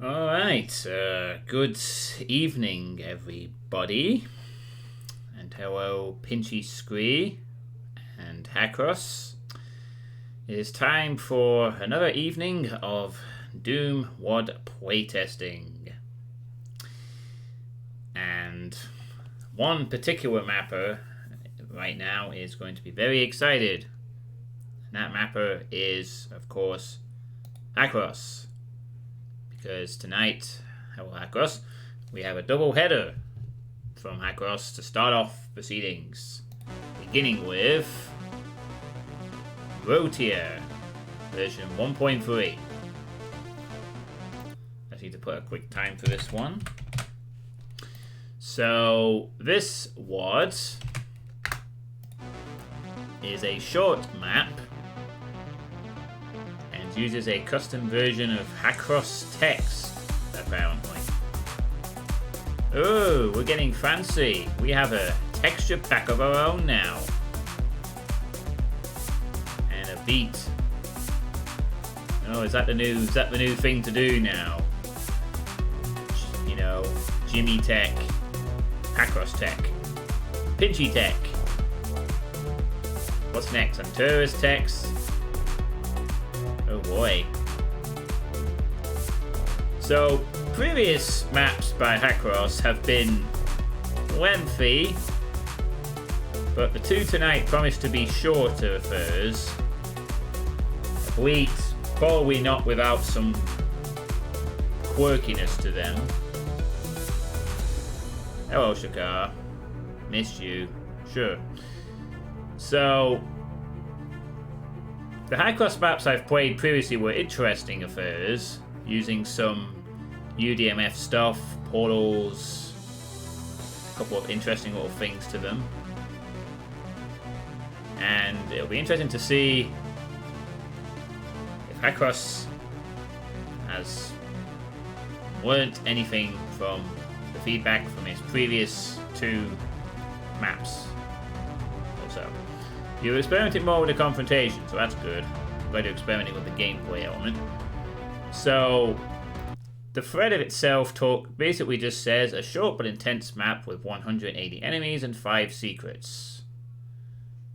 Alright, good evening everybody, and hello Pinchy Scree and Hackross. It is time for another evening of Doom Wad playtesting. And one particular mapper right now is going to be very excited. And that mapper is, of course, Hackross. Because tonight, hello Hackross, we have a double header from Hackross to start off proceedings. Beginning with Rotier version 1.3. I need to put a quick time for this one. So this WAD is a short map and uses a custom version of Hackross text, apparently. Oh, we're getting fancy. We have a texture pack of our own now. And a beat. Oh, is that the new thing to do now? You know, Jimmy Tech, Hackross Tech, Pinchy Tech. What's next? Anturas Techs. Oh boy. So, previous maps by Hackross have been lengthy, but the two tonight promise to be shorter affairs. Complete, probably not without some quirkiness to them. Hello, Shakar. Missed you. Sure. So, the Hackross maps I've played previously were interesting affairs, using some UDMF stuff, portals, a couple of interesting little things to them. And it'll be interesting to see if Hackross has learnt anything from the feedback from his previous two maps. Also, you experimented more with the confrontation, so that's good. I'm going to experiment with the gameplay element. So, the thread of itself basically just says a short but intense map with 180 enemies and 5 secrets.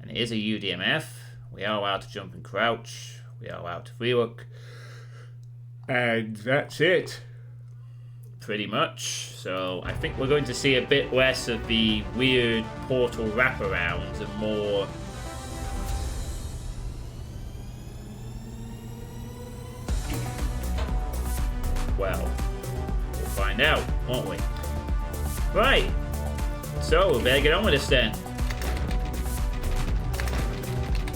And it is a UDMF. We are allowed to jump and crouch. We are allowed to relook. And that's it. Pretty much. So I think we're going to see a bit less of the weird portal wraparounds and more well, we'll find out, won't we? Right. So we better get on with this then.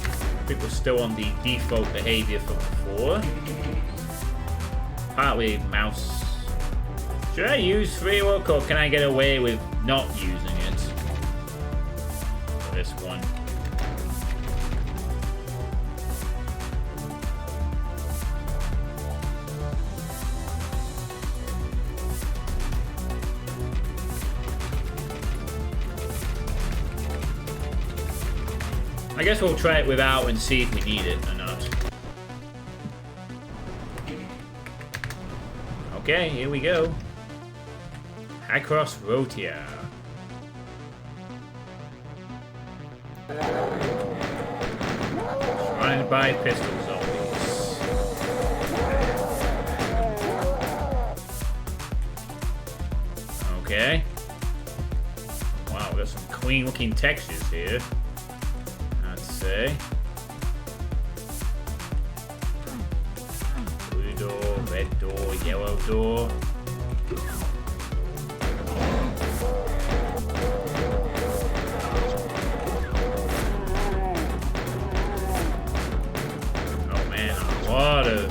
I think we're still on the default behavior from before. Partly mouse. Should I use free look or can I get away with not using it for this one? I guess we'll try it without and see if we need it or not. Okay, here we go. Hackross Rotier. Surrounded by pistol zombies. Okay. Wow, there's some clean looking textures here. Say. Blue door, red door, yellow door. Oh man, a lot of...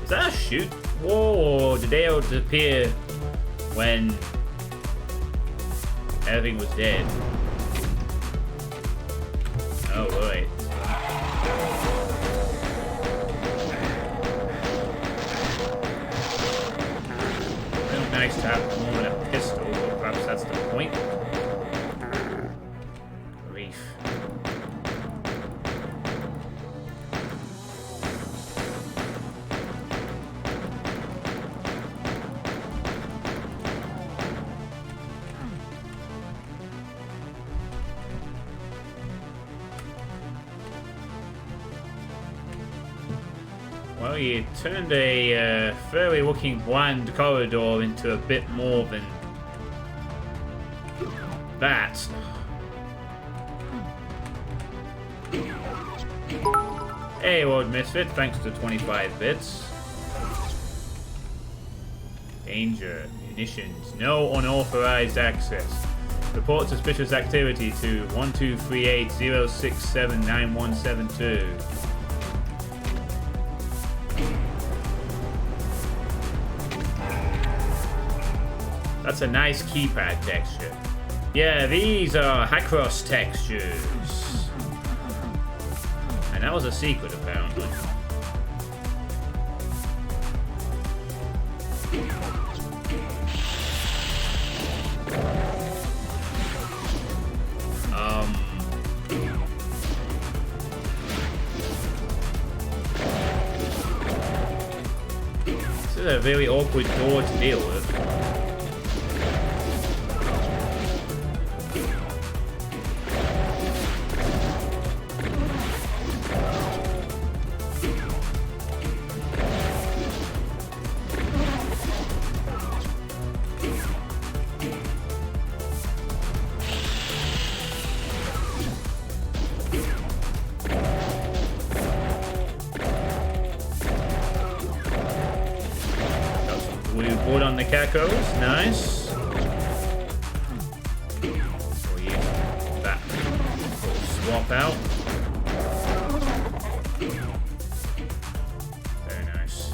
Is that a shoot? Whoa, did they all disappear when everything was dead? Oh, right. Really nice to have more than a pistol, but perhaps that's the point. Grief. Well, you turned a fairly looking bland corridor into a bit more than that. Hey, Lord Misfit, thanks to 25 bits. Danger. Munitions. No unauthorized access. Report suspicious activity to 1238-067-9172. That's a nice keypad texture. Yeah, these are Hakros textures. And that was a secret, apparently. This is a very awkward door to deal with. Wood on the cacos, nice. We'll use that swap out. Very nice.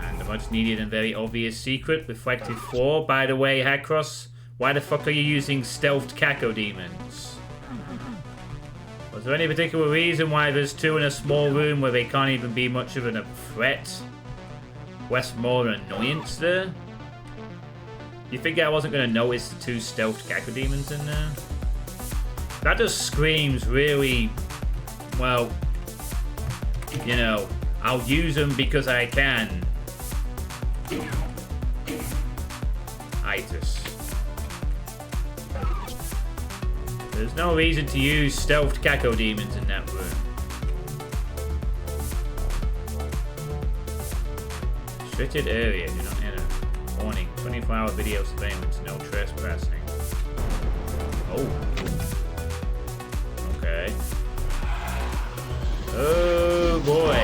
And a much needed and very obvious secret, reflective floor. By the way, Hakros, why the fuck are you using stealthed caco demons? Was there any particular reason why there's two in a small room where they can't even be much of a threat? More annoyance there? You think I wasn't going to notice the two stealthed cacodemons in there? That just screams really, well, you know, I'll use them because I can. Itis. There's no reason to use stealthed cacodemons in that room. Restricted area, do not enter. Warning, 24-hour video surveillance, no trespassing. Oh. Okay. Oh boy.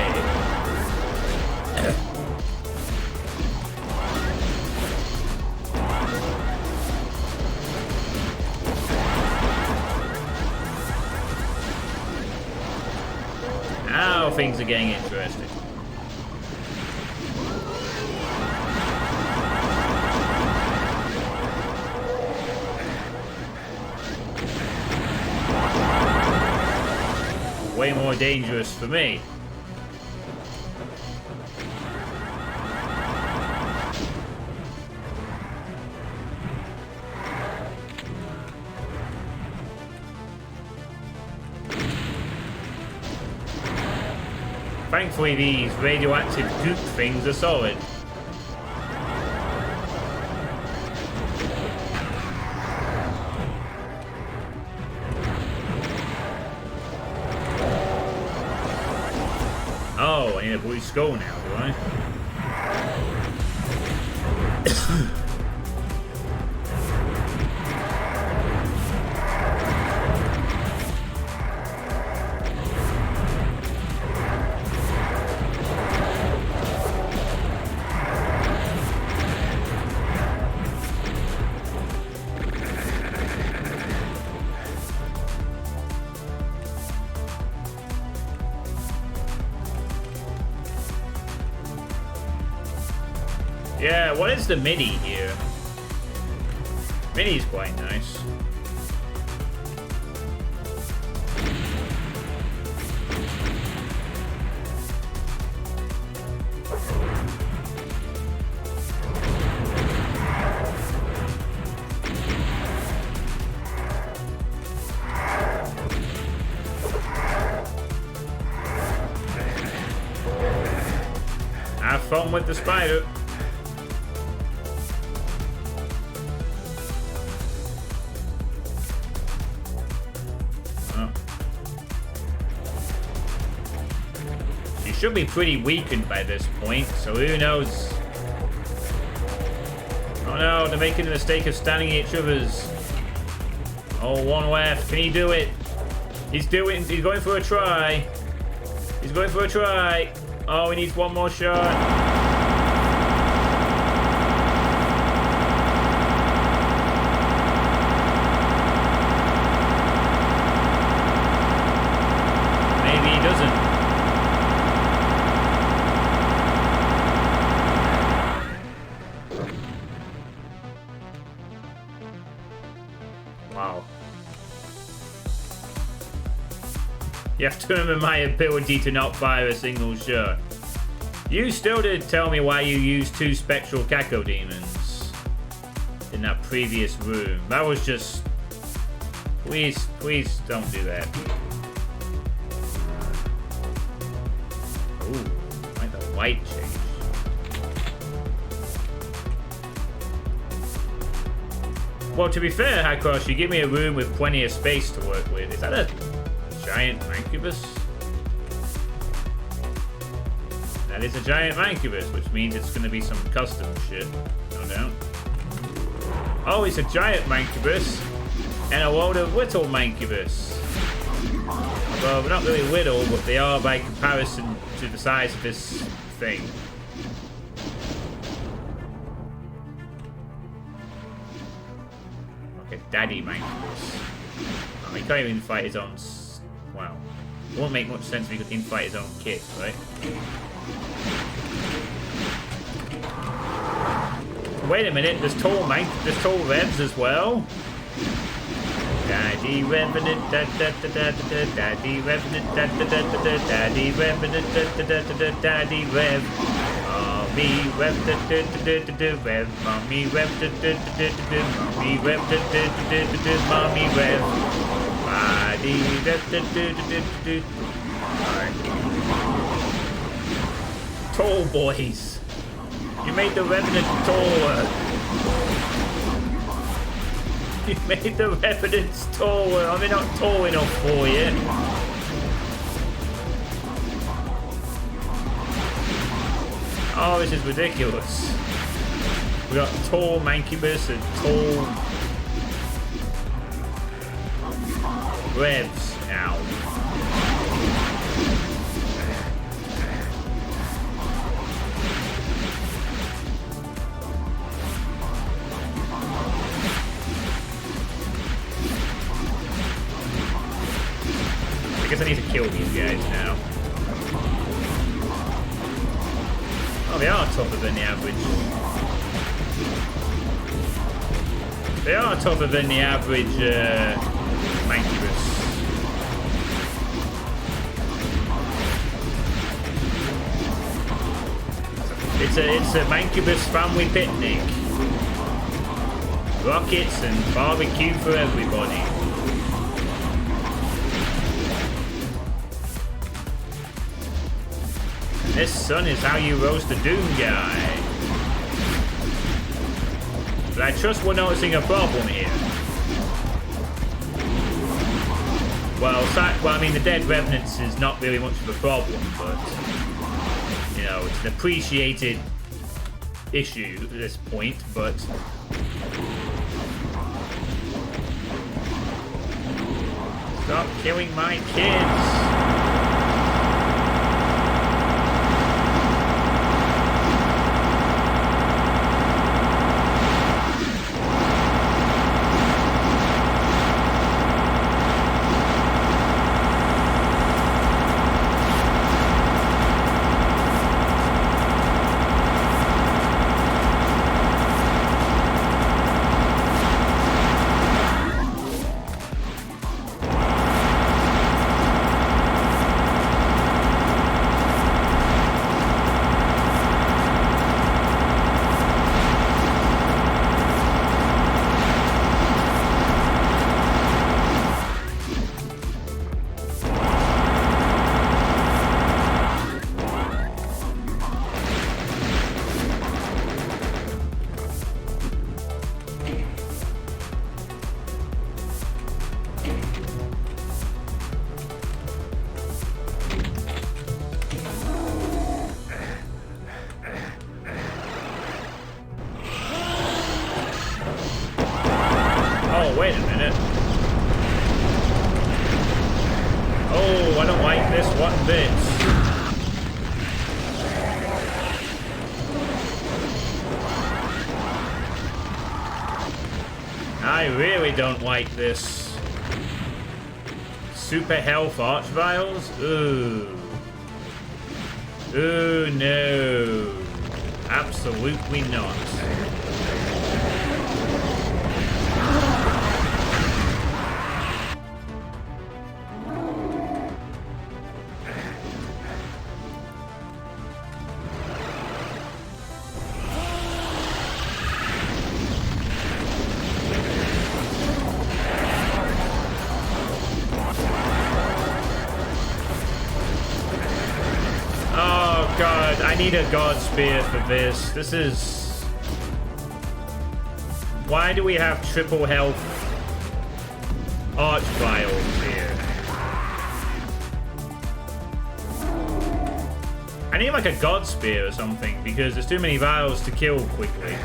Now things are getting interesting. Way more dangerous for me. Thankfully, these radioactive goop things are solid. Oh, I need a blue skull now, do I? Yeah, what is the mini here? Mini's quite nice. Have fun with the spider. should be pretty weakened by this point, so who knows? Oh no, they're making the mistake of standing at each other's. Oh, one left. Can he do it? He's going for a try. He's going for a try. Oh, he needs one more shot. Wow. You have to remember my ability to not fire a single shot. You still did tell me why you used 2 spectral cacodemons in that previous room. That was just... Please don't do that. Ooh, like the light change. Well, to be fair, Hackross, you give me a room with plenty of space to work with. Is that a giant mancubus? That is a giant mancubus, which means it's going to be some custom shit, no doubt. Oh, it's a giant mancubus and a load of little mancubus. Well, they're not really little, but they are by comparison to the size of this thing. Daddy mancubus. Oh, he can't even fight his own... Wow. It won't make much sense if he could infight his own kid, right? Wait a minute, there's tall revs as well? Daddy Revenant, Daddy Revenant, Daddy Revenant, Daddy Rev. Mommy Rev, Rev, Mommy Rev, Mommy Rev, Mommy Rev, Daddy Rev. Alright. Tall boys. You made the Revenant taller. You made the Revenants taller. Are they not tall enough for you? Oh, this is ridiculous. We got tall mancubus and tall revs now. I guess I need to kill these guys now. Oh, they are tougher than the average. They are tougher than the average mancubus. It's a mancubus family picnic. Rockets and barbecue for everybody. This, son, is how you roast the Doom guy. But I trust we're noticing a problem here. Well, I mean, the dead revenants is not really much of a problem, but, you know, it's an appreciated issue at this point, but... Stop killing my kids! this one bit. I really don't like this. Super health arch vials? Ooh. Ooh, no. Absolutely not. I need a God Spear for this. This is... Why do we have triple health arch vials here? I need like a God Spear or something because there's too many vials to kill quickly.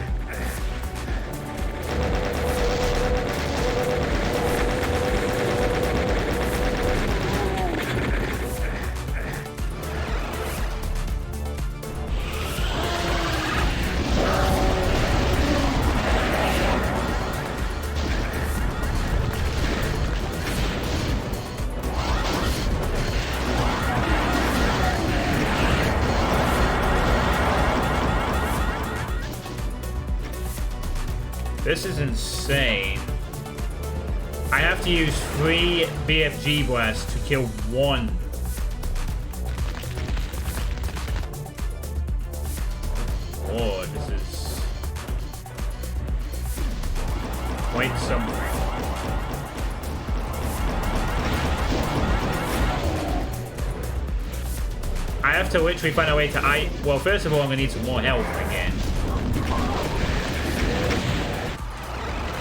This is insane. I have to use 3 BFG blasts to kill 1. Oh, this is quite something. I have to literally find a way to... Well, first of all, I'm going to need some more health again.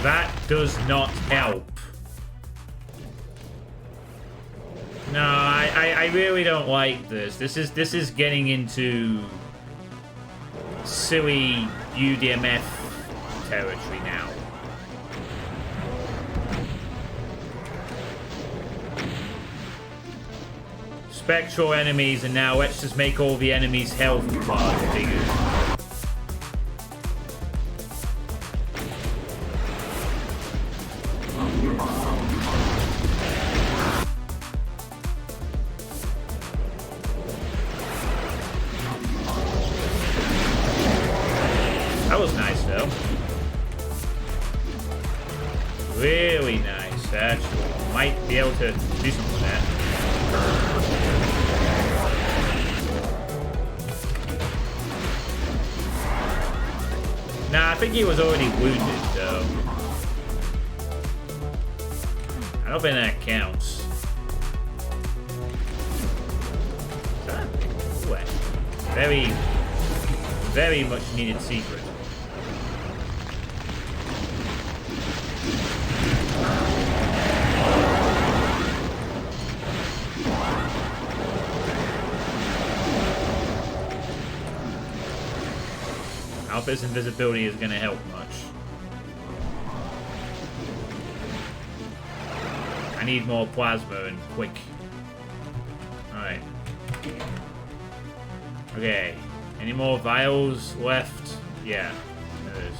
That does not help. No, I really don't like this. This is getting into silly UDMF territory now. Spectral enemies, and now let's just make all the enemies' health bars bigger. That was nice, though. Really nice, actually. Might be able to do something with that. Nah, I think he was already wounded, though. I don't think that counts. Ooh, very, very much needed secret. Alpha's invisibility is going to help much. I need more plasma and quick. Alright. Okay. Any more vials left? Yeah, there is.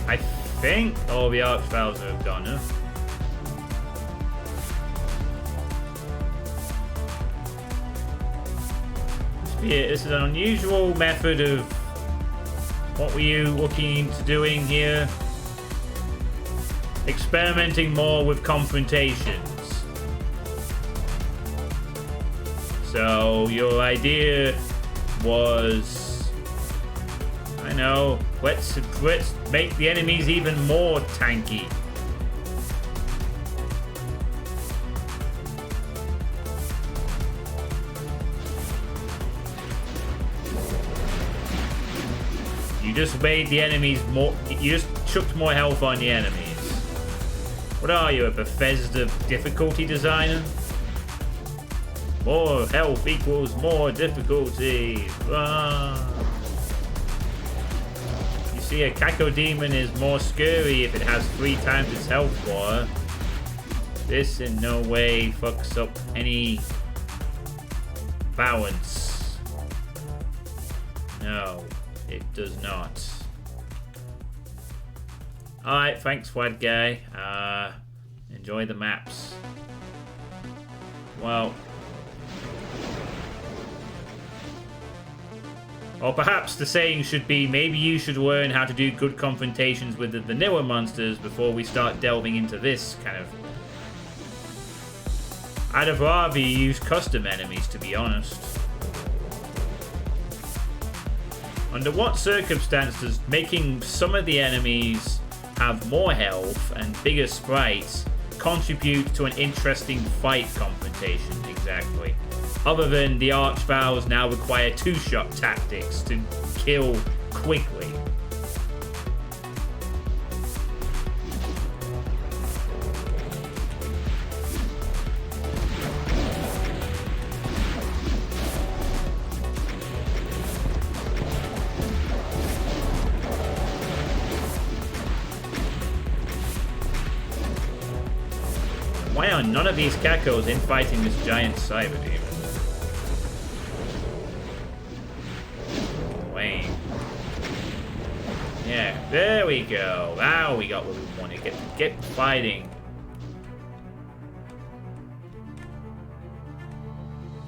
I think all the arch valves are gone, huh? Yeah, this is an unusual method of what were you looking into doing here? Experimenting more with confrontations. So your idea was... I No, let's make the enemies even more tanky. You just made the enemies more... You just chucked more health on the enemies. What are you, a Bethesda difficulty designer? More health equals more difficulty. Ah. You see, a Cacodemon is more scary if it has 3 times its health bar. This in no way fucks up any balance. No. It does not. Alright, thanks, Wad Guy. Enjoy the maps. Well. Or perhaps the saying should be, maybe you should learn how to do good confrontations with the vanilla monsters before we start delving into this kind of... I'd have rather you use custom enemies, to be honest. Under what circumstances making some of the enemies have more health and bigger sprites contribute to an interesting fight confrontation, exactly? Other than the Archvowels now require 2-shot tactics to kill quickly. Why are none of these Cacos in fighting this giant cyber demon? Wayne. Yeah, there we go. Now we got what we wanted. Get fighting.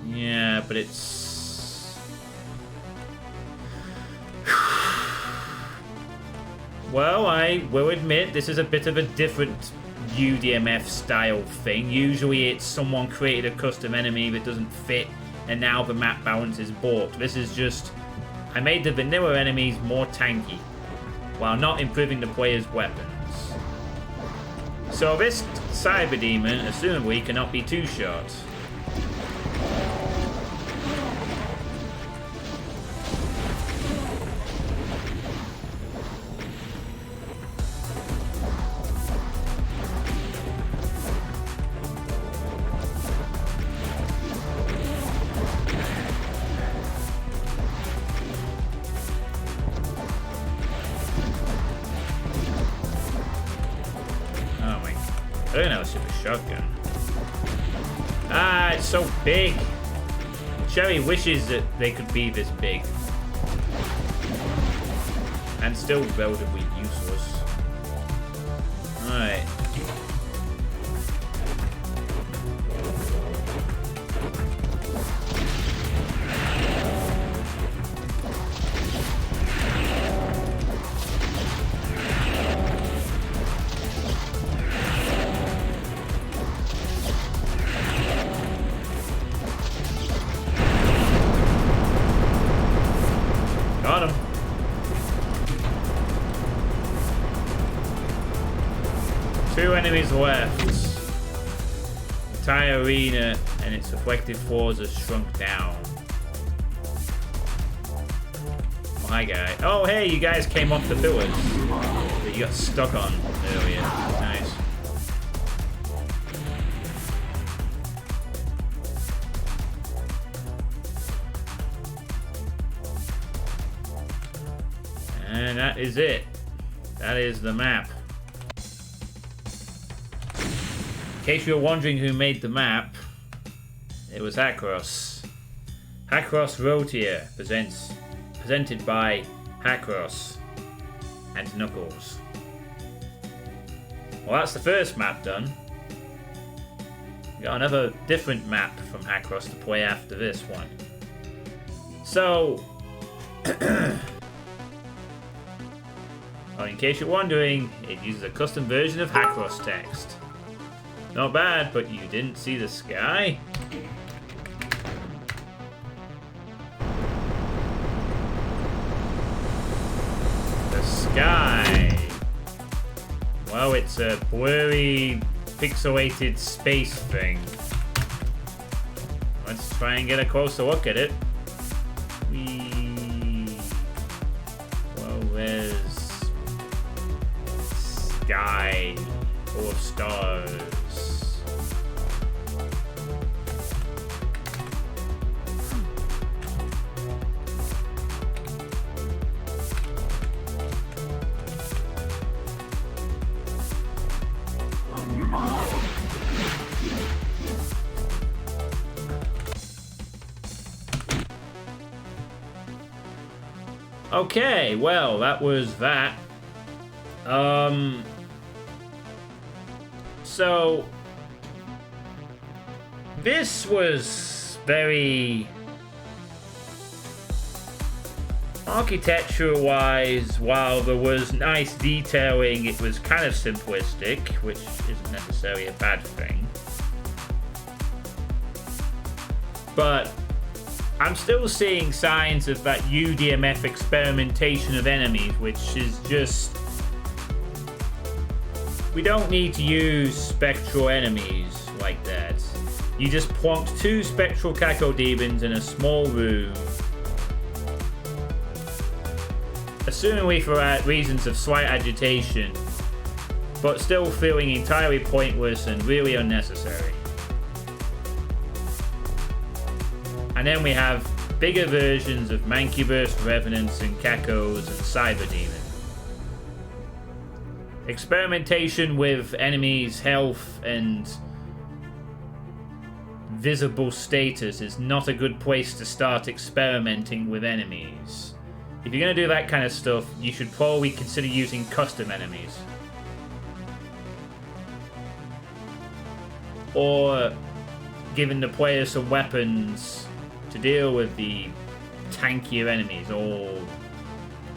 Yeah, but it's... Well, I will admit this is a bit of a different UDMF style thing. Usually it's someone created a custom enemy that doesn't fit and now the map balance is balked. This is just, I made the vanilla enemies more tanky while not improving the player's weapons. So this cyber demon assumably cannot be 2-shot. I don't know, it's a shotgun. Ah, it's so big. Cherry wishes that they could be this big. And still relatively useless. Alright. Got him. Two enemies left. The entire arena and its reflective floors are shrunk down. Oh, hi, guy. Oh, hey, you guys came off the pillars that you got stuck on earlier. Nice. And that is it. That is the map. In case you're wondering who made the map, it was Hackross. Hackross Road here presented by Hackross and Knuckles. Well, that's the first map done. We got another different map from Hackross to play after this one. So, well, in case you're wondering, it uses a custom version of Hackross text. Not bad, but you didn't see the sky? Sky. Well, it's a blurry, pixelated space thing. Let's try and get a closer look at it. Well, there's sky full of stars. Okay, well, that was that. So this was very architecture-wise. While there was nice detailing, it was kind of simplistic, which isn't necessarily a bad thing. But I'm still seeing signs of that UDMF experimentation of enemies, which is just... We don't need to use spectral enemies like that. You just plonked 2 spectral cacodemons in a small room, assumingly for reasons of slight agitation, but still feeling entirely pointless and really unnecessary. And then we have bigger versions of Mancubus, Revenants, and Cacos, and Cyberdemon. Experimentation with enemies' health and visible status is not a good place to start experimenting with enemies. If you're going to do that kind of stuff, you should probably consider using custom enemies. Or giving the player some weapons to deal with the tankier enemies, or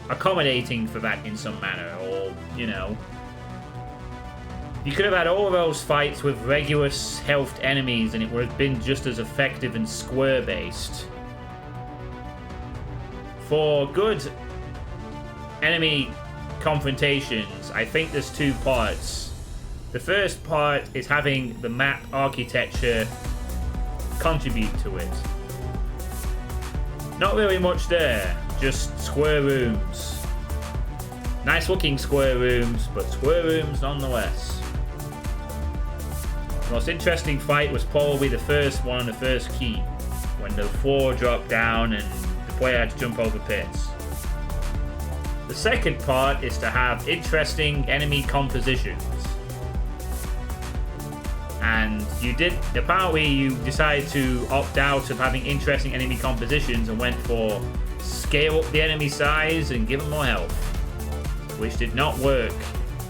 accommodating for that in some manner, or, you know. You could have had all those fights with regular healthed enemies and it would have been just as effective and square-based. For good enemy confrontations, I think there's 2 parts. The first part is having the map architecture contribute to it. Not really much there, just square rooms. Nice looking square rooms, but square rooms nonetheless. The most interesting fight was probably the first one on the first key, when the floor dropped down and the player had to jump over pits. The second part is to have interesting enemy compositions. And apparently you decided to opt out of having interesting enemy compositions and went for scale up the enemy size and give them more health, which did not work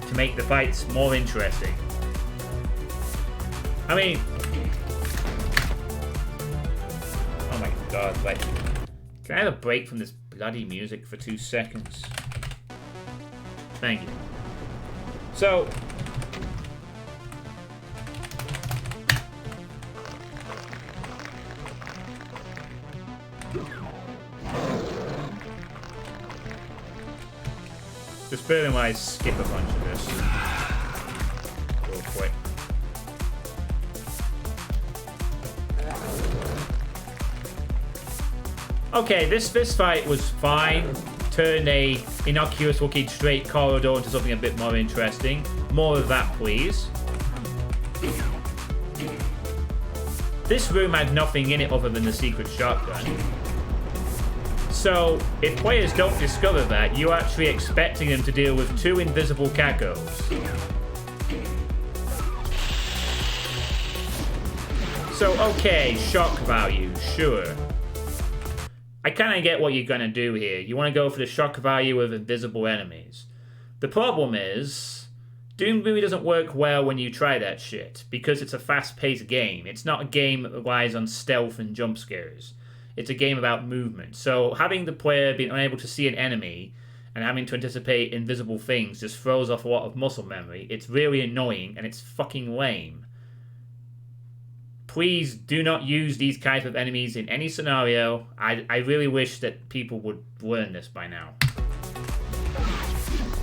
to make the fights more interesting. I mean, oh my god, wait, can I have a break from this bloody music for 2 seconds? Thank you. So, just bear in mind, skip a bunch of this real quick. Okay, this fight was fine. Turn a innocuous looking straight corridor into something a bit more interesting. More of that, please. This room had nothing in it other than the secret shotgun. So, if players don't discover that, you're actually expecting them to deal with 2 invisible cacos. So, okay, shock value, sure. I kind of get what you're going to do here. You want to go for the shock value of invisible enemies. The problem is, Doom really doesn't work well when you try that shit, because it's a fast-paced game. It's not a game that relies on stealth and jump scares. It's a game about movement. So having the player be unable to see an enemy and having to anticipate invisible things just throws off a lot of muscle memory. It's really annoying and it's fucking lame. Please do not use these kinds of enemies in any scenario. I really wish that people would learn this by now.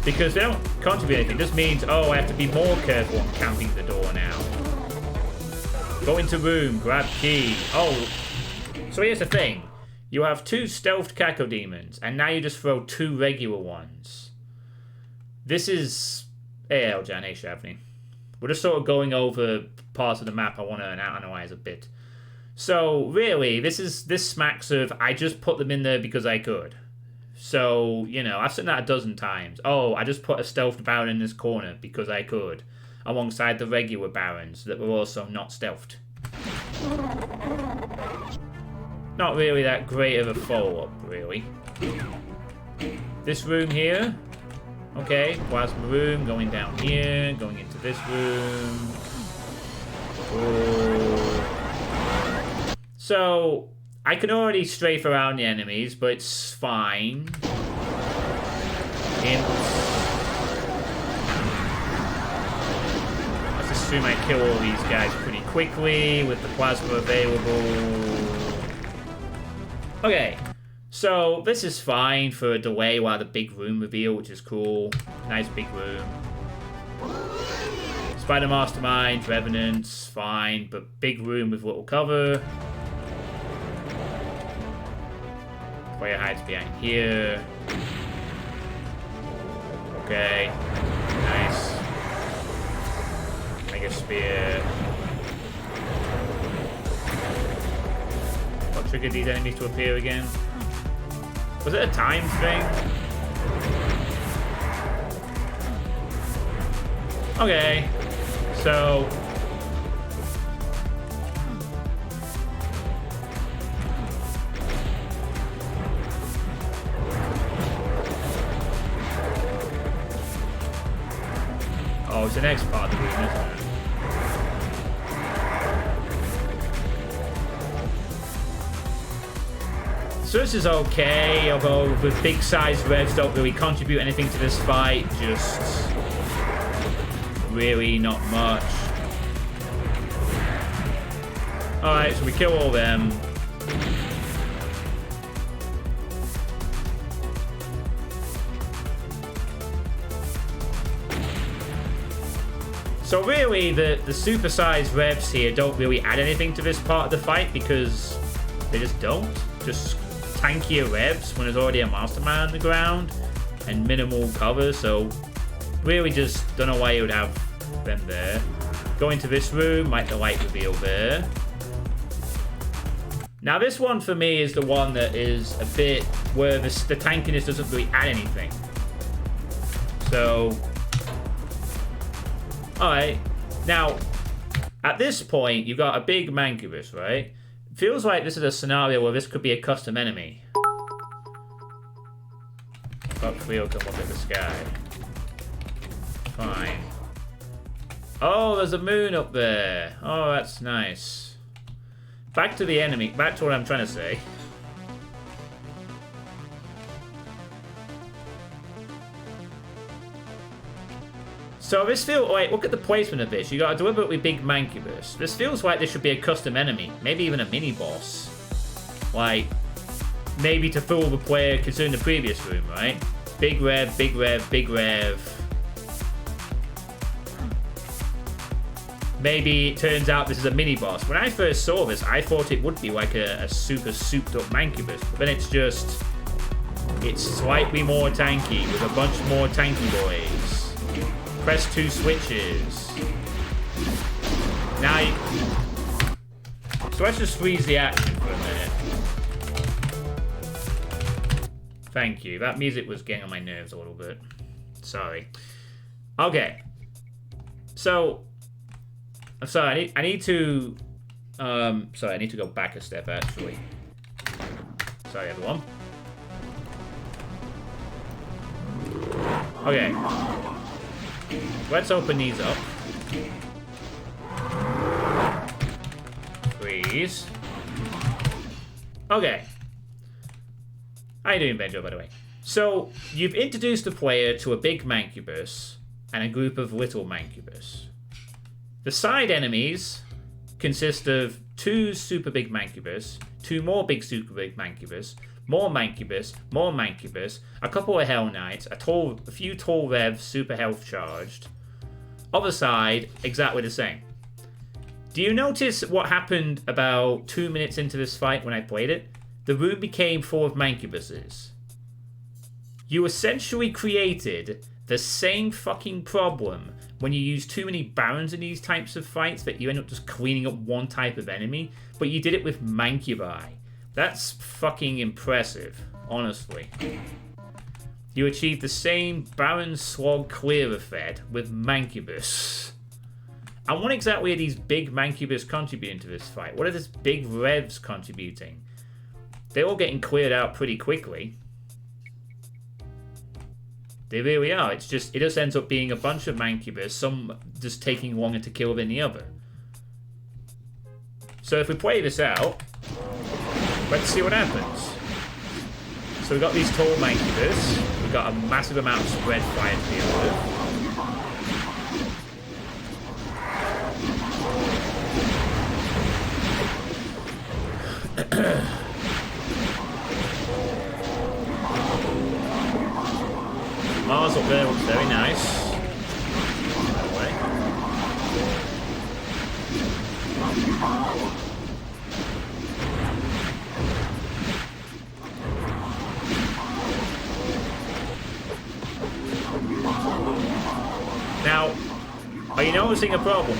Because they don't contribute anything. It just means, oh, I have to be more careful on camping the door now. Go into room, grab key. Oh, so here's the thing. You have 2 stealthed cacodemons, and now you just throw 2 regular ones. This is... Hey, Eljan, hey, Shavni. We're just sort of going over parts of the map I want to analyze a bit. So, really, this smacks of, I just put them in there because I could. So, you know, I've said that a dozen times. Oh, I just put a stealthed baron in this corner because I could. Alongside the regular barons that were also not stealthed. Not really that great of a follow-up, really. This room here. Okay, plasma room, going down here, going into this room. Ooh. So, I can already strafe around the enemies, but it's fine. Let's assume I kill all these guys pretty quickly with the plasma available. Okay. So, this is fine for a delay while the big room reveal, which is cool. Nice big room. Spider Mastermind, Revenants, fine, but big room with little cover. Player hides behind here. Okay. Nice. Mega Spear. What triggered these enemies to appear again? Was it a time thing? Okay. So... Oh, it's the next part of the room, isn't it? So this is okay, although the big size revs don't really contribute anything to this fight, just really not much. Alright, so we kill all them. So really, the super-sized revs here don't really add anything to this part of the fight because they just don't. Just tankier revs when there's already a mastermind on the ground and minimal cover, so really just don't know why you would have them there. Go into this room, like the light reveal there. Now this one for me is the one that is a bit where the tankiness doesn't really add anything. So, alright, now at this point you've got a big mancubus, right? Feels like this is a scenario where this could be a custom enemy. Hopefully it'll come up in the sky. Fine. Oh, there's a moon up there. Oh, that's nice. Back to the enemy. Back to what I'm trying to say. So this feels like, look at the placement of this. You got a deliberately big mancubus. This feels like this should be a custom enemy. Maybe even a mini boss. Like, maybe to fool the player considering the previous room, right? Big rev, big rev, big rev. Maybe it turns out this is a mini boss. When I first saw this, I thought it would be like a super souped up mancubus. But then it's just, it's slightly more tanky with a bunch more tanky boys. Press 2 switches. Now you... So let's just freeze the action for a minute. Thank you. That music was getting on my nerves a little bit. Sorry. Okay. So... I'm sorry, I need to... sorry, I need to go back a step, actually. Sorry, everyone. Okay. Let's open these up. Please. Okay. How you doing, Benjo, by the way? So, you've introduced the player to a big mancubus and a group of little mancubus. The side enemies consist of 2 super big mancubus, 2 more big super big mancubus, more Mancubus, a couple of Hell Knights, a few Tall Revs, super health charged. Other side, exactly the same. Do you notice what happened about 2 minutes into this fight when I played it? The room became full of Mancubuses. You essentially created the same fucking problem when you use too many Barons in these types of fights that you end up just cleaning up one type of enemy, but you did it with Mancubi. That's fucking impressive, honestly. You achieved the same Baron Slog clear effect with Mancubus. And what exactly are these big Mancubus contributing to this fight? What are these big Revs contributing? They're all getting cleared out pretty quickly. They really are. It just ends up being a bunch of Mancubus, some just taking longer to kill than the other. So if we play this out, let's see what happens. So we've got these tall Mancubus. We've got a massive amount of spread fire to deal with. Mars up there looks very nice. By the way. Now, are you noticing a problem?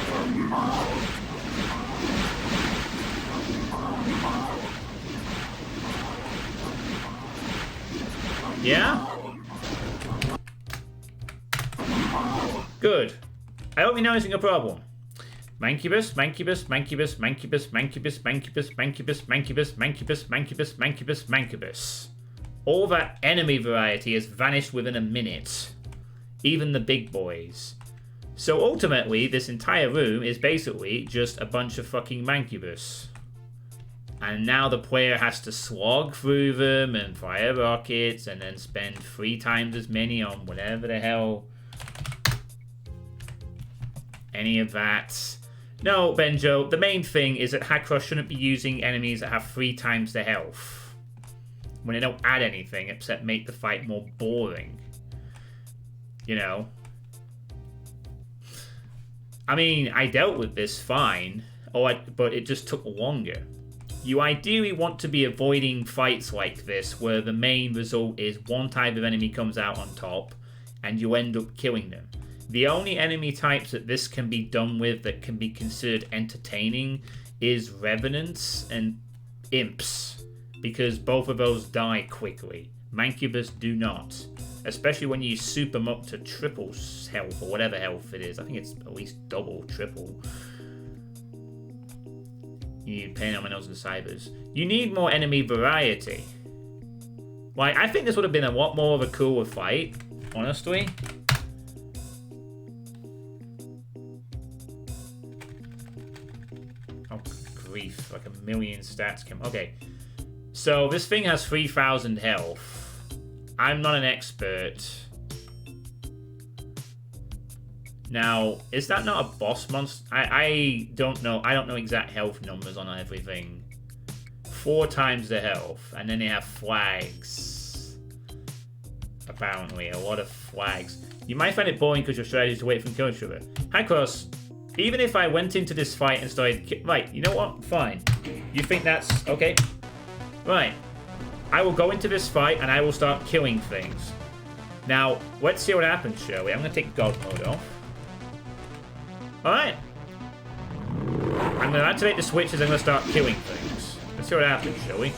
Yeah? Good. I hope you're noticing a problem. Mancubus, Mancubus, Mancubus, Mancubus, Mancubus, Mancubus, Mancubus, Mancubus, Mancubus, Mancubus, Mancubus, Mancubus. All that enemy variety has vanished within a minute. Even the big boys. So ultimately, this entire room is basically just a bunch of fucking Mancubus. And now the player has to slog through them and fire rockets and then spend 3 times as many on whatever the hell. Any of that. No, Benjo, the main thing is that Hackross shouldn't be using enemies that have 3 times the health. When they don't add anything except make the fight more boring. You know? I mean, I dealt with this fine, but it just took longer. You ideally want to be avoiding fights like this where the main result is one type of enemy comes out on top and you end up killing them. The only enemy types that this can be done with that can be considered entertaining is Revenants and Imps, because both of those die quickly. Mancubus do not, especially when you soup them up to triple health or whatever health it is. I think it's at least double, triple. You need pain on my nose and cybers. You need more enemy variety. Like, I think this would have been a lot more of a cooler fight, honestly. Oh, grief. Like a million stats come. Okay. So, this thing has 3,000 health. I'm not an expert. Now, is that not a boss monster? I don't know. I don't know exact health numbers on everything. 4 times the health. And then they have flags. Apparently, a lot of flags. You might find it boring because your strategy is to wait for them to kill each other. Hackross, even if I went into this fight and started... Right, you know what? Fine. You think that's... Okay. Right. I will go into this fight and I will start killing things. Now, let's see what happens, shall we? I'm going to take God mode off. Alright. I'm going to activate the switches and I'm going to start killing things. Let's see what happens, shall we?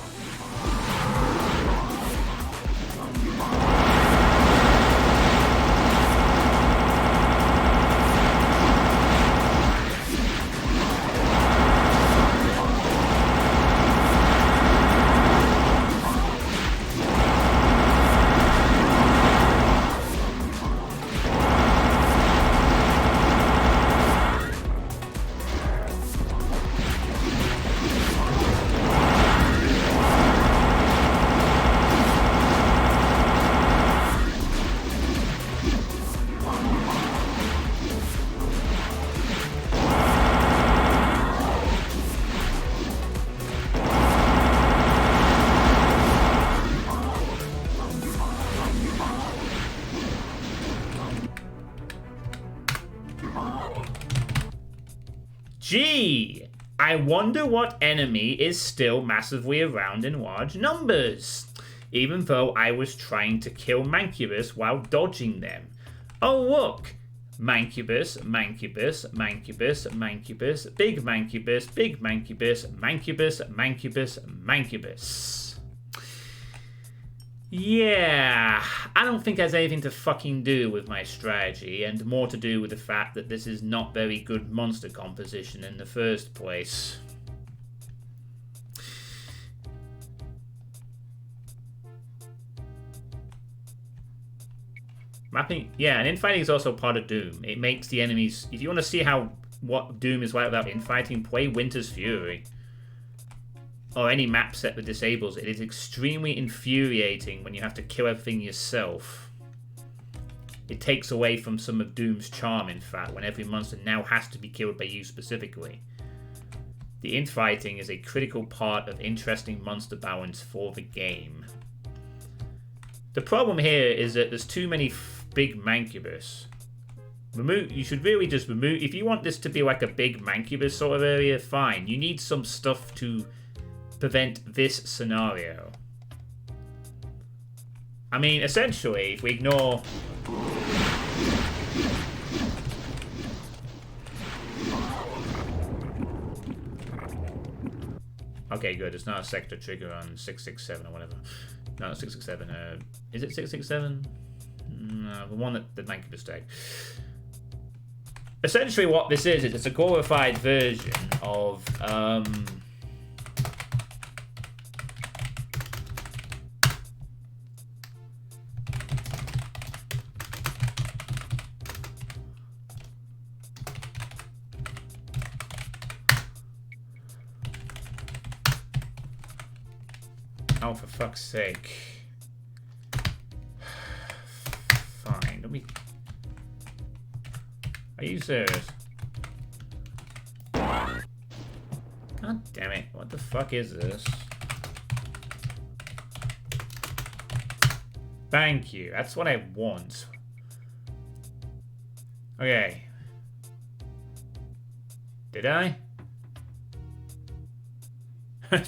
Gee, I wonder what enemy is still massively around in large numbers, even though I was trying to kill Mancubus while dodging them. Oh look! Mancubus, Mancubus, Mancubus, Mancubus, Big Mancubus, Big Mancubus, Mancubus, Mancubus, Mancubus. Yeah, I don't think it has anything to fucking do with my strategy, and more to do with the fact that this is not very good monster composition in the first place. Mapping, yeah, and infighting is also part of Doom. It makes the enemies, if you want to see what Doom is like without infighting, play Winter's Fury. Or any map set that disables it. It is extremely infuriating when you have to kill everything yourself. It takes away from some of Doom's charm, in fact, when every monster now has to be killed by you specifically. The infighting is a critical part of interesting monster balance for the game. The problem here is that there's too many big Mancubus. You should really just remove... If you want this to be like a big Mancubus sort of area, fine. You need some stuff to prevent this scenario. I mean, essentially, if we ignore... Okay, good. It's not a sector trigger on 667 or whatever. No, 667. Is it 667? No, the one that the Mancubus tag. Essentially, what this is it's a glorified version of... Oh, for fuck's sake. Fine, let me... Are you serious? God damn it, what the fuck is this? Thank you, that's what I want. Okay. Did I?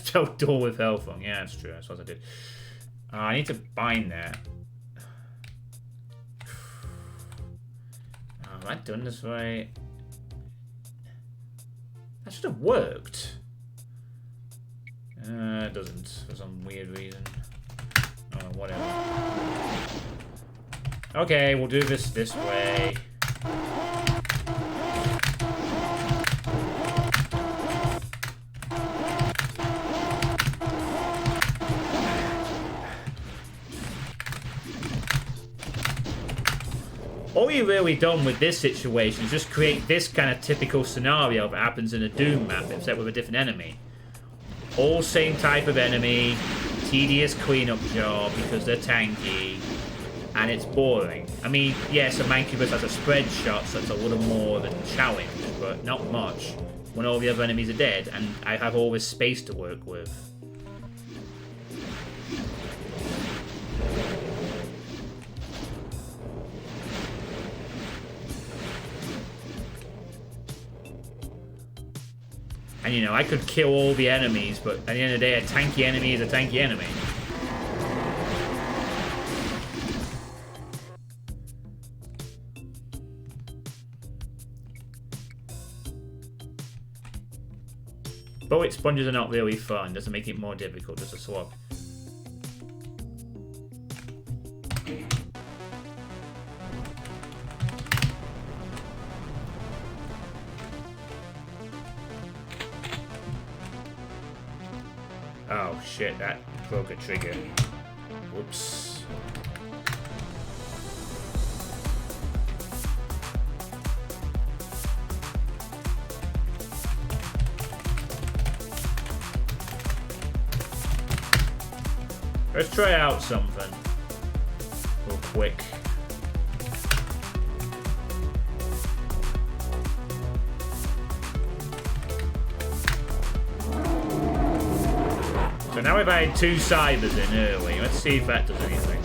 So door with health on. Yeah, that's true. That's what I did. I need to bind that. Have I done this right? That should have worked. It doesn't for some weird reason. Oh, whatever. Okay, we'll do this way. All you've really done with this situation is just create this kind of typical scenario that happens in a Doom map, except with a different enemy. All same type of enemy, tedious cleanup job because they're tanky, and it's boring. I mean, yes, a Mancubus has a spread shot, so it's a little more of a challenge, but not much when all the other enemies are dead, and I have all this space to work with. And, you know, I could kill all the enemies, but at the end of the day, a tanky enemy is a tanky enemy. Bullet sponges are not really fun. Doesn't make it more difficult, just a swap. Oh shit, that broke a trigger. Whoops. Let's try out something real quick. So now we've had 2 cybers in early. Let's see if that does anything.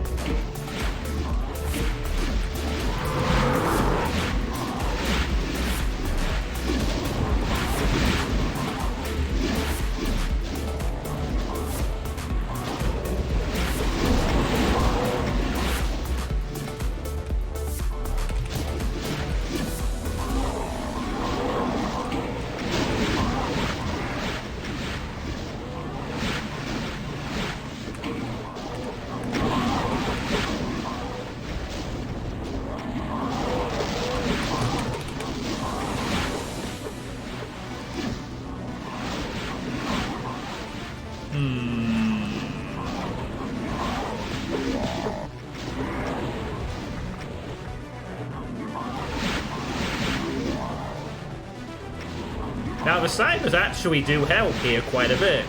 Now the cybers actually do help here quite a bit.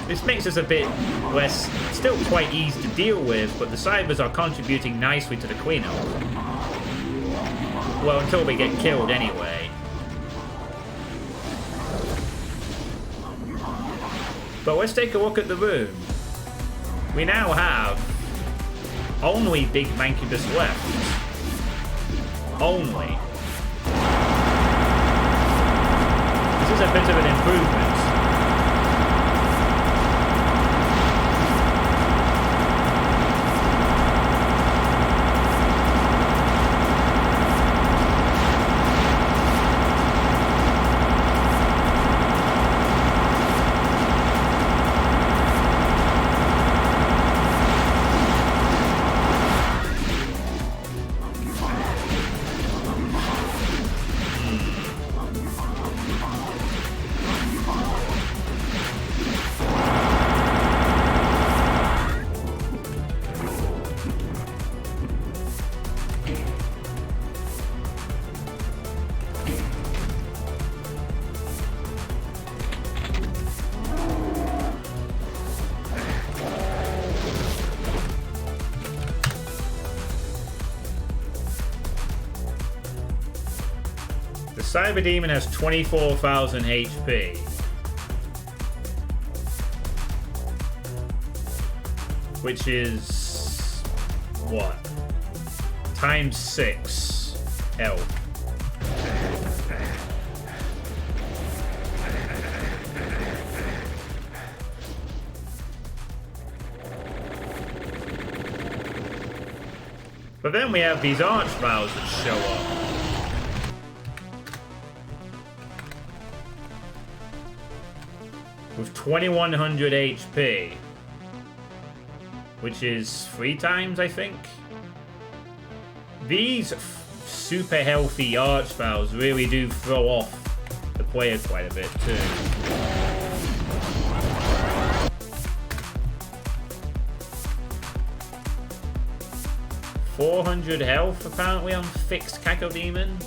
This makes us a bit less, still quite easy to deal with, but the cybers are contributing nicely to the cleanup. Well, until they get killed anyway. But let's take a look at the room. We now have only big mancubus left. Only. This is a bit of an improvement. Cyber Demon has 24,000 HP. Which is... what? Times 6 health. But then we have these archviles that show up. With 2100 HP, which is 3 times, I think. These super healthy archviles really do throw off the player quite a bit too. 400 health apparently on fixed Cacodemon.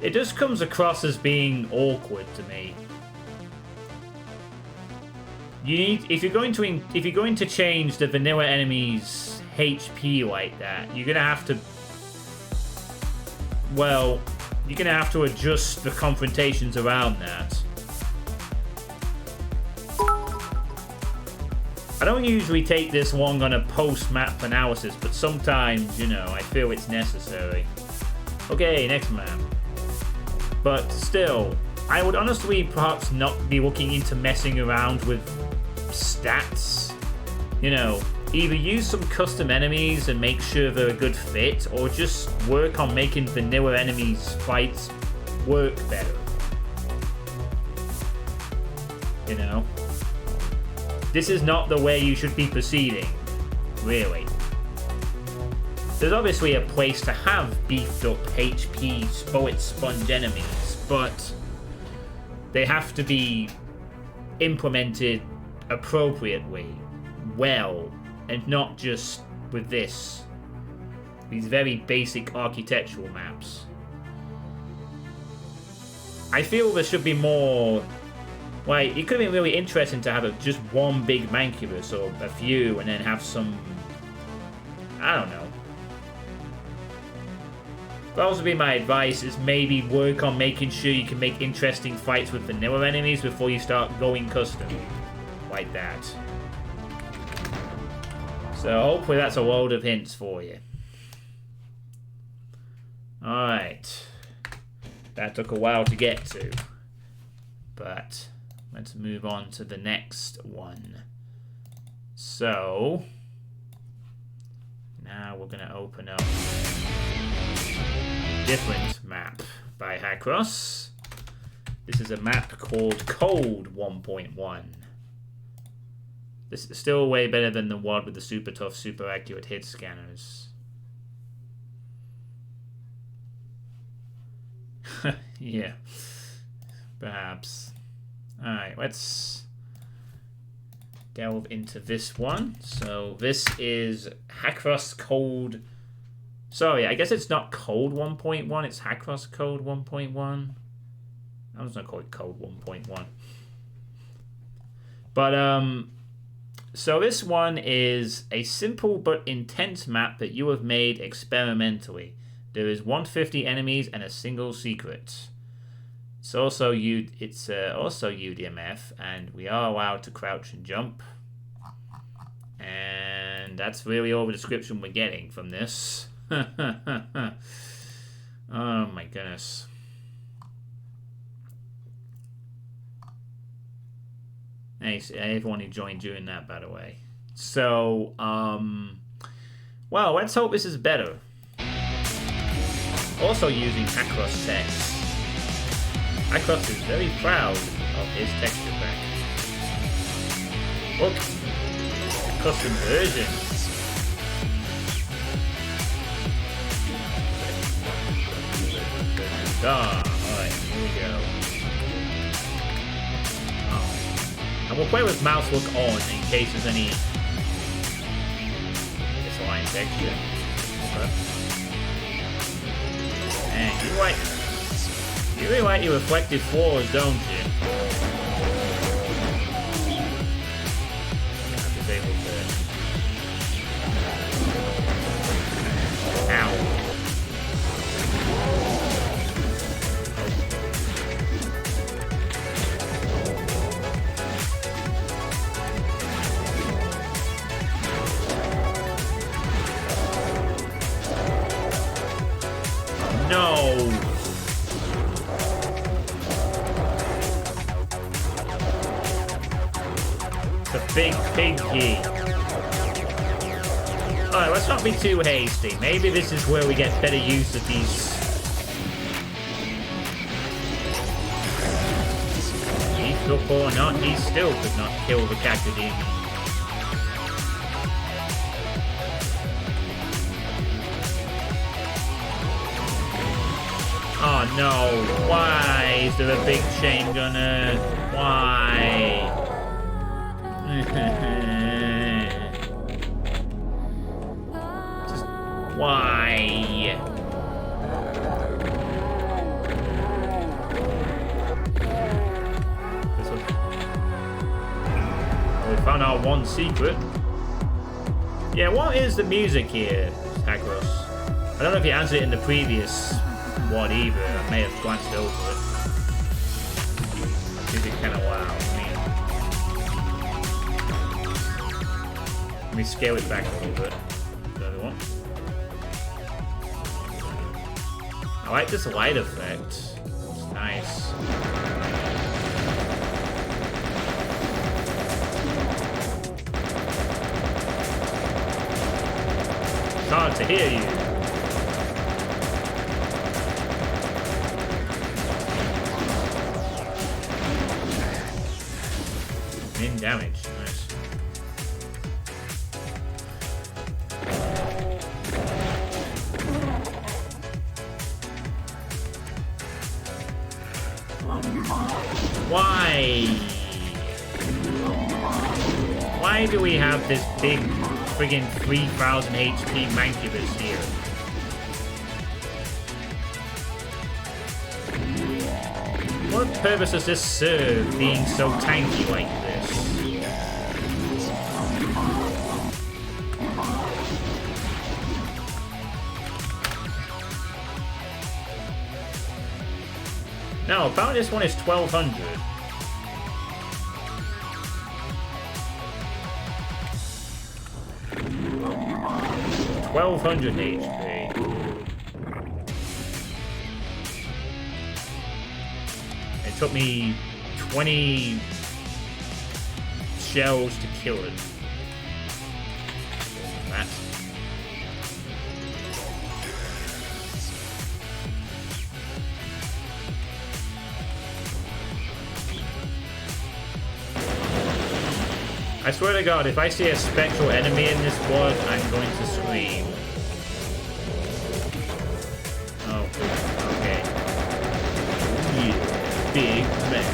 It just comes across as being awkward to me. You need, if you're going to change the vanilla enemy's HP like that, you're gonna have to, well, you're gonna have to adjust the confrontations around that. I don't usually take this long on a post-map analysis, but sometimes, you know, I feel it's necessary. Okay, next map. But still, I would honestly perhaps not be looking into messing around with stats. You know, either use some custom enemies and make sure they're a good fit, or just work on making vanilla enemies' fights work better. You know? This is not the way you should be proceeding, really. There's obviously a place to have beefed up HP Poet Sponge enemies, but they have to be implemented appropriately, well, and not just with these very basic architectural maps. I feel there should be more, like, it could have been really interesting to have just one big Mancubus or a few, and then have some, I don't know. That would also be my advice, is maybe work on making sure you can make interesting fights with vanilla enemies before you start going custom. Like that. So hopefully that's a load of hints for you. Alright. That took a while to get to. But let's move on to the next one. So now we're going to open up different map by Hackross. This is a map called Cold 1.1. This is still way better than the WAD with the super tough, super accurate hit scanners. Yeah. Perhaps. Alright, let's delve into this one. So this is Hackross Code. Sorry, I guess it's not Code 1.1, it's Hackross Code 1.1. I'm just gonna call it Code 1.1. But so this one is a simple but intense map that you have made experimentally. There is 150 enemies and a single secret. It's also UDMF, and we are allowed to crouch and jump. And that's really all the description we're getting from this. Oh my goodness. Thanks everyone who joined during that, by the way. So, well, let's hope this is better. Also using Hackross text. Hackross is very proud of his texture pack. Look, custom version. Alright, here we go. And we'll play with mouse look on in case there's any misaligned texture. Okay. And you really like your reflective floors, don't you? I'm just able to. Ow. No! The big piggy. Alright, let's not be too hasty. Maybe this is where we get better use of these. He's up or not, he still could not kill the Cacodemon. Oh no, why is there a big chain gunner? Why? Just why? This one. We found our one secret. Yeah, what is the music here, Hackross? I don't know if you answered it in the previous one either. I may have glanced over it. Music kind of loud. Let me scale it back a little bit. I like this light effect. It's nice. It's hard to hear you. Min damage. Nice. Why? Why do we have this big friggin' 3000 HP Mancubus here? What purpose does this serve being so tanky like this? No, apparently this one is 1200. HP. It took me 20 shells to kill it. That. I swear to God, if I see a spectral enemy in this quad, I'm going to scream. Oh, okay. Yeah, big man.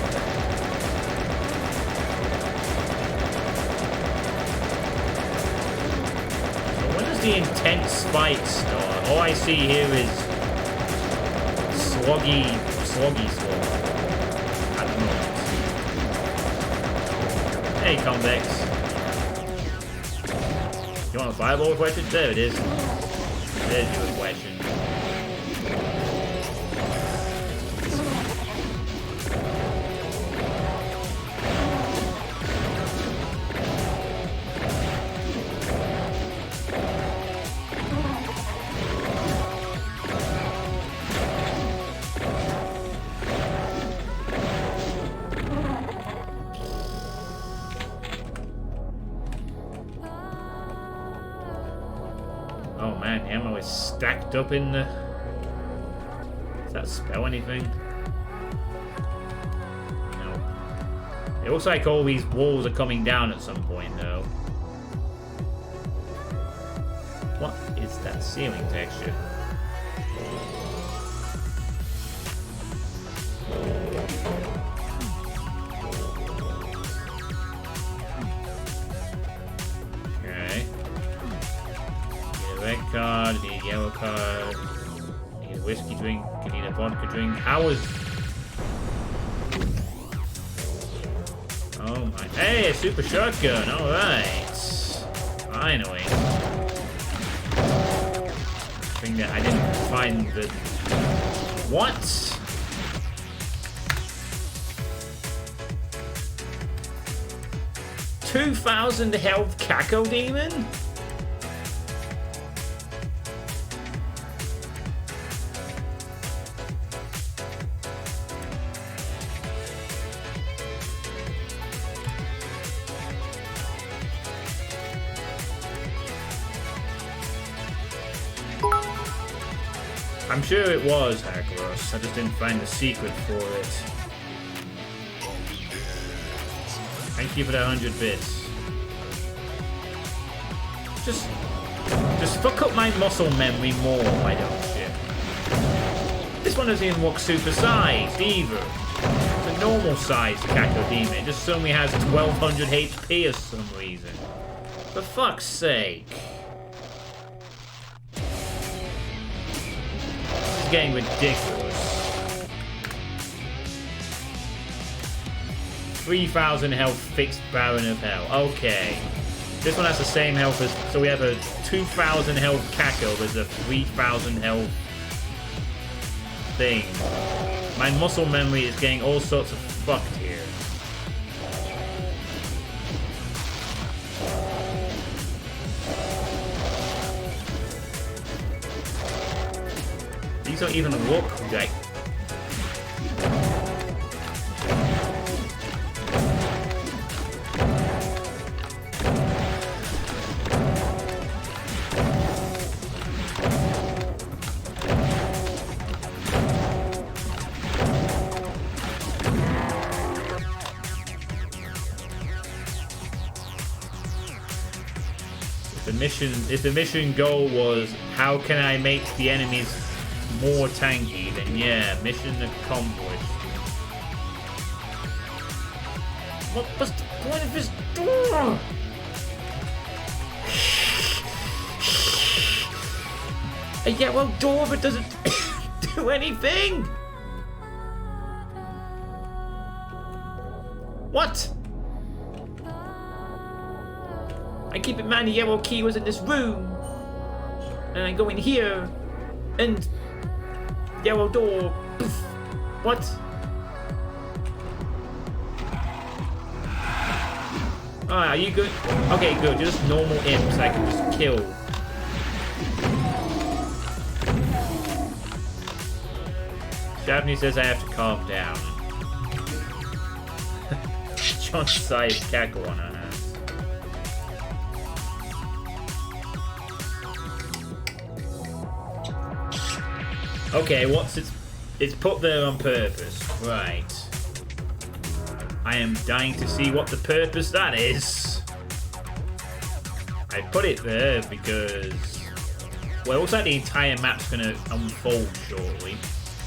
So when does the intense fight start? All I see here is sloggy slog. At the moment. Hey, Convex. You want a fireball question? There it is. There's your question. Oh man, ammo is stacked up in the... Does that spell anything? No. It looks like all these walls are coming down at some point though. What is that ceiling texture? Red card, need a yellow card, need a whiskey drink, you need a vodka drink. How is... Oh my... Hey, a super shotgun, alright. Finally. Thing that I didn't find the... What? $2,000 health Caco Demon? I'm sure it was Hackeros, I just didn't find the secret for it. Thank you for the 100 bits. Just fuck up my muscle memory more, why don't you? This one doesn't even look super sized either. It's a normal sized Cacodemon, it just only has 1200 HP for some reason. For fuck's sake. Getting ridiculous. 3,000 health fixed Baron of Hell. Okay. This one has the same health as... So we have a 2,000 health Caco. There's a 3,000 health thing. My muscle memory is getting all sorts of fucked here. These don't even look like... If the mission goal was how can I make the enemies more tanky, then yeah, mission accomplished. What was the point of this door? A yellow door but doesn't do anything? What? I keep in mind the yellow key was in this room. And I go in here and yellow door. Poof. What? Alright, are you good? Okay, good. Just normal imps I can just kill. Shavney says I have to calm down. John-sized cackle on her hands. Okay, what's it's put there on purpose. Right. I am dying to see what the purpose that is. I put it there because, well, it looks like the entire map's gonna unfold shortly.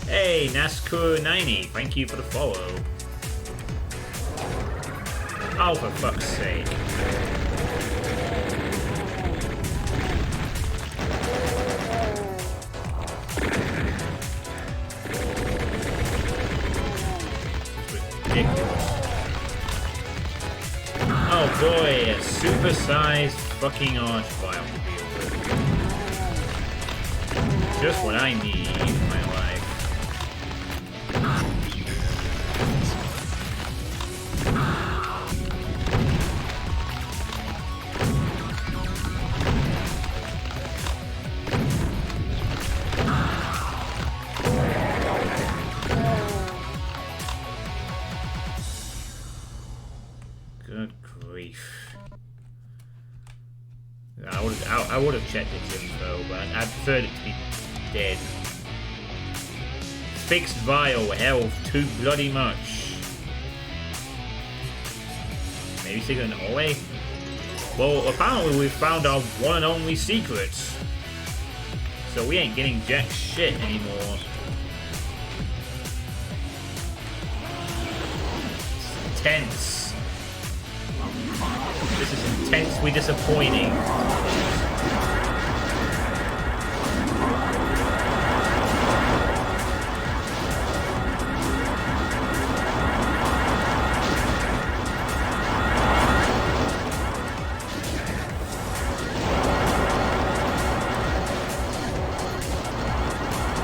Hey, Naskur90, thank you for the follow. Oh, for fuck's sake. Ridiculous. Oh boy, a supersized fucking arch file to deal with. Just what I need in my life. Good grief. I would have checked its info, but I preferred it to be dead. Fixed vial, health, too bloody much. Maybe secret in the hallway? Well, apparently we've found our one and only secret. So we ain't getting jack shit anymore. It's intense. This is intensely disappointing.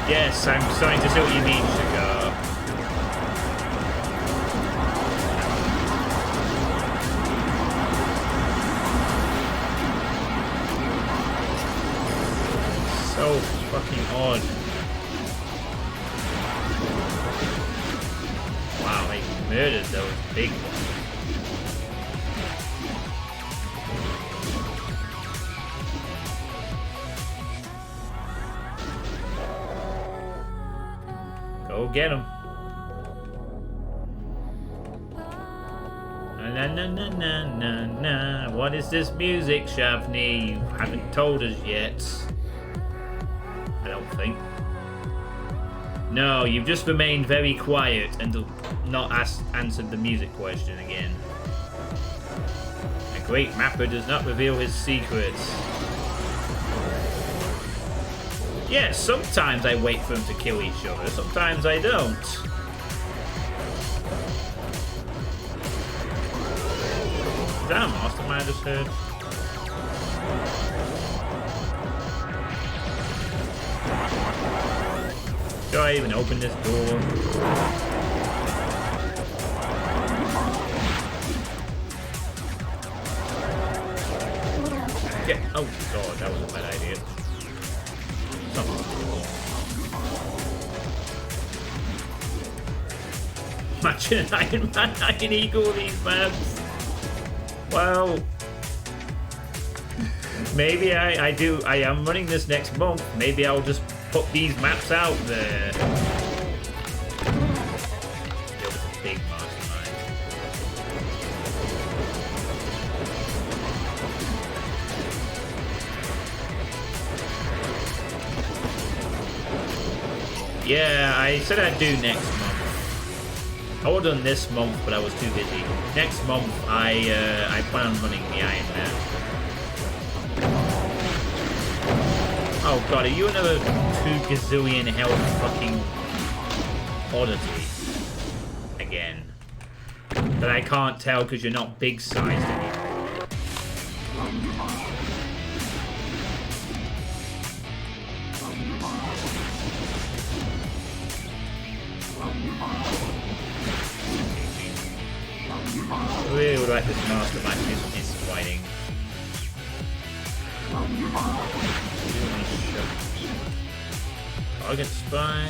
Yes, I'm starting to see what you mean, Sugar. So fucking odd. Wow, they murdered those big ones. Go get them. Na na na na na na. What is this music, Shavni? You haven't told us yet. I don't think. No, you've just remained very quiet and not answered the music question again. A great mapper does not reveal his secrets. Yes, sometimes I wait for them to kill each other, sometimes I don't. Is that a mastermind I just heard? Do I even open this door? Yeah. Oh god, that was a bad idea. Imagine Iron Man, I can eagle these maps. Well, maybe I am running this next month. Maybe I'll just put these maps out there. It was a big mastermind. Yeah, I said I'd do next month. I would have done this month, but I was too busy. Next month, I plan on running the Iron Man. Oh god, are you another 2 gazillion health fucking oddity? Again. That I can't tell because you're not big sized anymore. I really would like this mastermind to do some instant fighting. Target spy.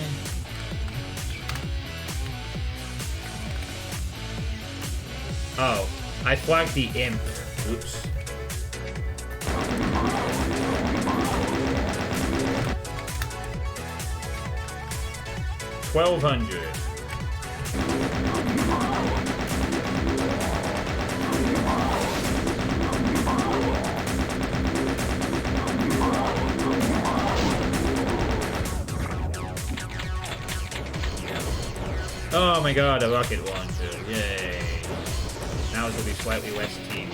Oh, I flagged the imp. Oops. $1,200. Oh my god, a rocket launcher. Yay. Now it's going to be slightly less tedious.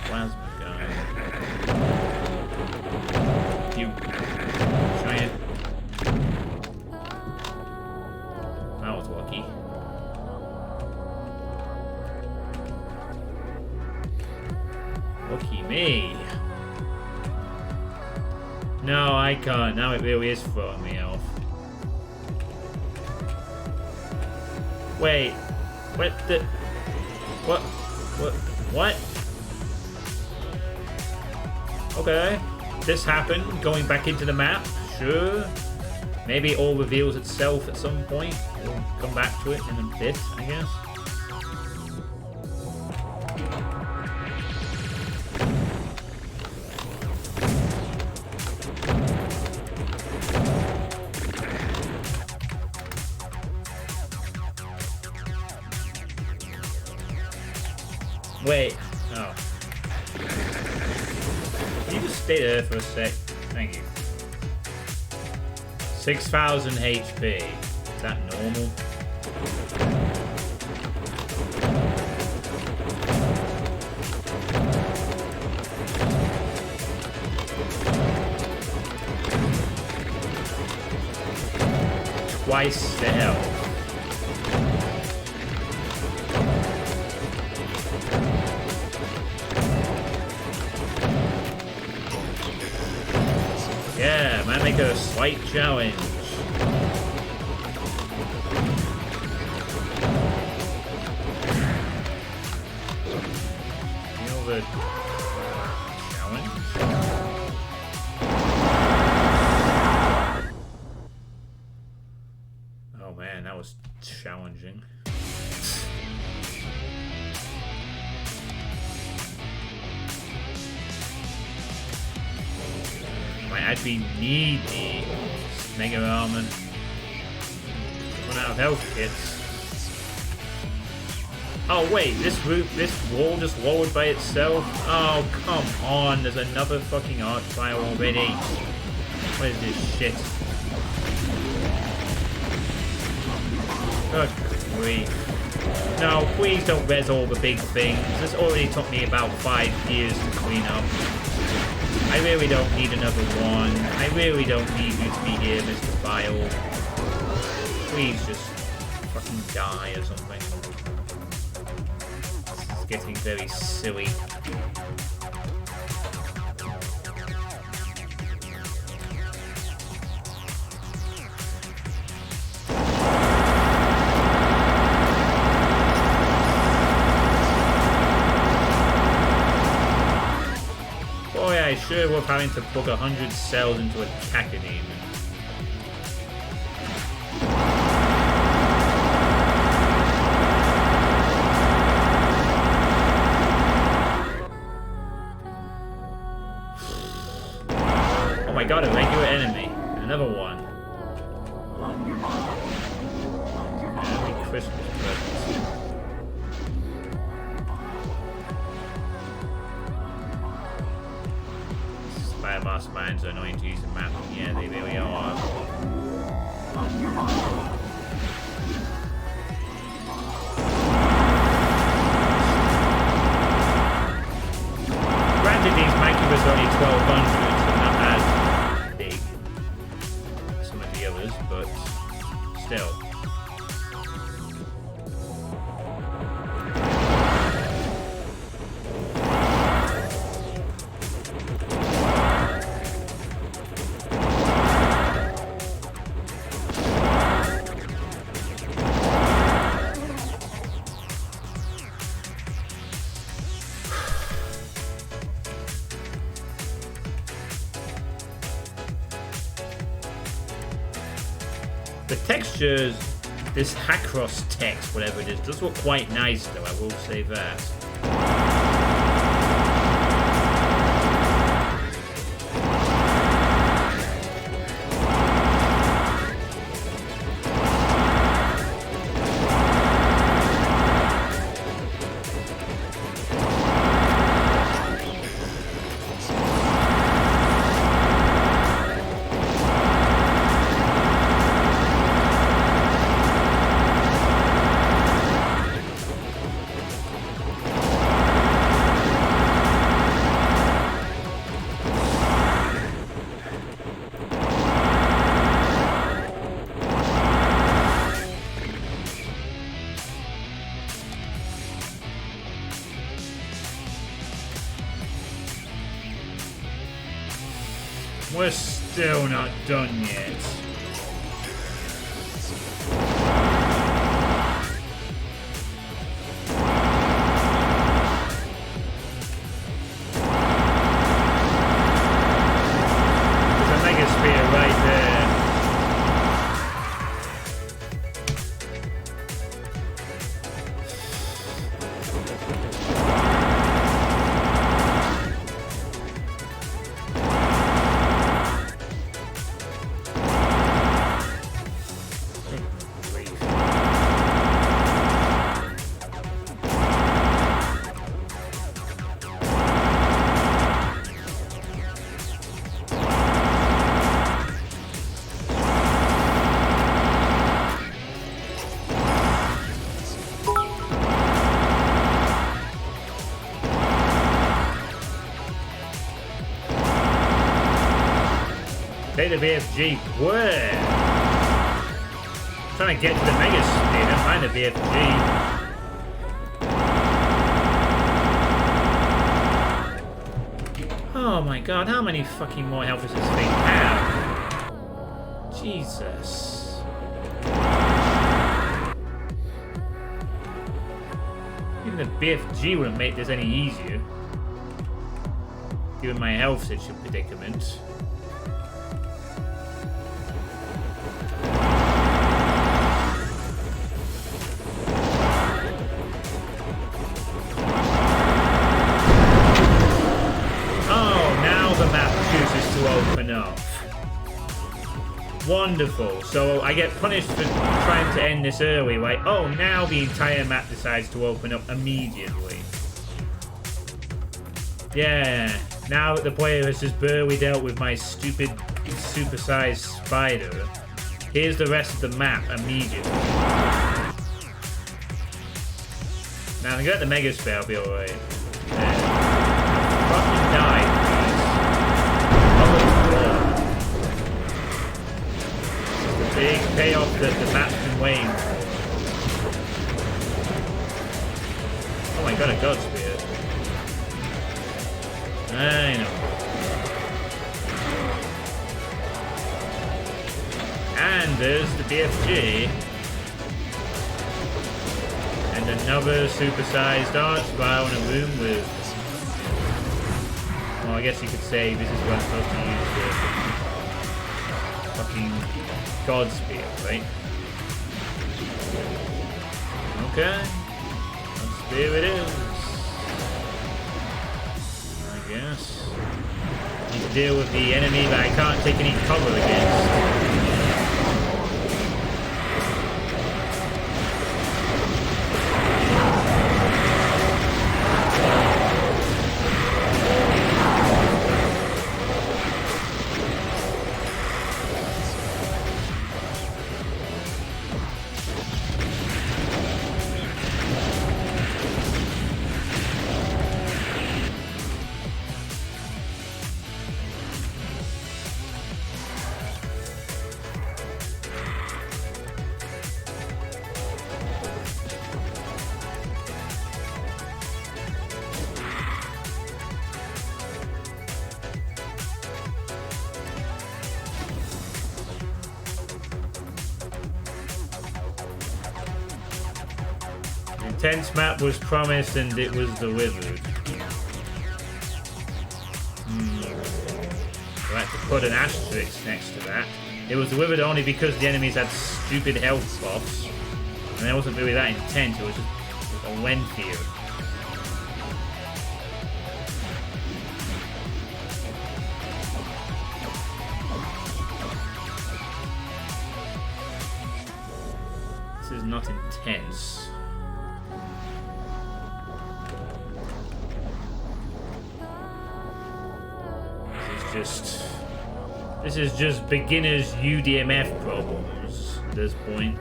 Plasma guy. You. Try it. That was lucky. Lucky me. No, I can't. Now it really is throwing me off. Wait. What the... What? What? Okay. This happened. Going back into the map. Sure. Maybe it all reveals itself at some point. We'll come back to it in a bit, I guess. Wait. Oh. Can you just stay there for a sec? Thank you. 6,000 HP. Is that normal? Twice the health. Yeah, might make a slight challenge. Feel the challenge? Oh man, that was challenging. Might actually need the mega armor. Run out of health kits. Oh wait, this wall just lowered by itself? Oh come on, there's another fucking art file already. What is this shit? Good grief. No, please don't res all the big things. This already took me about 5 years to clean up. I really don't need another one. I really don't need you to be here, Mr. File. Please just fucking die or something. This is getting very silly. I sure was having to plug 100 cells into a cacodemon. Oh my god, a regular enemy. Another one. Merry Christmas presents. Boss mines are annoying to use in mapping. Yeah, they really are. Granted, these Mancubus are only 1,200, so not as big as some of the others, but still. The textures, this Hakros text, whatever it is, does look quite nice though, I will say that. We're still not done yet. There's a Mega Spear right there. Take the BFG. Where? Trying to get to the Mega Speed and find the BFG. Oh my god, how many fucking more health does this thing have? Jesus. Even the BFG wouldn't make this any easier. Given my health situation predicament. Open up. Wonderful. So I get punished for trying to end this early. Like, oh, now the entire map decides to open up immediately. Yeah. Now that the player has just barely dealt with my stupid supersized spider, here's the rest of the map immediately. Now if I get the Mega Spell, I'll be alright. Fucking die. Big payoff that the map can wane. Oh my god, a God Spear. I know. And there's the BFG. And another supersized Archvile in a room with... Well, I guess you could say this is what I'm supposed to use the fucking God Spear, right? Okay. God Spear it is. I guess. Need to deal with the enemy that I can't take any cover against. Intense map was promised and it was delivered. I'll have to put an asterisk next to that. It was delivered only because the enemies had stupid health buffs. And it wasn't really that intense, it was just a lengthier. This is not intense. This is just beginners UDMF problems at this point.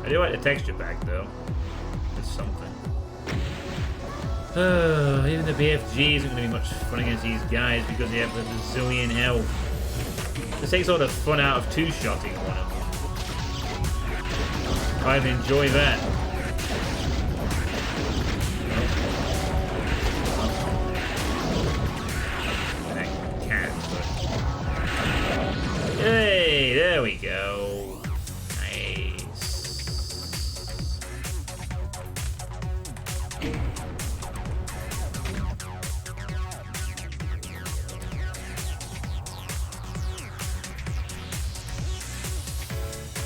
I do like the texture pack though. It's something. Even the BFG isn't going to be much fun against these guys because they have a bazillion health. This takes all the fun out of two-shotting one of them. I'd enjoy that. There we go. Nice.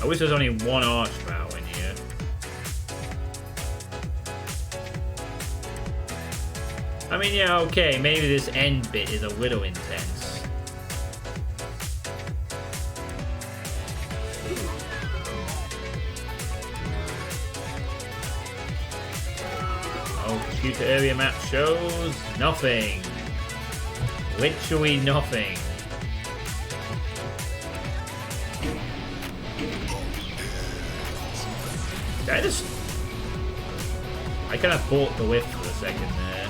I wish there's only one archbow in here. I mean, yeah, okay, maybe this end bit is a little intense. Oh, tutor area map shows nothing. Literally nothing. I kind of bought the whiff for a second there.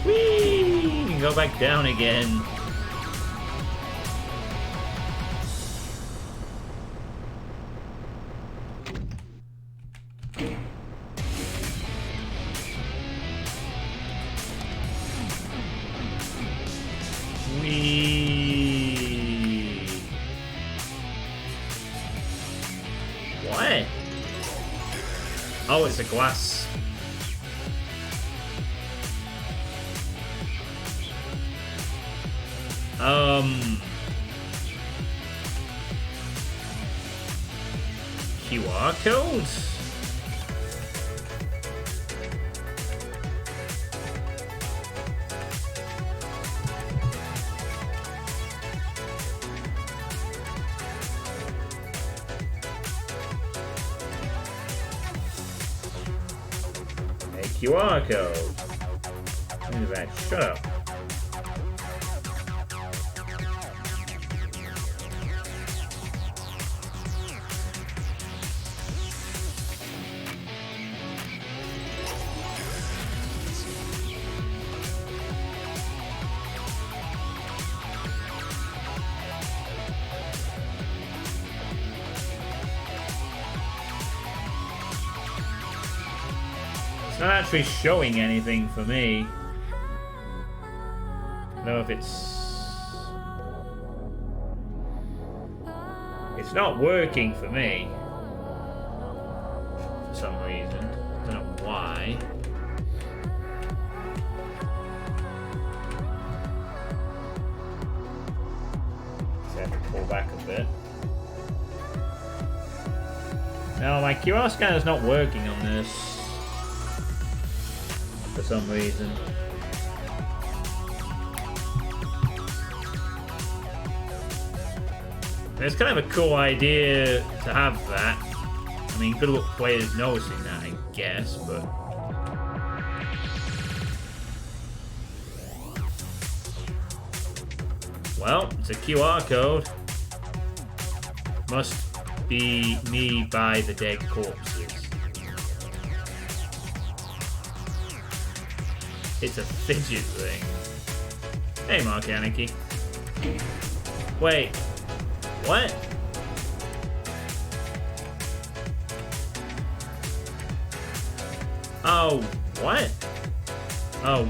Whee! You can go back down again. What? Oh, it's a glass. QR codes? QR code. Look at that. Shut up. It's not actually showing anything for me. I don't know if it's not working for me for some reason. I don't know why. So I have to pull back a bit. No, my QR scanner's not working on this. For some reason. It's kind of a cool idea to have that. I mean, good luck players noticing that, I guess, but... Well, it's a QR code. Must be me by the dead corpses. It's a fidget thing. Hey, Mark Anarchy. Wait. What? Oh, what? Oh,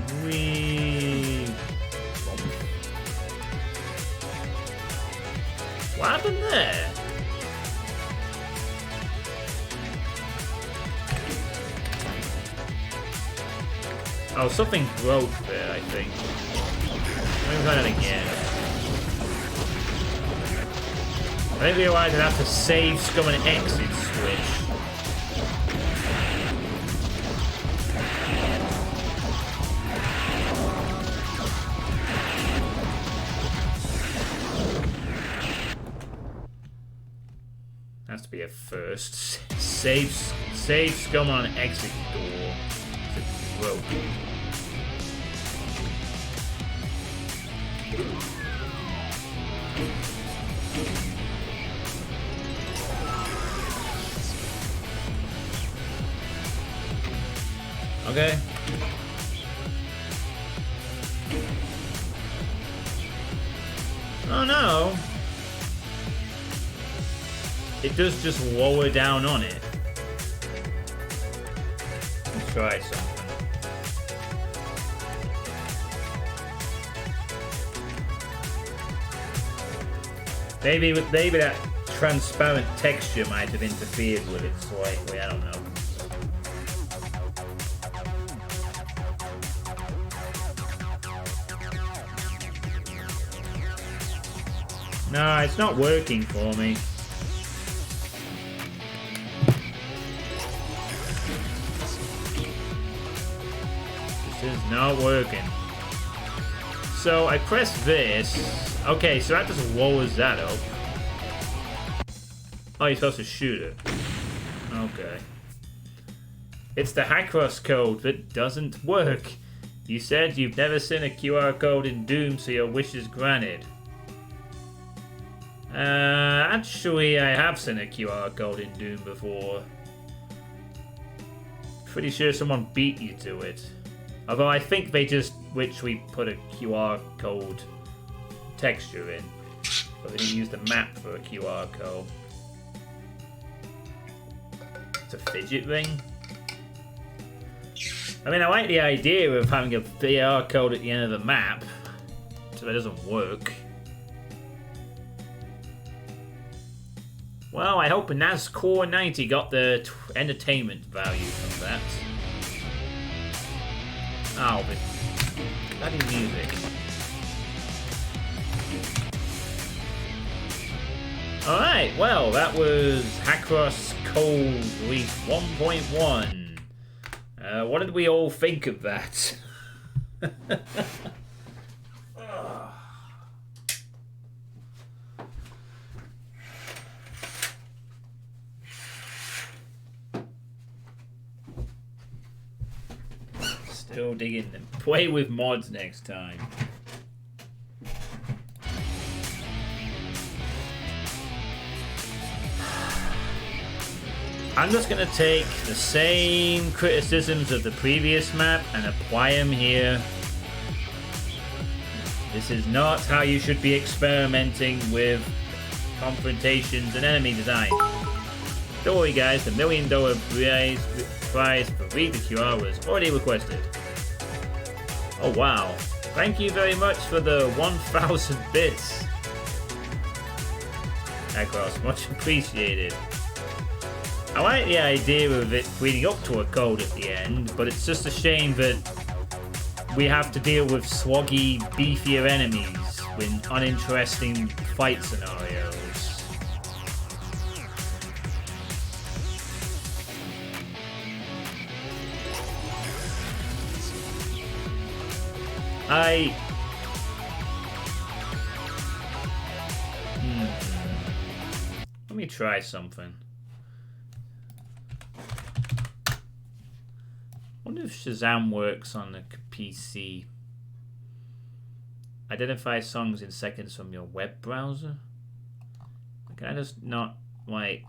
What happened there? Oh, something broke there, I think. Let me try that again. I didn't realize I'd have to save scum and exit switch. Has to be a first. Save scum on exit door. It's broken. Okay. Oh no. It does just lower down on it. Let's try something. Maybe that transparent texture might have interfered with it slightly, I don't know. No, it's not working for me. This is not working. So I press this. Okay, so that just lowers that up. Oh, you're supposed to shoot it. Okay. It's the Hackross code that doesn't work. You said you've never seen a QR code in Doom, so your wish is granted. Actually, I have seen a QR code in Doom before. Pretty sure someone beat you to it. Although I think they just literally put a QR code texture in. But they didn't use the map for a QR code. It's a fidget ring. I mean, I like the idea of having a VR code at the end of the map. So that doesn't work. Well, I hope NAS Core 90 got the entertainment value from that. Oh, but bloody music. Alright, well, that was Hackross Code Release 1.1. What did we all think of that? Still digging them. Play with mods next time. I'm just going to take the same criticisms of the previous map and apply them here. This is not how you should be experimenting with confrontations and enemy design. Don't worry guys, the $1 million prize for Read the QR was already requested. Oh wow, thank you very much for the 1,000 bits. Hackross, much appreciated. I like the idea of it leading up to a code at the end, but it's just a shame that we have to deal with swaggy, beefier enemies in uninteresting fight scenarios. Let me try something. I wonder if Shazam works on the PC. Identify songs in seconds from your web browser. Can I just not, like...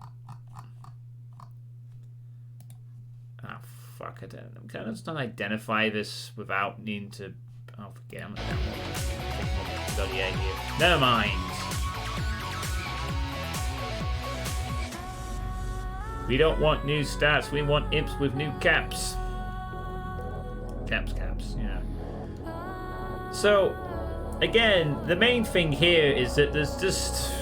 Ah, fuck it. Can I just not identify this without needing to... Oh, forget I'm not downloading it. Here. Never mind. We don't want new stats, we want imps with new caps. Caps, yeah. So, again, the main thing here is that there's just...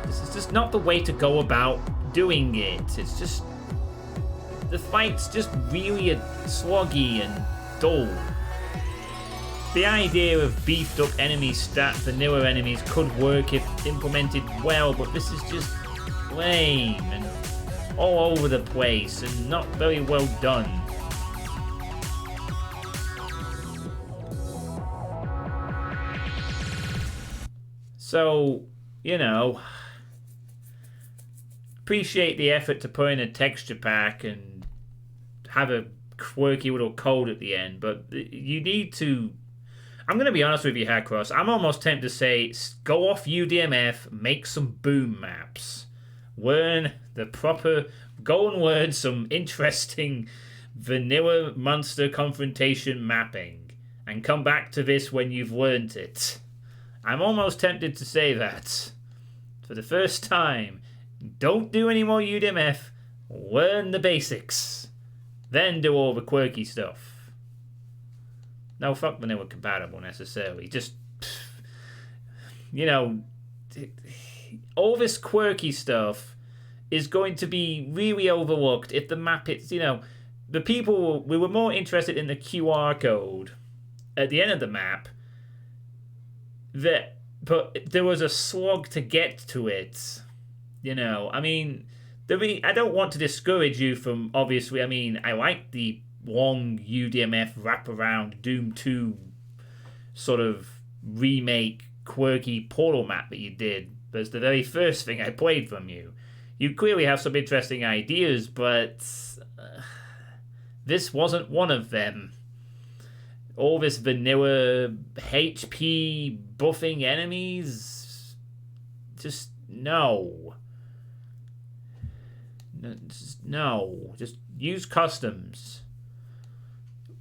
This is just not the way to go about doing it. It's just... The fight's just really sloggy and dull. The idea of beefed up enemy stats, vanilla enemies, could work if implemented well, but this is just lame and all over the place and not very well done. So, you know, appreciate the effort to put in a texture pack and have a quirky little code at the end, but you need to... I'm going to be honest with you, Hackross. I'm almost tempted to say, go off UDMF, make some boom maps. Learn the proper... Go and learn some interesting vanilla monster confrontation mapping. And come back to this when you've learned it. I'm almost tempted to say that. For the first time, don't do any more UDMF. Learn the basics. Then do all the quirky stuff. 'Cause, you know, I'm going to be honest with you, Hackross. I'm almost tempted to say, go off UDMF, make some boom maps. Learn the proper... Go and learn some interesting vanilla monster confrontation mapping. And come back to this when you've learned it. I'm almost tempted to say that. For the first time, don't do any more UDMF. Learn the basics. Then do all the quirky stuff. No, fuck vanilla compatible necessarily. Just, you know, all this quirky stuff is going to be really overlooked if the map is, you know, the people, we were more interested in the QR code at the end of the map, but there was a slog to get to it. You know, I mean, I don't want to discourage you from, obviously, I mean, I like the long UDMF wraparound Doom 2 sort of remake quirky portal map that you did. That's the very first thing I played from you. You clearly have some interesting ideas, but this wasn't one of them. All this vanilla HP buffing enemies, just no. No. Just use customs.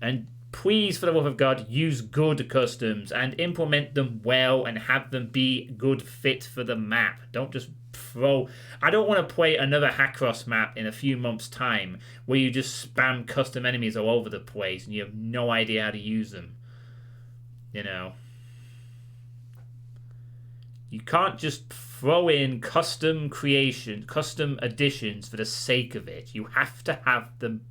And please, for the love of God, use good customs and implement them well and have them be good fit for the map. Don't just throw... I don't want to play another Hackross map in a few months' time where you just spam custom enemies all over the place and you have no idea how to use them. You know? You can't just throw in custom additions for the sake of it. You have to have them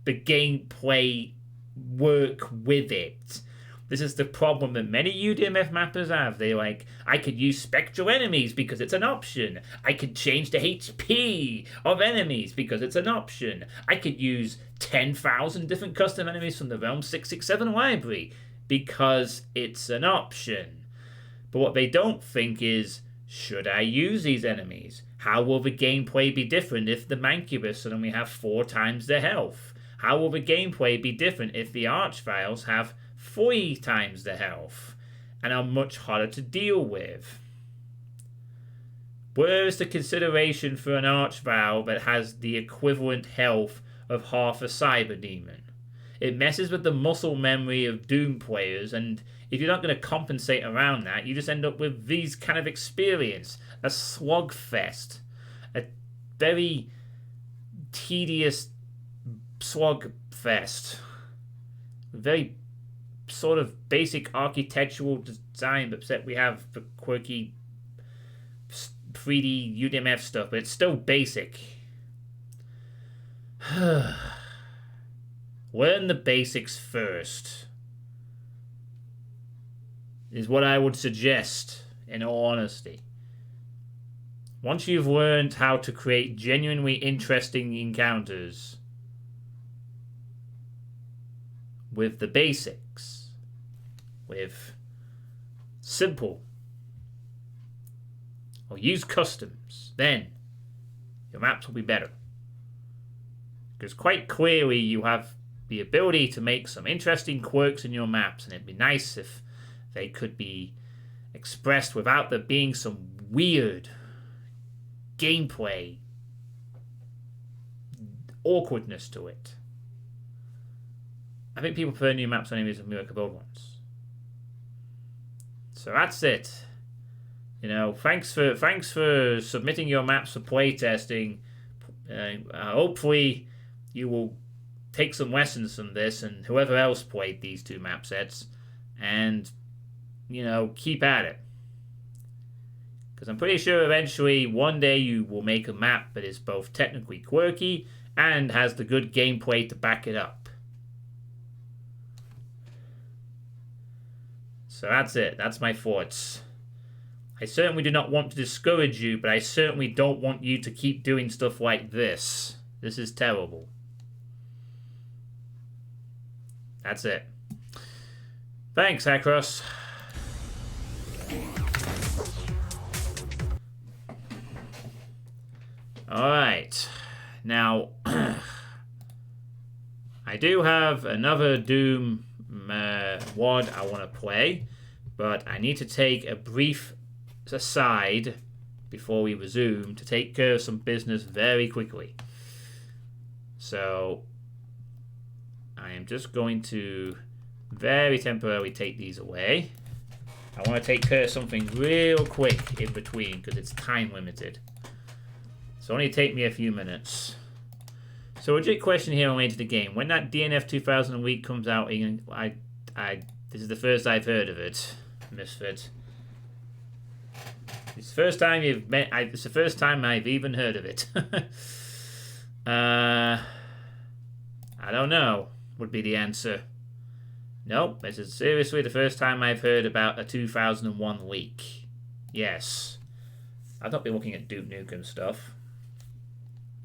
the gameplay work with it. This is the problem that many UDMF mappers have. They're like, I could use spectral enemies because it's an option. I could change the HP of enemies because it's an option. I could use 10,000 different custom enemies from the Realm 667 library because it's an option. But what they don't think is, should I use these enemies? How will the gameplay be different if the Mancubus suddenly have 4 times their health? How will the gameplay be different if the Archviles have 3 times the health and are much harder to deal with? Where is the consideration for an Archvile that has the equivalent health of half a Cyber Demon? It messes with the muscle memory of Doom players, and if you're not going to compensate around that, you just end up with these kind of experience. A slugfest. A very tedious slugfest. Very sort of basic architectural design, except we have the quirky 3D UDMF stuff, but it's still basic. Learn the basics first is what I would suggest, in all honesty. Once you've learned how to create genuinely interesting encounters with the basics, with simple, or use customs, then your maps will be better. Because quite clearly you have the ability to make some interesting quirks in your maps, and it'd be nice if they could be expressed without there being some weird gameplay awkwardness to it. I think people prefer new maps anyways than old ones. So that's it. You know, thanks for submitting your maps for playtesting. Hopefully you will take some lessons from this and whoever else played these 2 map sets, and, you know, keep at it. Because I'm pretty sure eventually, one day, you will make a map that is both technically quirky and has the good gameplay to back it up. So that's it. That's my thoughts. I certainly do not want to discourage you, but I certainly don't want you to keep doing stuff like this. This is terrible. That's it. Thanks, Hackross. Alright. Now, I do have another Doom WOD I want to play, but I need to take a brief aside before we resume to take care of some business very quickly. So I am just going to very temporarily take these away. I want to take care of something real quick in between because it's time limited. So only take me a few minutes. So So a legit question here related to the game. When that DNF 2000 week comes out, this is the first I've heard of it, Misfit. It's the first time you've met. It's the first time I've even heard of it. I don't know. Would be the answer. Nope. This is seriously the first time I've heard about a 2001 leak. Yes. I've not been looking at Duke Nukem stuff.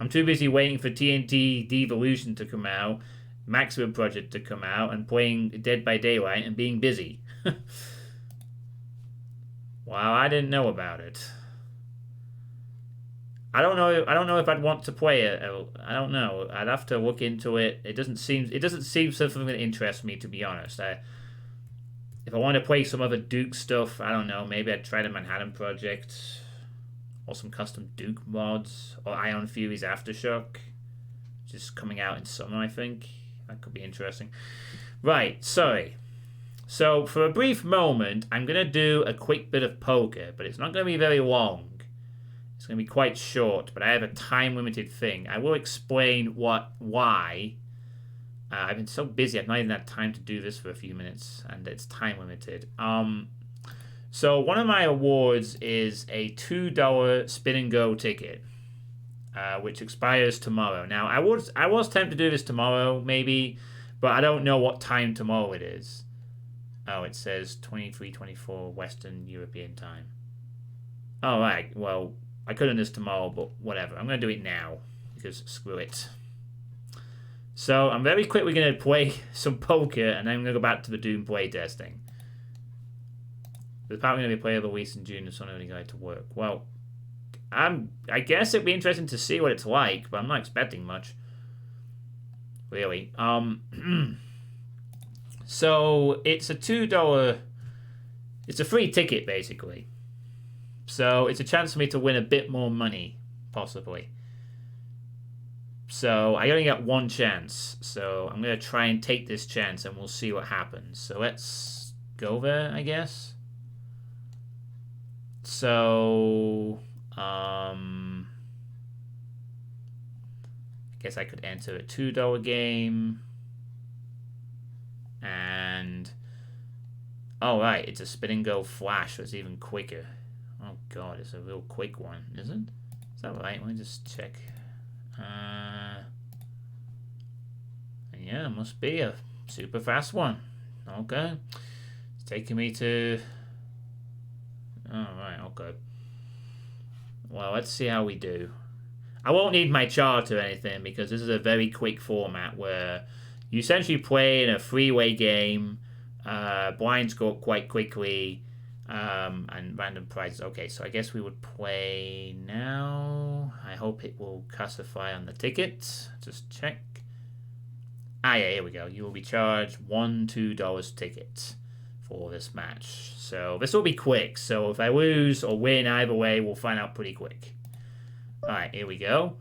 I'm too busy waiting for TNT Devolution to come out, Maximum Project to come out, and playing Dead by Daylight and being busy. Wow, I didn't know about it. I don't know if I'd want to play it. I don't know. I'd have to look into it. It doesn't seem something that interests me, to be honest. If I want to play some other Duke stuff, I don't know. Maybe I'd try the Manhattan Project. Or some custom Duke mods, or Ion Fury's Aftershock, which is coming out in summer, I think. That could be interesting. Right, sorry. So, for a brief moment, I'm going to do a quick bit of poker, but it's not going to be very long. It's going to be quite short, but I have a time-limited thing. I will explain why. I've been so busy, I've not even had time to do this for a few minutes, and it's time-limited. So one of my awards is a $2 spin and go ticket, which expires tomorrow. Now I was tempted to do this tomorrow, maybe, but I don't know what time tomorrow it is. Oh, it says 23:24 Western European time. All right. Well, I could have this tomorrow, but whatever. I'm gonna do it now because screw it. So I'm very quickly gonna play some poker, and then I'm gonna go back to the Doom playtesting. There's probably going to be playable release in June, so I'm only going to work. Well, I guess it'd be interesting to see what it's like, but I'm not expecting much. Really. So, it's a $2... It's a free ticket, basically. So, it's a chance for me to win a bit more money, possibly. So, I only got one chance. So, I'm going to try and take this chance, and we'll see what happens. So, let's go there, I guess. So, I guess I could enter a $2 game. And, oh right, it's a spin and go flash, so it's even quicker. Oh god, it's a real quick one, is it? Is that right? Let me just check. Yeah, it must be a super fast one. Okay. It's taking me to... Alright, okay. Well, let's see how we do. I won't need my chart or anything because this is a very quick format where you essentially play in a three-way game, blinds go up quite quickly, and random prizes. Okay, so I guess we would play now. I hope it will classify on the ticket. Just check. Ah, yeah, here we go. You will be charged $2 ticket for this match. So this will be quick. So if I lose or win either way, we'll find out pretty quick. Alright, here we go.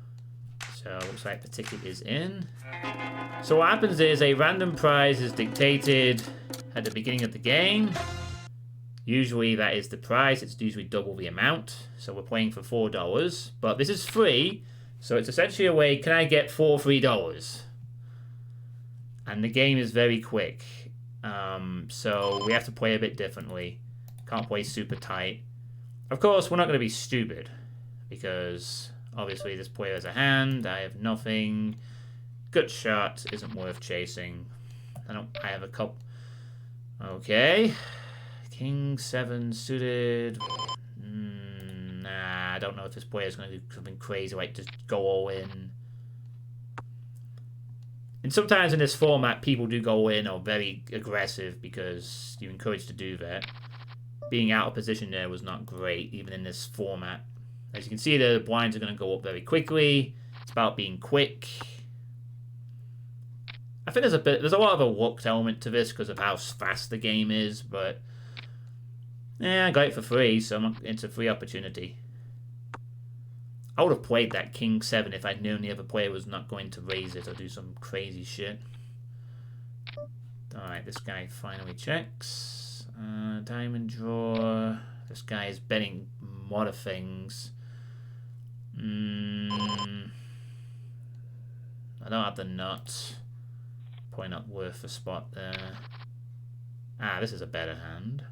So looks like the ticket is in. So what happens is a random prize is dictated at the beginning of the game. Usually that is the price. It's usually double the amount. So we're playing for $4. But this is free. So it's essentially a way, can I get $3? And the game is very quick. So we have to play a bit differently. Can't play super tight. Of course, we're not going to be stupid. Because obviously this player has a hand. I have nothing. Good shot isn't worth chasing. I have a couple. Okay. King 7 suited. Nah, I don't know if this player is going to do something crazy like just go all in. And sometimes in this format, people do go in or very aggressive because you're encouraged to do that. Being out of position there was not great, even in this format. As you can see, the blinds are going to go up very quickly. It's about being quick. I think there's a lot of a luck element to this because of how fast the game is, but yeah, I got it for free, so it's a free opportunity. I would have played that King 7 if I'd known the other player was not going to raise it or do some crazy shit. Alright, this guy finally checks. Diamond draw. This guy is betting a lot of things. I don't have the nut. Probably not worth a spot there. Ah, this is a better hand.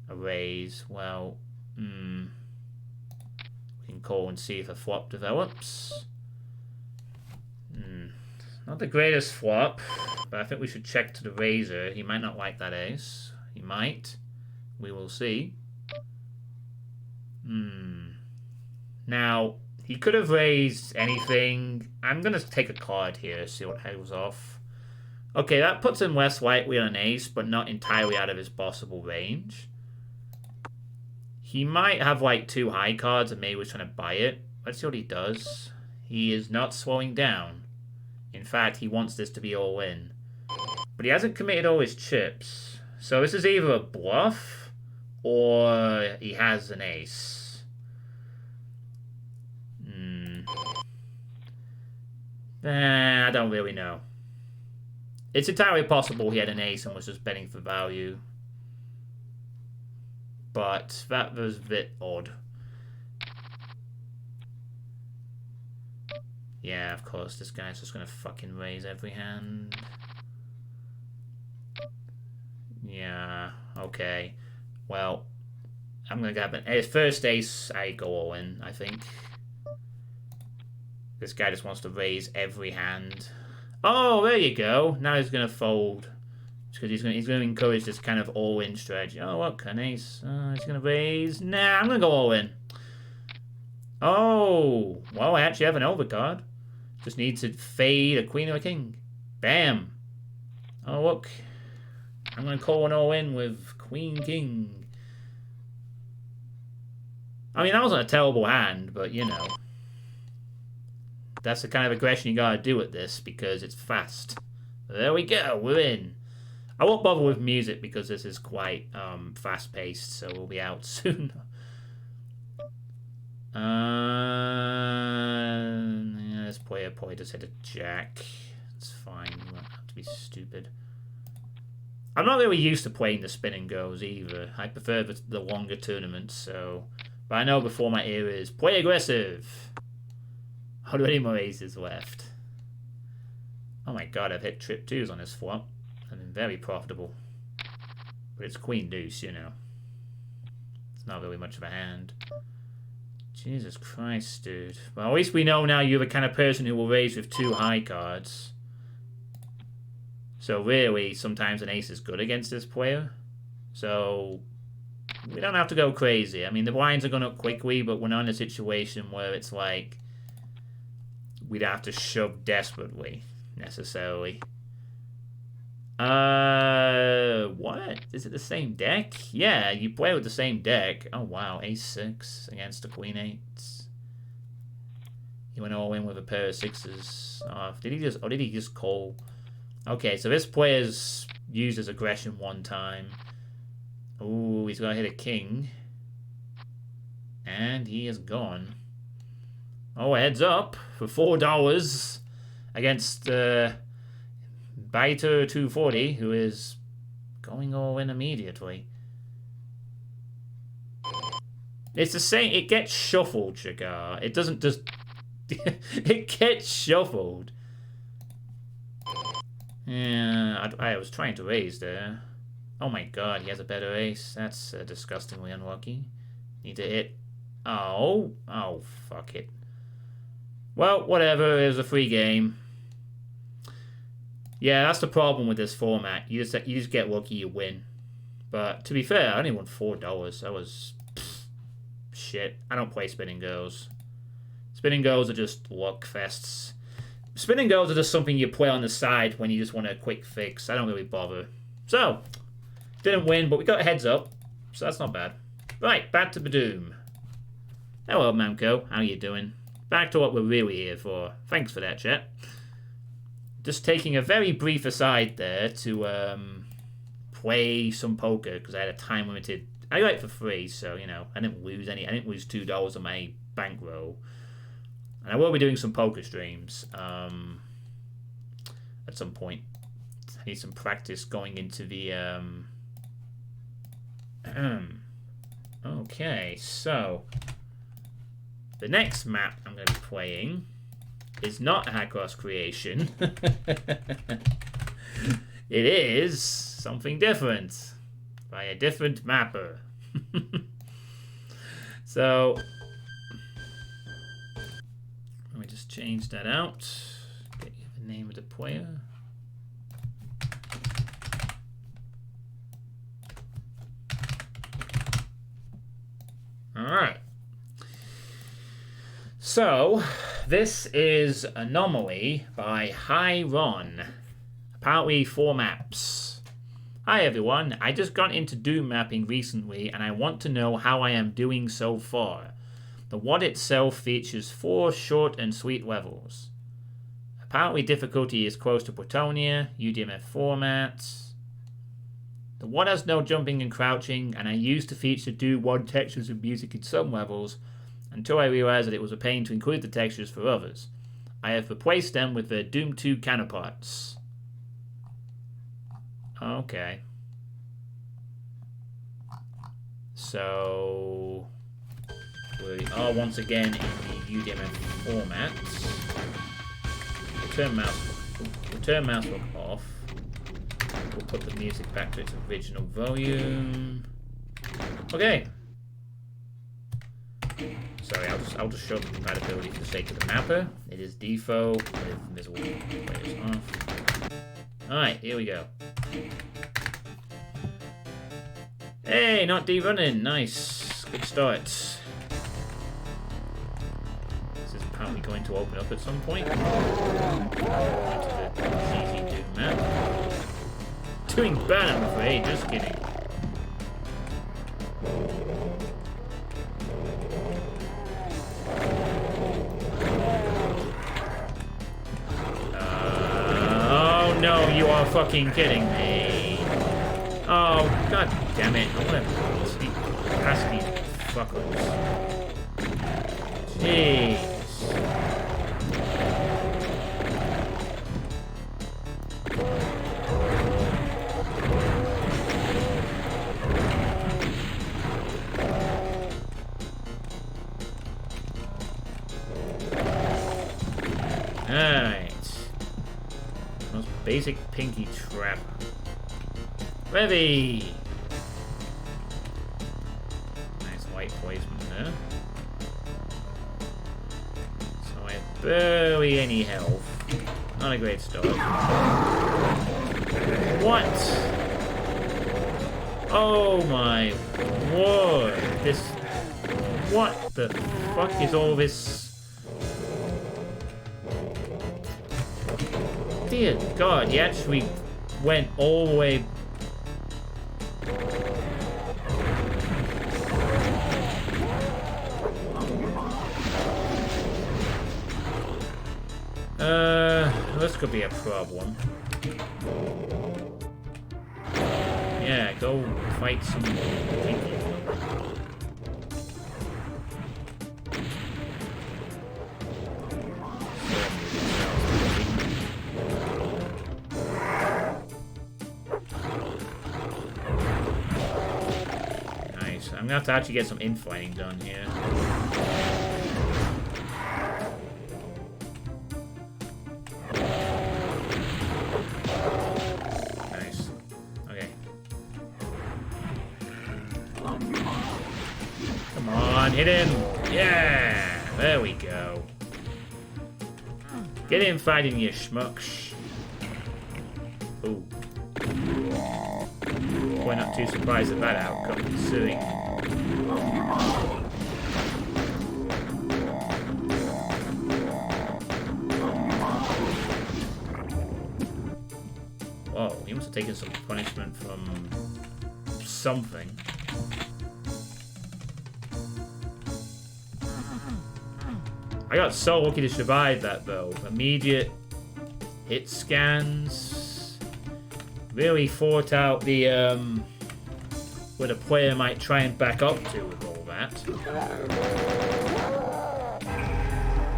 A raise. Well, we can call and see if a flop develops. Not the greatest flop, but I think we should check to the raiser. He might not like that ace. He might. We will see. Now, he could have raised anything. I'm going to take a card here, see what goes off. Okay, that puts him less likely on an ace, but not entirely out of his possible range. He might have like 2 high cards and maybe was trying to buy it. Let's see what he does. He is not slowing down. In fact, he wants this to be all in. But he hasn't committed all his chips. So this is either a bluff or he has an ace. I don't really know. It's entirely possible he had an ace and was just betting for value. But that was a bit odd. Yeah, of course, this guy's just gonna fucking raise every hand. Yeah, okay. Well, I'm gonna grab an first ace, I go all in, I think. This guy just wants to raise every hand. Oh, there you go. Now he's gonna fold. Because he's gonna encourage this kind of all-in strategy. Oh, look, an ace. He's gonna raise. Nah, I'm gonna go all in. Oh, well, I actually have an overcard. Just need to fade a queen or a king. Bam. Oh, look. I'm going to call an all-in with queen, king. I mean, that wasn't a terrible hand, but, you know. That's the kind of aggression you got to do at this, because it's fast. There we go, we're in. I won't bother with music, because this is quite fast-paced, so we'll be out soon. Yeah, this player probably just hit a jack. It's fine. You won't have to be stupid. I'm not really used to playing the spin and goes either. I prefer the longer tournaments, so... But I know before my era is play aggressive. How many more aces left? Oh my god, I've hit trip twos on this flop. I've been very profitable. But it's queen deuce, you know. It's not really much of a hand. Jesus Christ, dude. Well, at least we know now you're the kind of person who will raise with 2 high cards. So really, sometimes an ace is good against this player. So, we don't have to go crazy. I mean, the blinds are going up quickly, but we're not in a situation where it's like we'd have to shove desperately, necessarily. What? Is it the same deck? Yeah, you play with the same deck. Oh, wow. Ace-6 against the Queen-8. He went all in with a pair of 6s. Oh, did he just call? Okay, so this player's used his aggression one time. Ooh, he's got to hit a king. And he is gone. Oh, heads up for $4 against Biter 240, who is going all in immediately. It's the same. It gets shuffled, Chagar. It doesn't just... it gets shuffled. Yeah, I was trying to raise there. Oh my god, he has a better ace. That's disgustingly unlucky. Need to hit... Oh, fuck it. Well, whatever. It was a free game. Yeah, that's the problem with this format. You just get lucky, you win. But to be fair, I only won $4. That was shit. I don't play spinning goes. Spinning goes are just luck fests. Spinning goes are just something you play on the side when you just want a quick fix. I don't really bother. So, didn't win, but we got a heads up. So that's not bad. Right, back to Badoom. Hello, Mamco. How you doing? Back to what we're really here for. Thanks for that, chat. Just taking a very brief aside there to play some poker because I had a time limited. I got it for free, so you know I didn't lose any. I didn't lose $2 on my bankroll, and I will be doing some poker streams at some point. I need some practice going into the. Okay, so the next map I'm going to be playing is not Hackross creation. It is something different by a different mapper. So let me just change that out. Get you the name of the player. Alright. So, this is Anomaly by Hi Ron. Apparently 4 maps. Hi everyone, I just got into Doom mapping recently and I want to know how I am doing so far. The WAD itself features 4 short and sweet levels. Apparently difficulty is close to Plutonian, UDMF formats. The WAD has no jumping and crouching, and I used to feature do WAD textures and music in some levels, until I realized that it was a pain to include the textures for others. I have replaced them with the Doom 2 counterparts. Okay. So we are once again in the UDMF formats. We'll turn mouse look off. We'll put the music back to its original volume. Okay. Sorry, I'll just show the compatibility for the sake of the mapper. It is default with visible players off. Alright, here we go. Hey, not derunning. Nice. Good start. This is apparently going to open up at some point. Into the easy Doom map. Doing bad, I'm afraid. Just kidding. Oh no, you are fucking kidding me. Oh, god damn it. I want to speak past these fuckers. Jeez. Alright. Most basic pinky trap. Ready! Nice white placement there. So I have barely any health. Not a great start. What? Oh my word! This. What the fuck is all this? Dear God, he actually went all the way. This could be a problem. Yeah, go fight some people. Nice. I'm gonna have to actually get some infighting done here. Hit him! Yeah! There we go. Get in fighting, you schmucks. Ooh. We're not too surprised at that outcome, considering. Whoa, he must have taken some punishment from something. I got so lucky to survive that though. Immediate hit scans. Really thought out the where the player might try and back up to with all that.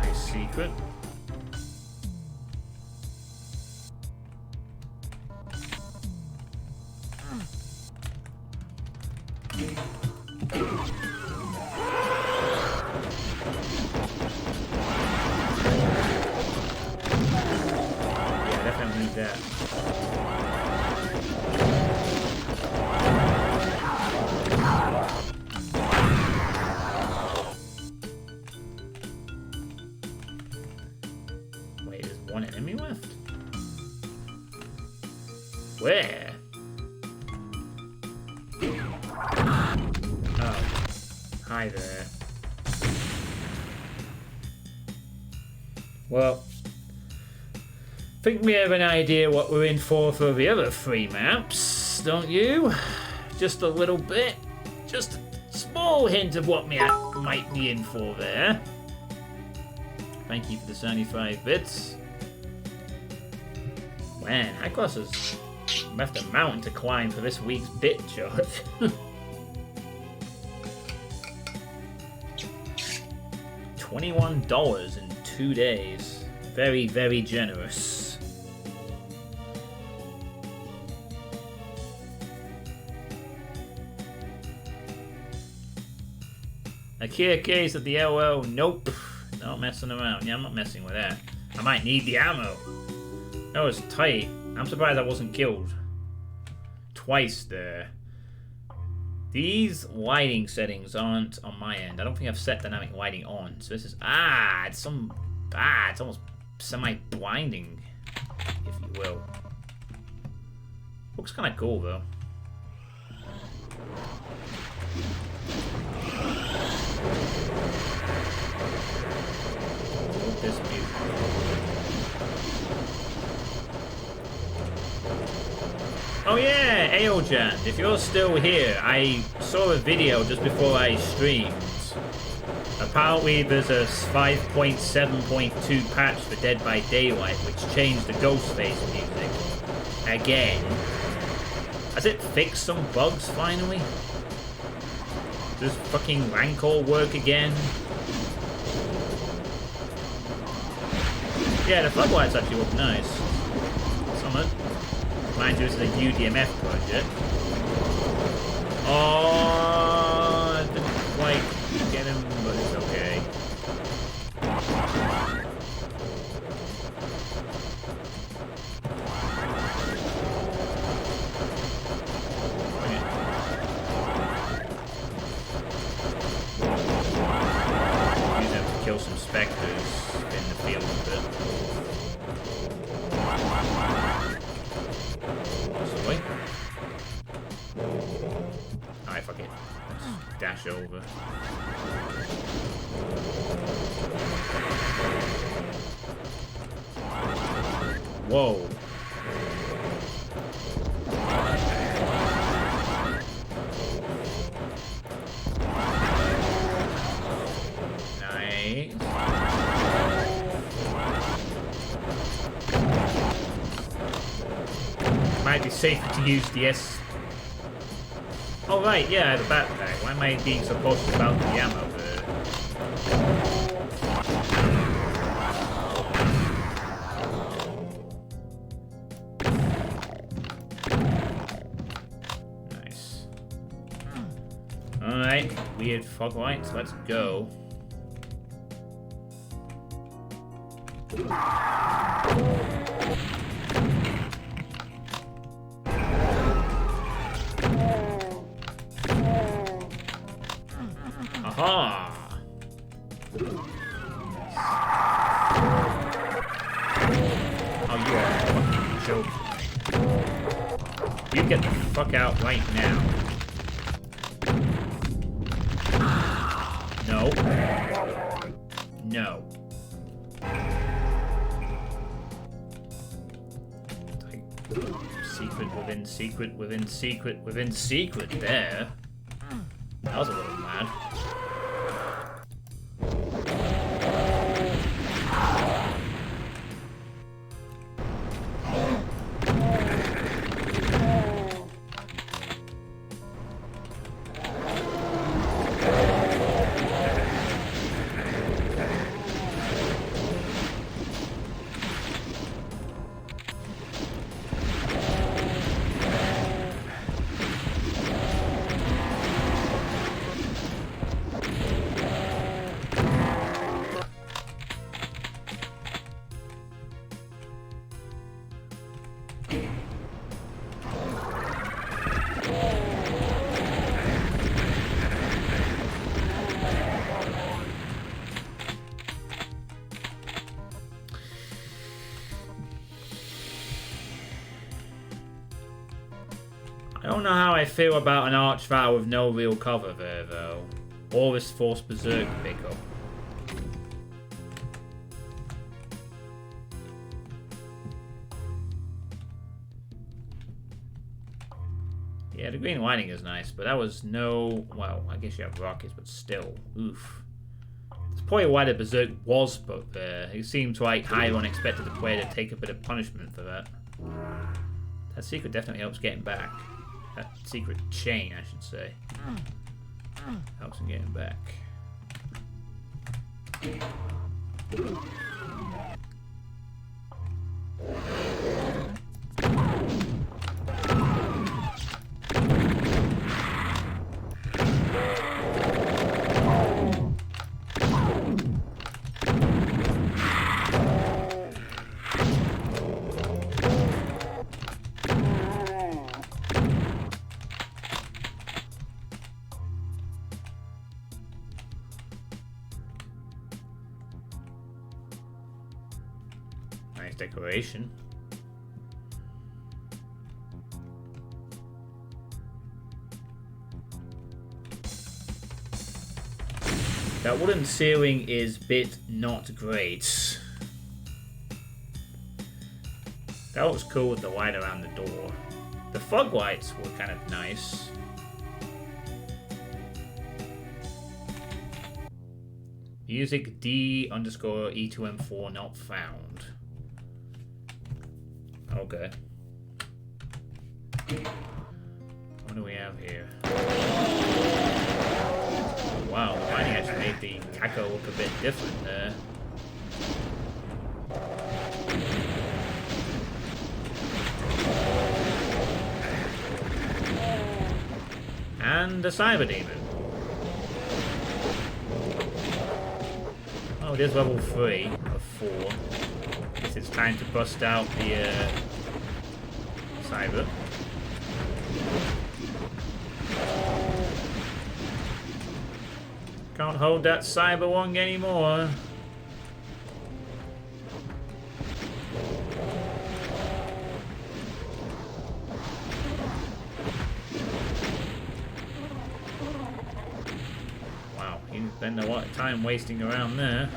Nice secret. Yeah. Wait, there's one enemy left? Where? Oh. Hi there. Well, I think we have an idea what we're in for the other 3 maps, don't you? Just a little bit. Just a small hint of what we might be in for there. Thank you for the 75 bits. Man, that cost us left a mountain to climb for this week's bit chart. $21 in 2 days. Very, very generous. A Kia case at the LO. Nope. Not messing around. Yeah, I'm not messing with that. I might need the ammo. That was tight. I'm surprised I wasn't killed. Twice there. These lighting settings aren't on my end. I don't think I've set dynamic lighting on. So this is... it's some... it's almost semi-blinding, if you will. Looks kind of cool, though. This music. Oh yeah, Aojan, if you're still here, I saw a video just before I streamed. Apparently there's a 5.7.2 patch for Dead by Daylight which changed the Ghostface music. Again. Has it fixed some bugs finally? Does fucking Rancor work again? Yeah, the floodlights actually look nice. Summit. Mind you, this is a UDMF project. Oh, I didn't quite get him, but it's okay. Use them to kill some specters in the field a bit. Possibly. Alright, fuck it. Let's dash over. Whoa. Nice. Might be safer to use the S. Oh right, yeah, I have a backpack. Why am I being so cautious about the ammo there? Nice. Alright, weird fog lights, let's go. Aha! Oh, you are fucking joking. You get the fuck out right now. No. No. Secret within secret within secret within secret there. That was a little mad. I don't know how I feel about an Archvile with no real cover there, though. Or this Force Berserk pickup. Yeah, the green lighting is nice, but that was no... Well, I guess you have rockets, but still. Oof. That's probably why the Berserk was put there. It seemed like Hyron expected the player to take a bit of punishment for that. That secret definitely helps getting back. That secret chain, I should say. Helps in getting back. Nice decoration. That wooden ceiling is bit not great. That looks cool with the light around the door. The fog lights were kind of nice. Music D_E2M4 not found. Okay. What do we have here? Oh, wow, the lighting actually made the Kako look a bit different there. And the Cyber Demon. Oh, it is level 3 of 4. Guess it's time to bust out the Cyber. Can't hold that Cyber long anymore. Wow, you spend a lot of time wasting around there.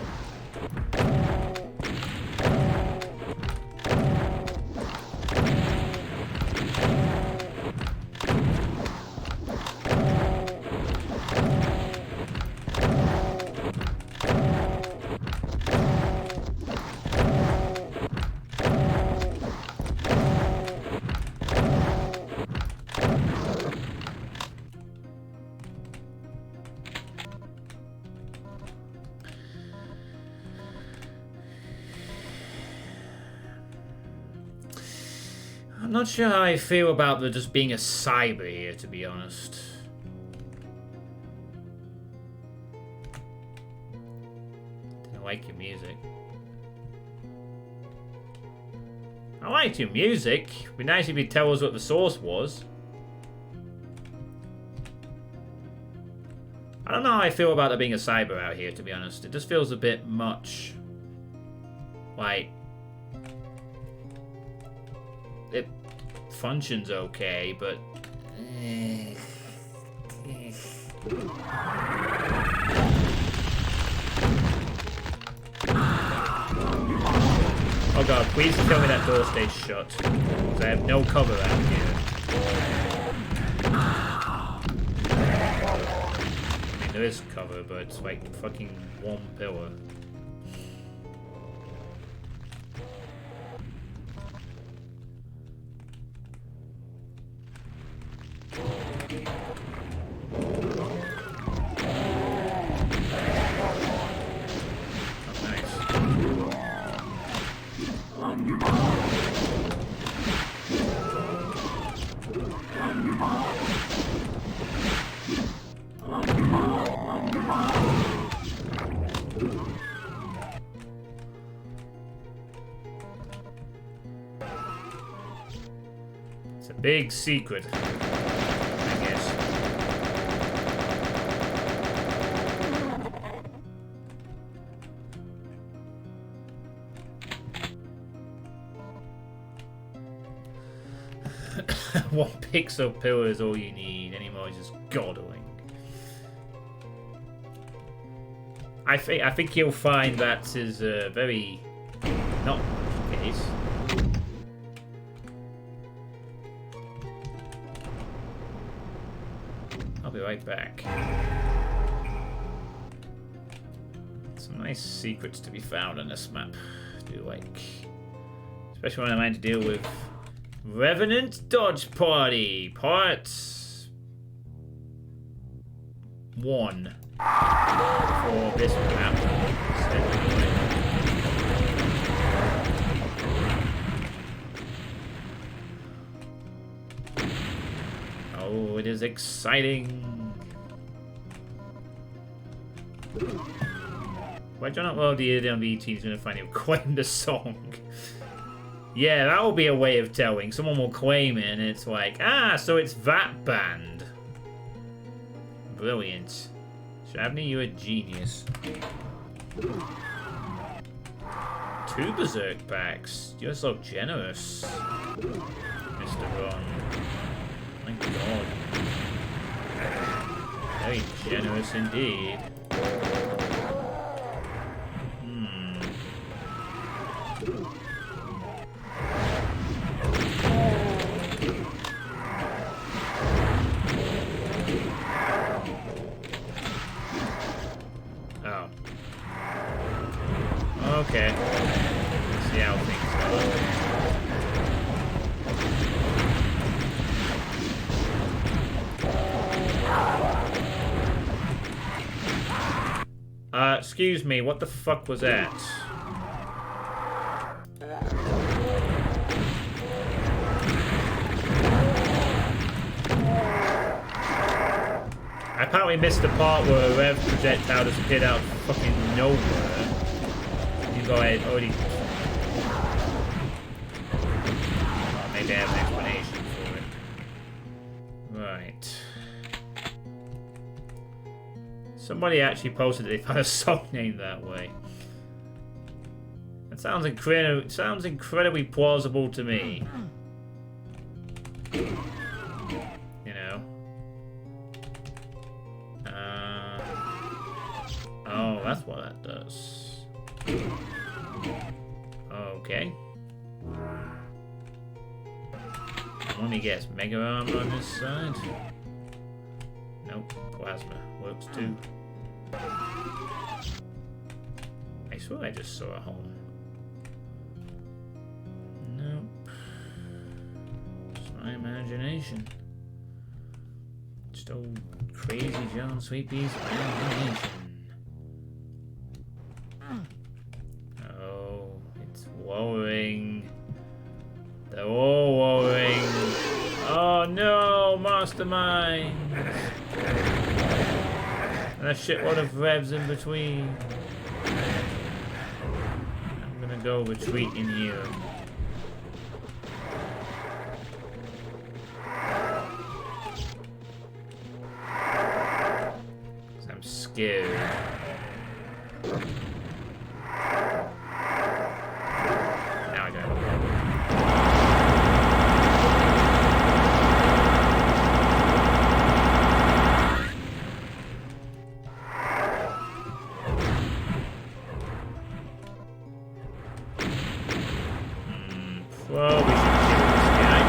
I'm not sure how I feel about there just being a Cyber here, to be honest. Didn't like your music. I liked your music. It'd be nice if you'd tell us what the source was. I don't know how I feel about there being a Cyber out here, to be honest. It just feels a bit much. Like... it functions okay, but... Oh god, please tell me that door stays shut. Because I have no cover out here. I mean, there is cover, but it's like fucking one pillar. It's a big secret, I guess. One pixel pillar is all you need. Anymore is just godling. I think you'll find that is very not the case. I'll be right back. Some nice secrets to be found on this map. I do like, especially when I'm having to deal with Revenant Dodge Party Part 1 for this map. Oh, it is exciting. Why do you not well the DMV team's gonna finally claim the song? Yeah, that will be a way of telling. Someone will claim it and it's like, ah, so it's that band. Brilliant. Shabney, you're a genius. 2 Berserk packs. You're so generous, Mr. Ron. My god. Very generous indeed. Oh. Okay. Let's see how things go. Excuse me, what the fuck was that? I apparently missed the part where a rev projectile just appeared out of fucking nowhere. You guys already... Oh, maybe I have an explanation for it. Right. Somebody actually posted they found a song named that way. That sounds incredibly plausible to me. You know. Oh, that's what that does. Okay. Let me guess, Mega Armor on this side? Nope, Plasma works too. I swear I just saw a home. Nope. It's my imagination. Just old crazy John Sweetepee's imagination. Oh, it's lowering. They're all lowering. Oh no, mastermind! And a shitload of revs in between. I'm gonna go retreat in here. I'm scared. Now I got it. Well, we should kill this guy.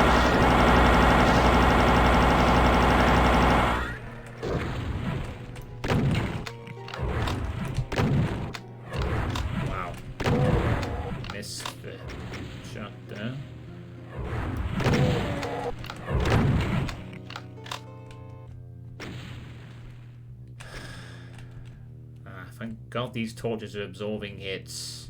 Wow. Missed the shot there. Thank God these torches are absorbing hits.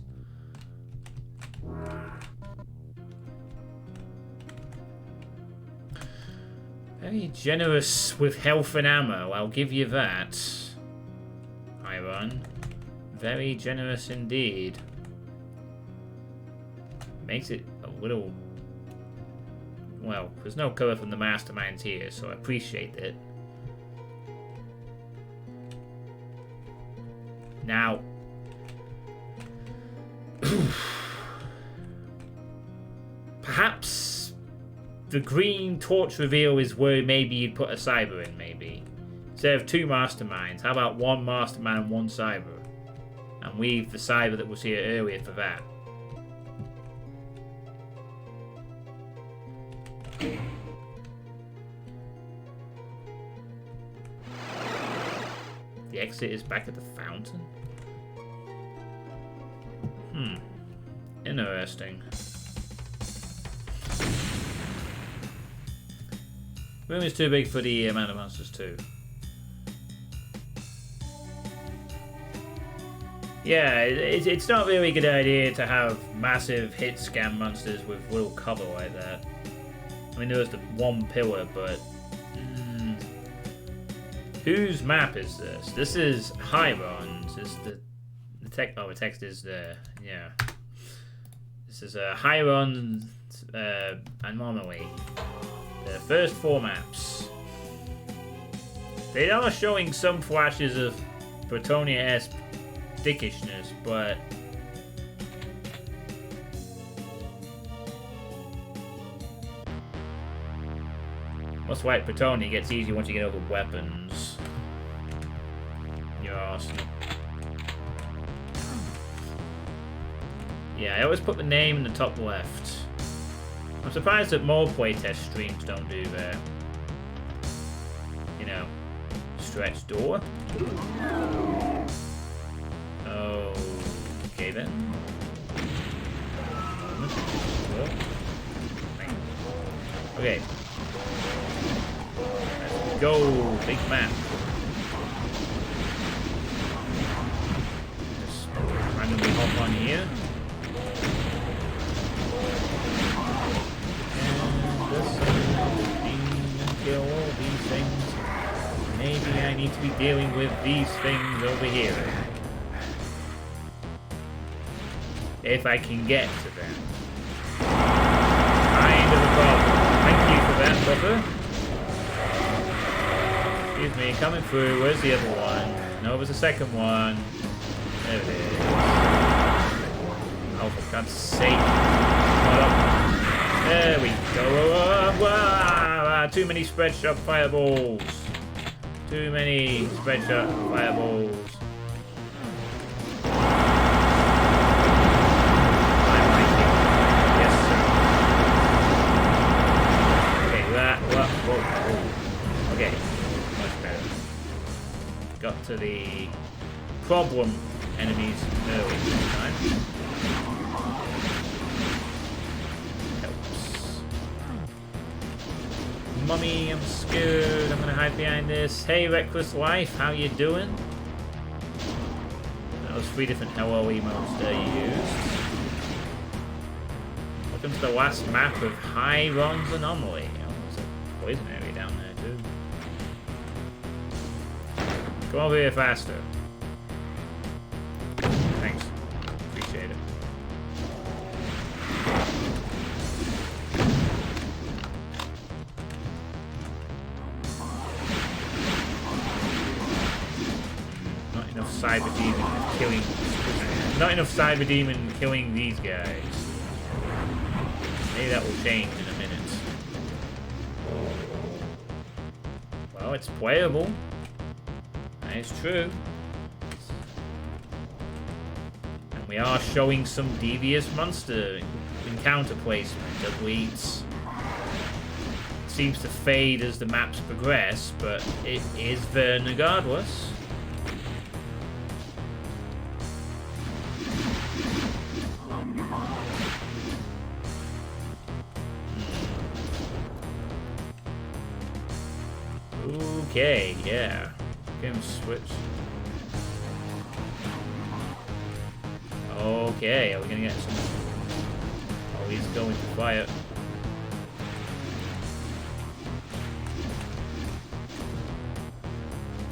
Very generous with health and ammo, I'll give you that. Iron. Very generous indeed. Makes it a little... Well, there's no cover from the masterminds here, so I appreciate it. Now... Perhaps... the green torch reveal is where maybe you'd put a cyber in, maybe. Instead of 2 masterminds, how about 1 mastermind and 1 cyber? And leave the cyber that was here earlier for that. The exit is back at the fountain? Interesting. Room is too big for the amount of monsters too. Yeah, it's not really a good idea to have massive hit scan monsters with little cover like that. I mean, there was the 1 pillar, but... whose map is this? This is Hiron's. Is the text? Oh, the text is there. Yeah. This is Hiron's anomaly. The first 4 maps. They are showing some flashes of Bretonia-esque dickishness, but what's like Bretonia gets easier once you get over weapons. Your arsenal. Yeah, I always put the name in the top left. I'm surprised that more playtest streams don't do that. You know, stretch door. Okay then. Okay. Let's go, big map. Just randomly hop on here. And kill all these things. Maybe I need to be dealing with these things over here. If I can get to them. Kind of a problem. Thank you for that, brother. Excuse me, coming through. Where's the other one? No, there's a second one. There it is. Oh, for God's sake. Hold up. There we go. Too many spread shot fireballs. Too many spread shot fireballs. Okay, much better. Got to the problem enemies early this time. Helps. Mummy, I'm scared. I'm gonna hide behind this. Hey, Reckless Life, how you doing? That was 3 different hello emotes that you used. Welcome to the last map of Hiron's Anomaly. Poison area down there too. Come over here faster. Thanks. Appreciate it. Not enough cyber demon killing. Not enough cyber demon killing these guys. Maybe that will change in a minute. Well, it's playable. That is true. And we are showing some devious monster encounter placement that leads. Seems to fade as the maps progress, but it is there regardless. Okay, yeah. Game switch. Okay, are we gonna get some? Oh, he's going to fire.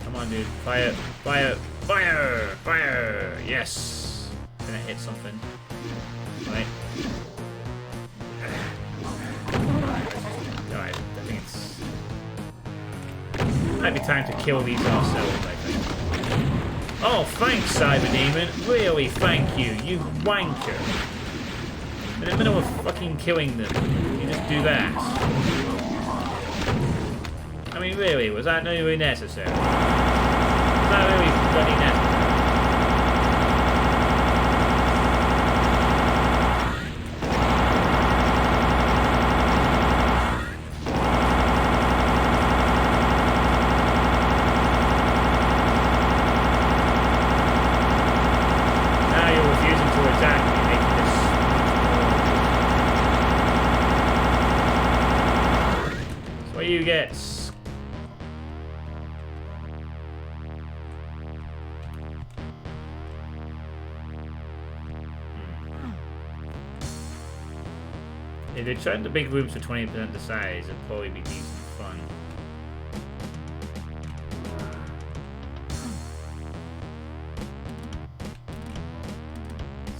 Come on, dude. Fire, fire, fire, fire! Yes! Gonna hit something. Right. Alright, I think it's... Might be time to kill these ourselves, I think. Oh, thanks, Cyber Demon. Really, thank you. You wanker. In the middle of fucking killing them, you just do that. I mean, really, was that really necessary? Was that really bloody necessary? Now you're refusing to attack me, making this much more. That's what you get. If they tried the big rooms for 20% the size, it'd probably be decent fun.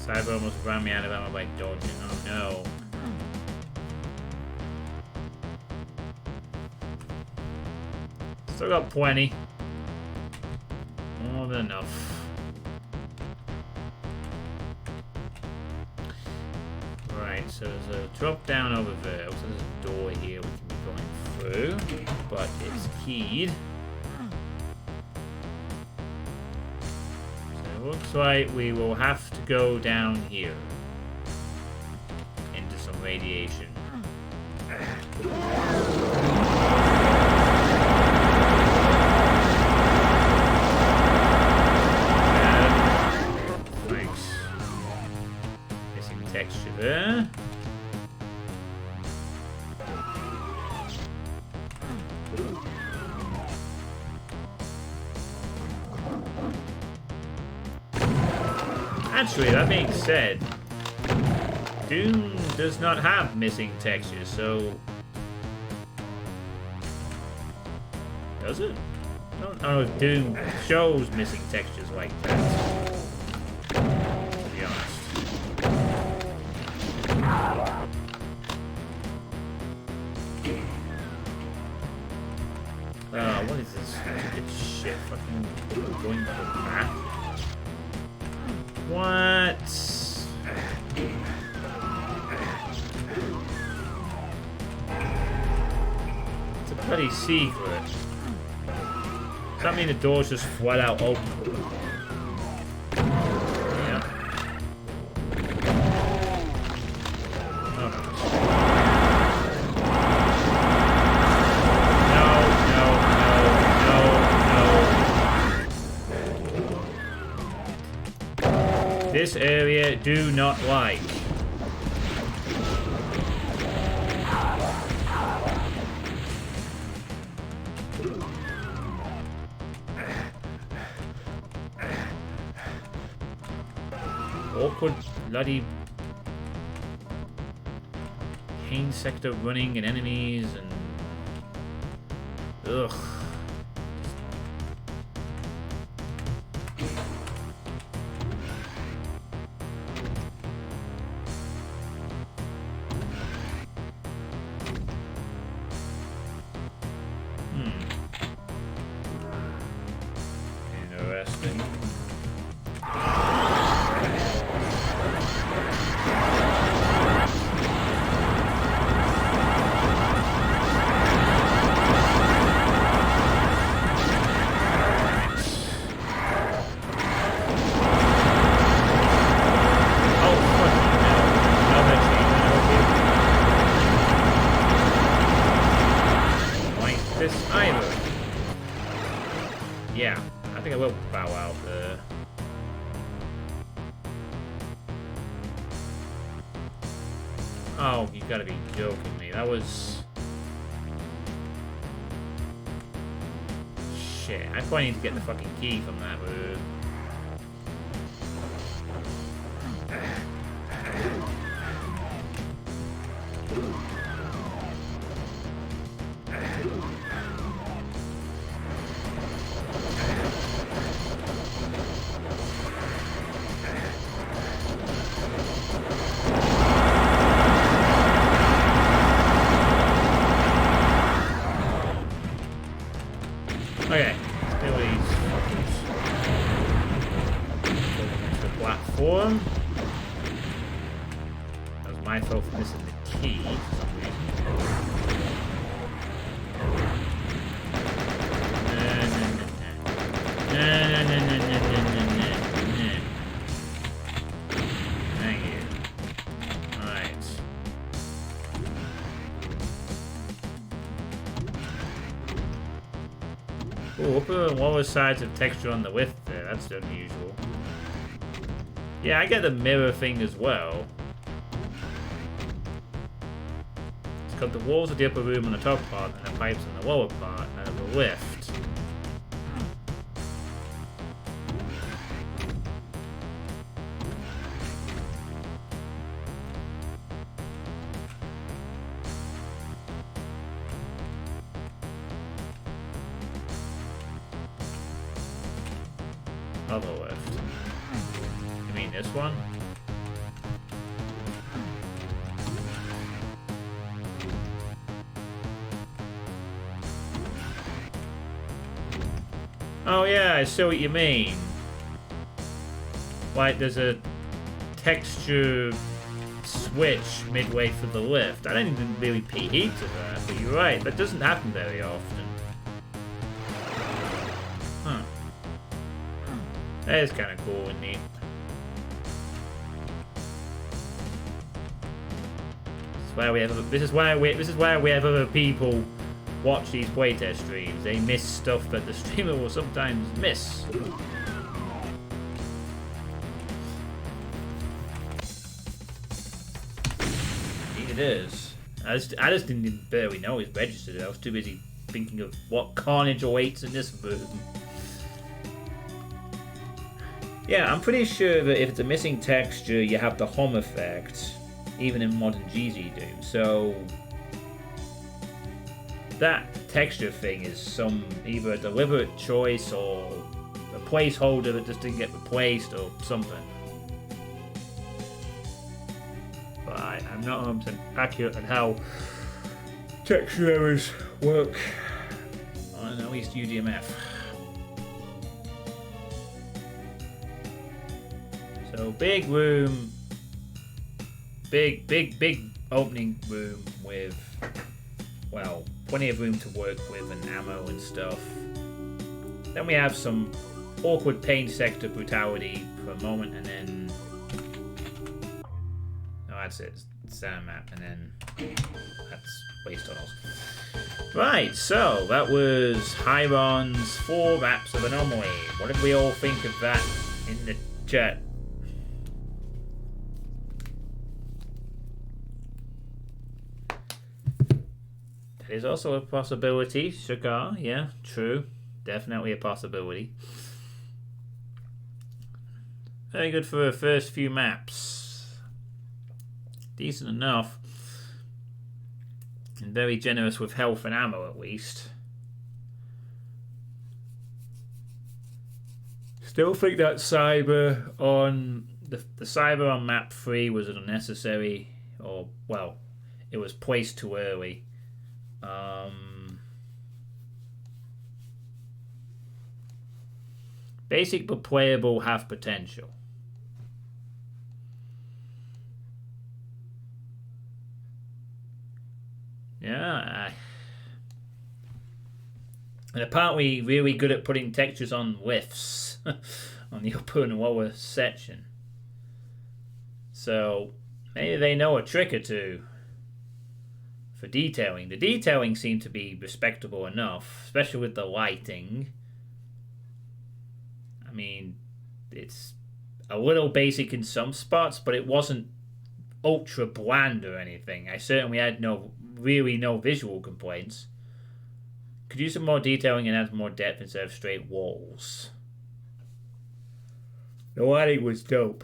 Cyber almost ran me out of ammo by dodging. Oh no. Still got plenty. More than enough. So there's a drop down over there. So there's a door here we can be going through, but it's keyed. So it looks like we will have to go down here into some radiation. Thanks. Missing texture there. Actually, that being said, Doom does not have missing textures, so... Does it? I don't know if Doom shows missing textures like that, to be honest. What is this stupid shit? Fucking going to the back? What? It's a bloody secret. Does that mean the door's just flat out open? Yeah. Oh. No. This area do not like. Awkward bloody pain sector running and enemies and ugh. Interesting. Yeah, I think I will bow out there. Oh, you gotta be joking me. That was... Shit, I probably need to get the fucking key from that room. Okay, let's do these fuckers. my fault for missing the key for some reason. Thank you. Alright. Ooh, upper and lower sides of texture on the width there. That's unusual. Yeah, I get the mirror thing as well. It's got the walls of the upper room on the top part and the pipes on the lower part and of the lift. Other lift. You mean this one? Oh yeah, I see what you mean. Like there's a texture switch midway through the lift. I didn't even really pay heed to that, but you're right, that doesn't happen very often. Huh. That is kind of cool and neat. This is why we have other people watch these playtest streams. They miss stuff that the streamer will sometimes miss. Indeed it is. I just didn't barely know it's registered. I was too busy thinking of what carnage awaits in this room. Yeah, I'm pretty sure that if it's a missing texture, you have the hum effect, even in modern GZ do. So that texture thing is either a deliberate choice or a placeholder that just didn't get replaced or something. But I'm not 100% accurate on how texture errors work on at least UDMF. So big room, big opening room with, well, plenty of room to work with and ammo and stuff. Then we have some awkward paint sector brutality for a moment, and then oh, that's it, sound map, and then that's waste tunnels. Right, so that was Hyron's 4 maps of Anomaly. What did we all think of that in the chat? Is also a possibility. Sugar, yeah, true. Definitely a possibility. Very good for the first few maps. Decent enough. And very generous with health and ammo, at least. Still think that cyber on... The cyber on map 3 was unnecessary. Or, well, it was placed too early. Basic but playable have potential. Yeah. And apparently really good at putting textures on lifts on the upper and lower section. So maybe they know a trick or two for detailing. The detailing seemed to be respectable enough, especially with the lighting. I mean, it's a little basic in some spots, but it wasn't ultra bland or anything. I certainly had no visual complaints. Could use some more detailing and add more depth instead of straight walls. The lighting was dope.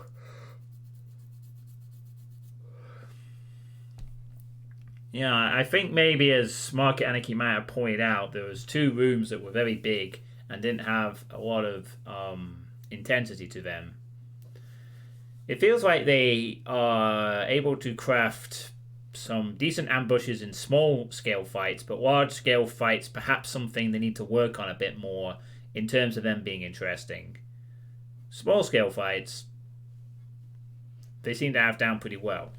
Yeah, I think maybe as Market Anarchy might have pointed out, there was 2 rooms that were very big and didn't have a lot of intensity to them. It feels like they are able to craft some decent ambushes in small-scale fights, but large-scale fights, perhaps something they need to work on a bit more in terms of them being interesting. Small-scale fights, they seem to have down pretty well.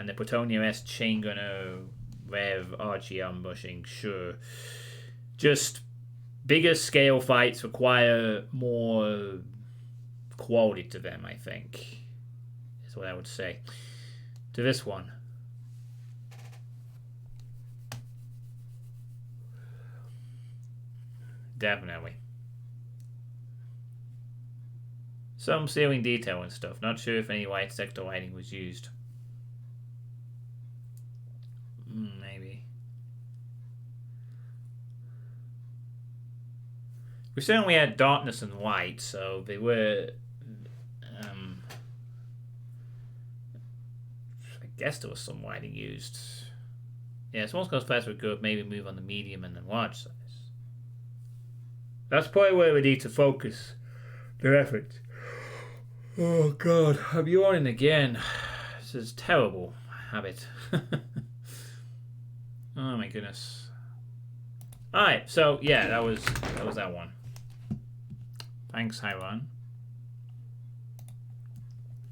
And the Plutonium S chain gunner, Rev, RG ambushing, sure. Just bigger scale fights require more quality to them, I think. Is what I would say. To this one. Definitely. Some ceiling detail and stuff. Not sure if any white sector lighting was used. Maybe. We certainly had darkness and light, so they were... I guess there was some lighting used. Yeah, small scale flares were good. Maybe move on the medium and the large size. That's probably where we need to focus their efforts. Oh god, I'm yawning again. This is a terrible habit. Oh my goodness. Alright, so yeah, that was that one. Thanks, Hyron.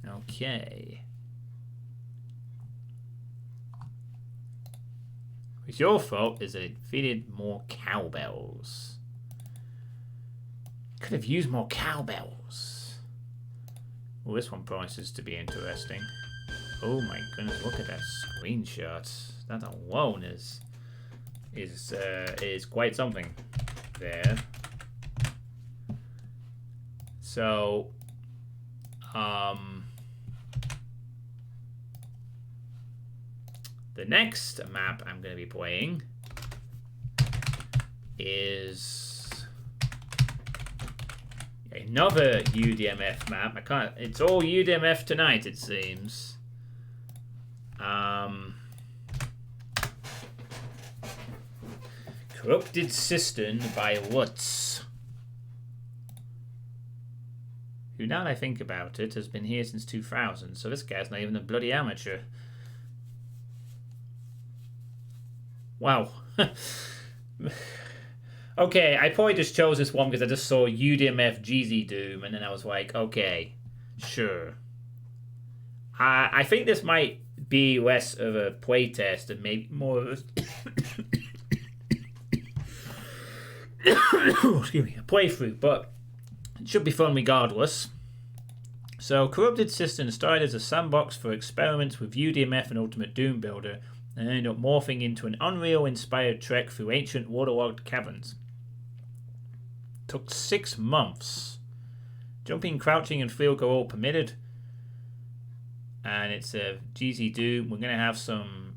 Okay. It's your fault is that it fitted more cowbells. Could have used more cowbells. Well, this one promises to be interesting. Oh my goodness, look at that screenshot. That alone is quite something there. So, the next map I'm going to be playing is another UDMF map. It's all UDMF tonight, it seems. Corrupted Cistern by Lutz, who, now that I think about it, has been here since 2000, so this guy's not even a bloody amateur. Wow. Okay, I probably just chose this one because I just saw UDMF GZ Doom, and then I was like, okay, sure. I think this might be less of a playtest and maybe more of a... excuse me, a playthrough, but it should be fun regardless. So, Corrupted Cistern started as a sandbox for experiments with UDMF and Ultimate Doom Builder, and ended up morphing into an Unreal-inspired trek through ancient waterlogged caverns. Took 6 months. Jumping, crouching, and field goal all permitted. And it's a GZ Doom. We're going to have some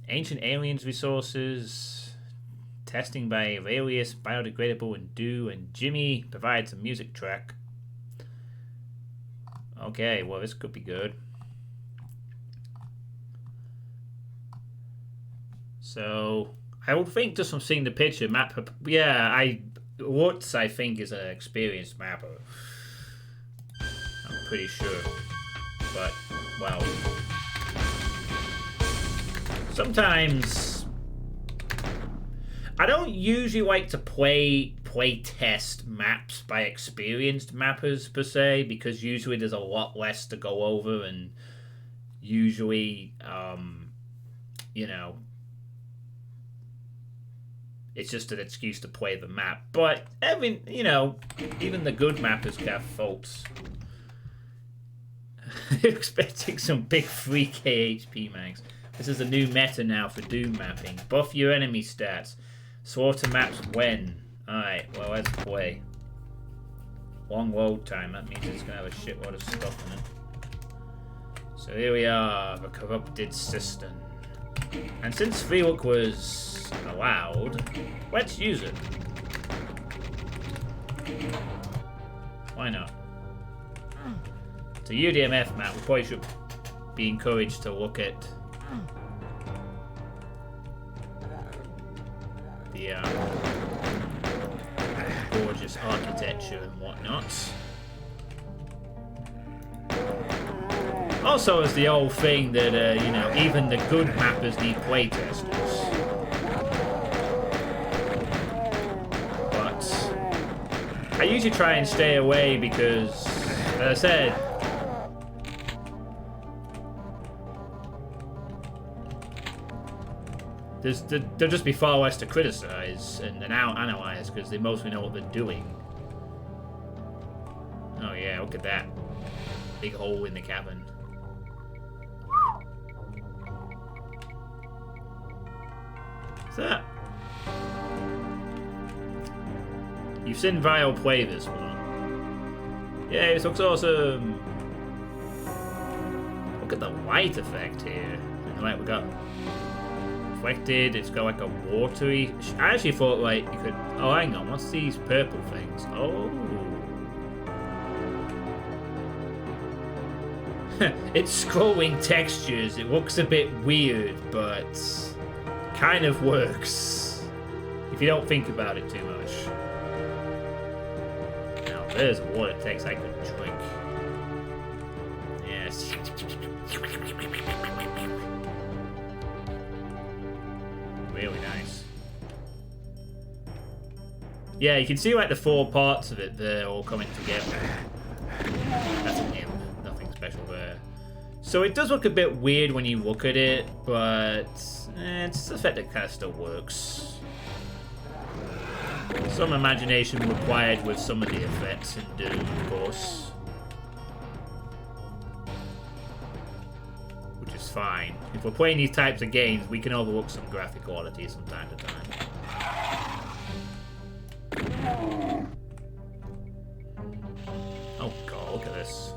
Ancient Aliens resources. Testing by Aurelius, Biodegradable, and Do, and Jimmy provides a music track. Okay, well, this could be good. So, I would think just from seeing the picture, map. Yeah, Woods, I think, is an experienced mapper. I'm pretty sure. But, well. Sometimes I don't usually like to play test maps by experienced mappers per se, because usually there's a lot less to go over, and usually, you know, it's just an excuse to play the map. But you know, even the good mappers can have faults. Expecting some big 3k HP max. This is a new meta now for Doom mapping. Buff your enemy stats. Slaughter maps when. Alright, well, let's play. Long load time, that means it's going to have a shitload of stuff in it. So here we are, the Corrupted Cistern. And since free look was allowed, let's use it. Why not? It's a UDMF map, we probably should be encouraged to look at the gorgeous architecture and whatnot. Also, it's the old thing that, you know, even the good mappers need playtesters. But I usually try and stay away because, as I said, There'll just be far less to criticize and analyze because they mostly know what they're doing. Oh yeah, look at that. Big hole in the cabin. What's that? You've seen Vile play this one. Yeah, this looks awesome. Look at the light effect here. Like we got reflected, it's got like a watery. I actually thought like you could. Oh, hang on, what's these purple things? Oh. It's scrolling textures. It looks a bit weird, but kind of works if you don't think about it too much. Now, there's water text I could drink. Yes. Really nice. Yeah, you can see like the four parts of it there all coming together. That's an imp. Nothing special there. So it does look a bit weird when you look at it, but it's the effect that kind of still works. Some imagination required with some of the effects in Doom, of course. Which is fine. If we're playing these types of games, we can overlook some graphic quality from time to time. Oh god, look at this.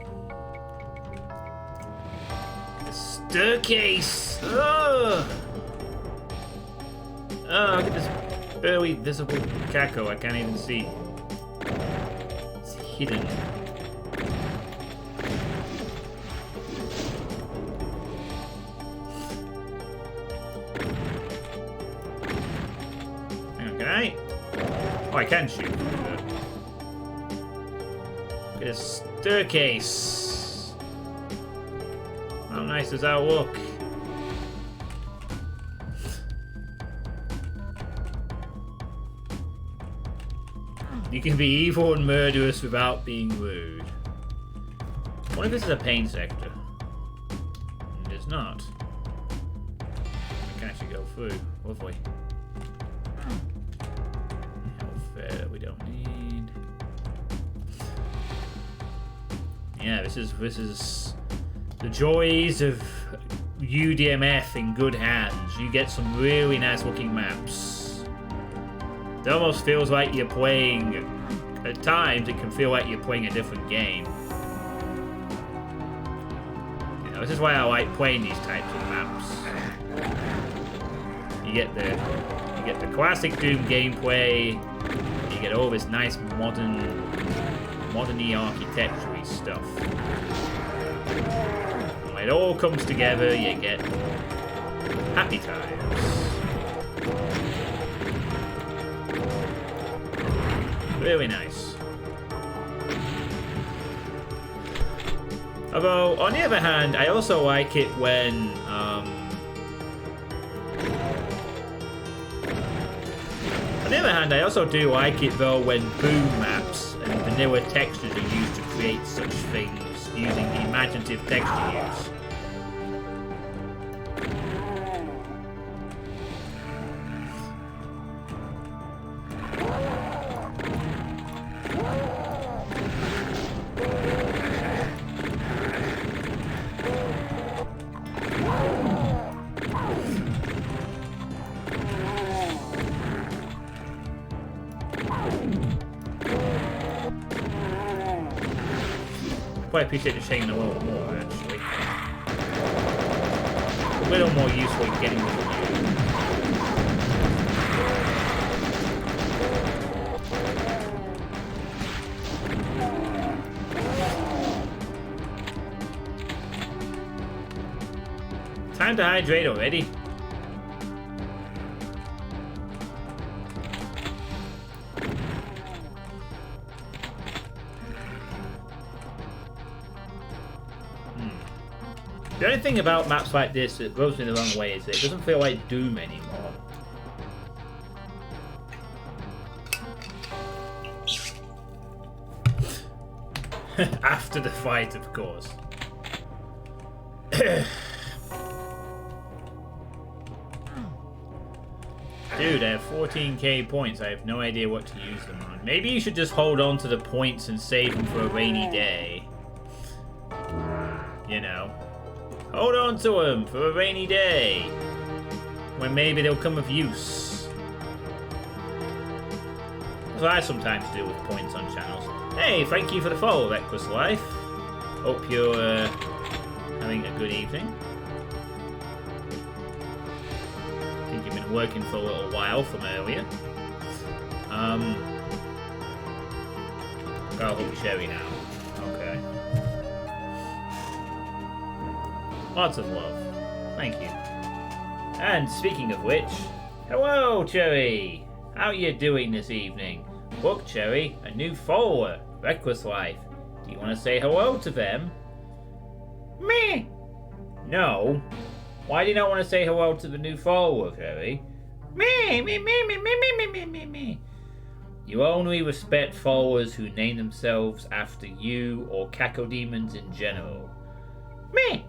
The staircase! Oh, look at this barely visible caco I can't even see. It's hidden. Okay. Oh, I can shoot. Look at this staircase. How nice does that look? You can be evil and murderous without being rude. What if this is a pain sector? It is not. I can actually go through. Lovely. Health we don't need. Yeah, this is the joys of UDMF in good hands. You get some really nice looking maps. It almost feels like you're playing, at times it can feel like you're playing a different game. You know, this is why I like playing these types of maps. You get the classic Doom gameplay, you get all this nice modern-y architecture-y stuff. And when it all comes together, you get happy times. Really nice. Although, on the other hand, I also like it when, on the other hand, I also do like it though when boom maps and vanilla textures are used to create such things using imaginative texture use. Quite appreciate the shading a little more, actually. A little more useful in getting the view. Time to hydrate already. The only thing about maps like this that rubs me the wrong way is that it doesn't feel like Doom anymore. After the fight, of course. Dude, I have 14k points. I have no idea what to use them on. Maybe you should just hold on to the points and save them for a rainy day. You know. Hold on to them for a rainy day. When maybe they'll come of use. That's what I sometimes do with points on channels. Hey, thank you for the follow, Reckless Life. Hope you're having a good evening. I think you've been working for a little while from earlier. Got a whole cherry now. Okay. Lots of love. Thank you. And speaking of which, hello, Cherry! How are you doing this evening? Look, Cherry, a new follower, Reckless Life. Do you want to say hello to them? Me? No. Why do you not want to say hello to the new follower, Cherry? Me. You only respect followers who name themselves after you or cacodemons in general. Me.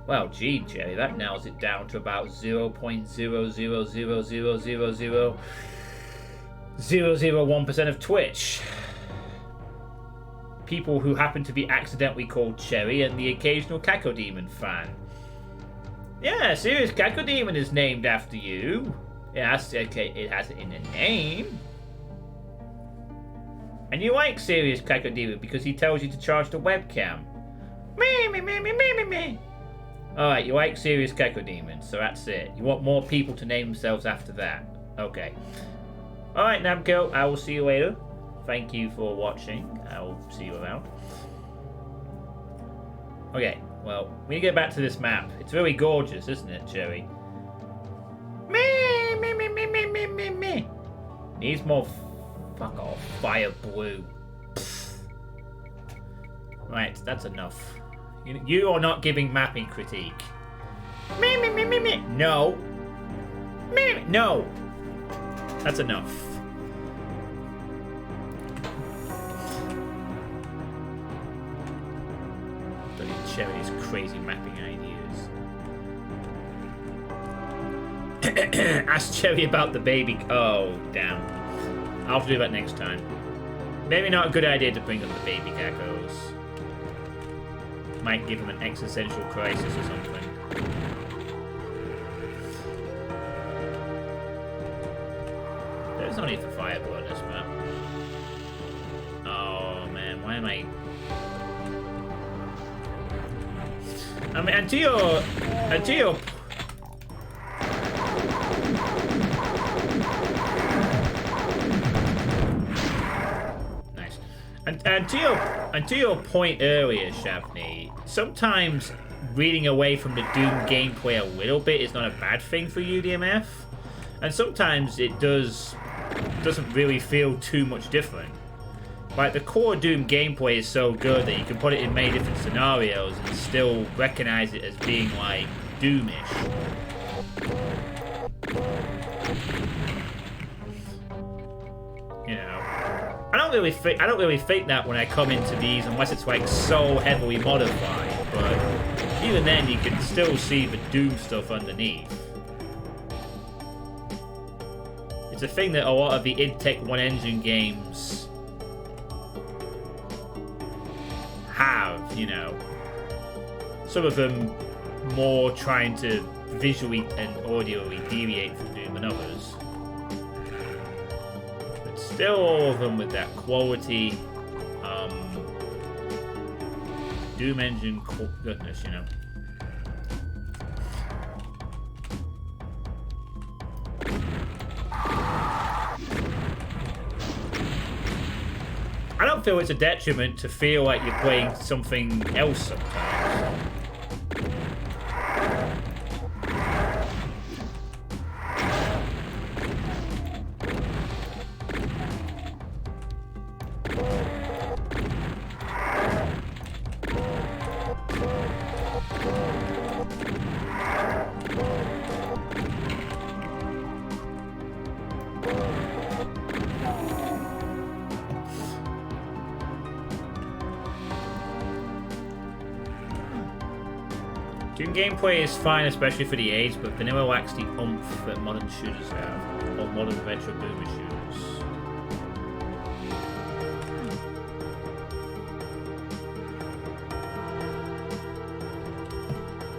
Well, gee, Cherry, that narrows it down to about 0.000000001% of Twitch. People who happen to be accidentally called Cherry and the occasional Cacodemon fan. Yeah, Serious Cacodemon is named after you. It has it in the name. And you like Serious Cacodemon because he tells you to charge the webcam. Me. Alright, you like Serious Cacodemon, so that's it. You want more people to name themselves after that. Okay. Alright, Namco, I will see you later. Thank you for watching. I will see you around. Okay, well, we need to get back to this map. It's really gorgeous, isn't it, Cherry? Me. Needs more fuck off. Fire blue. Pfft. Right, that's enough. You are not giving mapping critique. Me. No. No. That's enough. Bloody Cherry's crazy mapping ideas. Ask Cherry about the baby. Oh, damn. I'll have to do that next time. Maybe not a good idea to bring up the baby geckos. Might give him an existential crisis or something. There's no need for fireball on this map. Oh man, why am I... I mean, until And to your point earlier, Shavni, sometimes reading away from the Doom gameplay a little bit is not a bad thing for UDMF, and sometimes it doesn't really feel too much different. Like, the core Doom gameplay is so good that you can put it in many different scenarios and still recognize it as being, like, Doomish. You know. I don't really think that when I come into these, unless it's like so heavily modified. But even then, you can still see the Doom stuff underneath. It's a thing that a lot of the id Tech 1 Engine games have. You know, some of them more trying to visually and audially deviate from Doom than others. Still all of them with that quality Doom engine goodness, you know. I don't feel it's a detriment to feel like you're playing something else sometimes. gameplay is fine, especially for the age, but vanilla lacks the oomph that modern shooters have, or modern retro boomer shooters.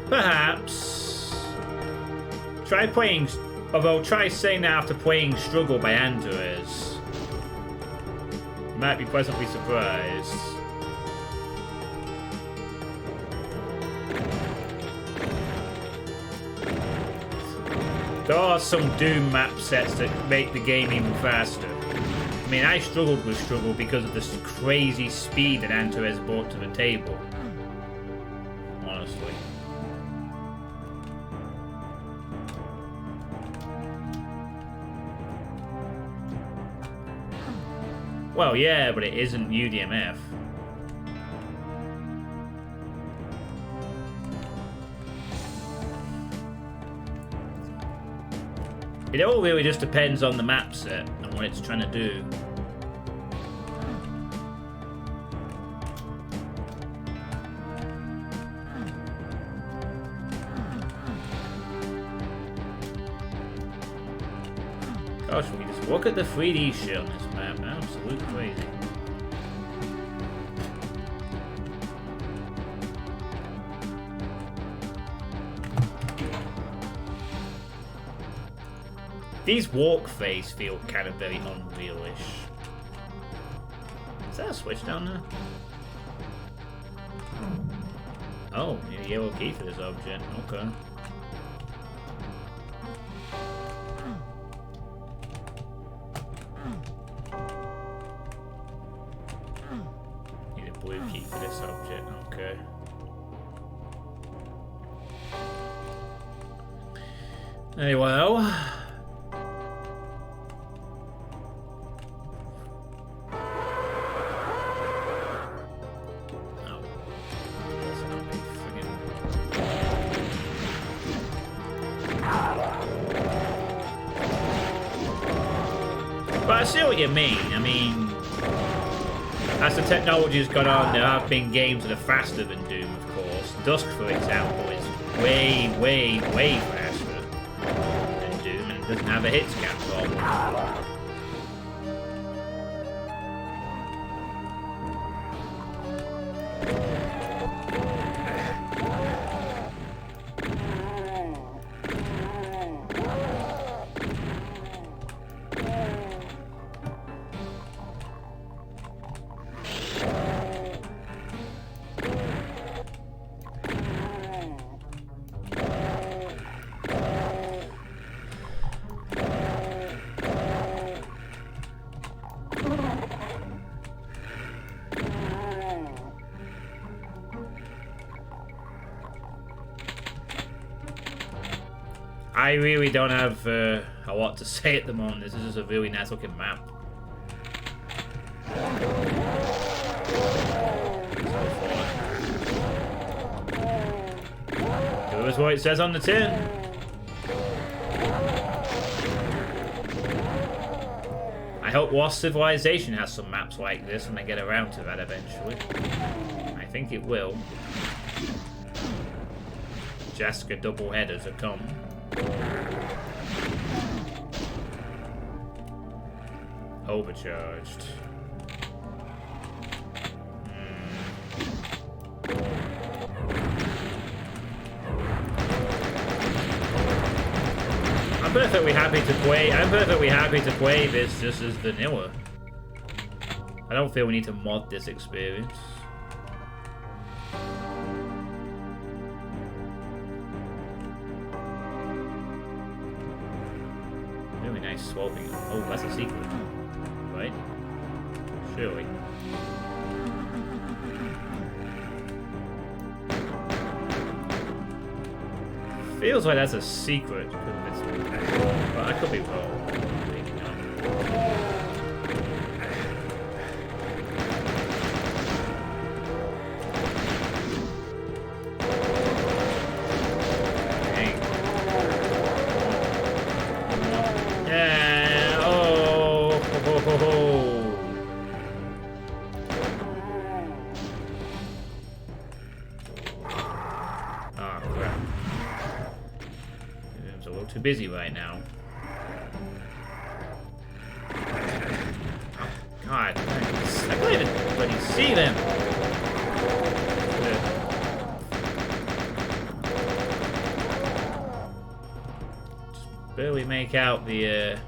Perhaps try saying that after playing Struggle by Andres. You might be pleasantly surprised. There are some Doom map sets that make the game even faster. I mean, I struggled with Struggle because of this crazy speed that Andres brought to the table. Honestly. Well, yeah, but it isn't UDMF. It all really just depends on the map set and what it's trying to do. Gosh, we just look at the 3D shit on this map. Absolutely crazy. These walk phase feel kind of very unrealish. Is that a switch down there? Oh, a yellow key for this object. Okay. Need a blue key for this object. Okay. Very well. I see what you mean. I mean, as the technology has gone on, there have been games that are faster than Doom, of course. Dusk, for example, is way, way, way faster than Doom, and it doesn't have a hit scan problem. I really don't have a lot to say at the moment. This is just a really nice looking map. Do as what it says on the tin. I hope Lost Civilization has some maps like this when I get around to that eventually. I think it will. Jessica double headers are coming. Overcharged. I'm perfectly happy to play this just as vanilla. I don't feel we need to mod this experience. Really nice swapping. Oh, that's a secret. Right? Surely. Feels like that's a secret because of its... Well, I could be wrong. Maybe not. Yeah. Oh. Ho, ho, ho. Oh crap. a little too busy right now. Oh, God. I can't even bloody see them. Just barely make out the...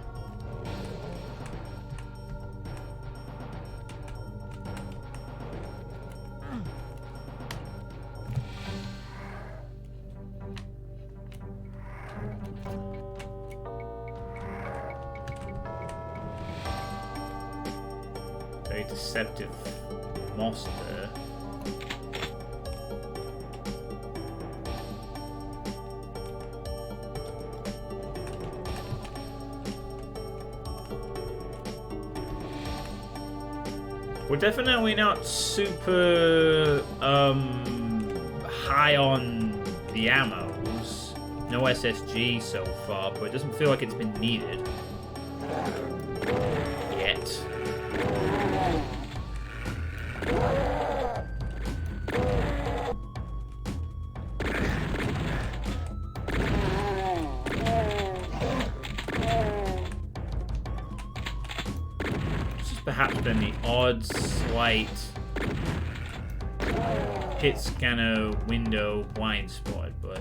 Very deceptive moss there. We're definitely not super high on the ammos. No SSG so far, but it doesn't feel like it's been needed yet. Perhaps been the odd slight hit scanner window blind spot, but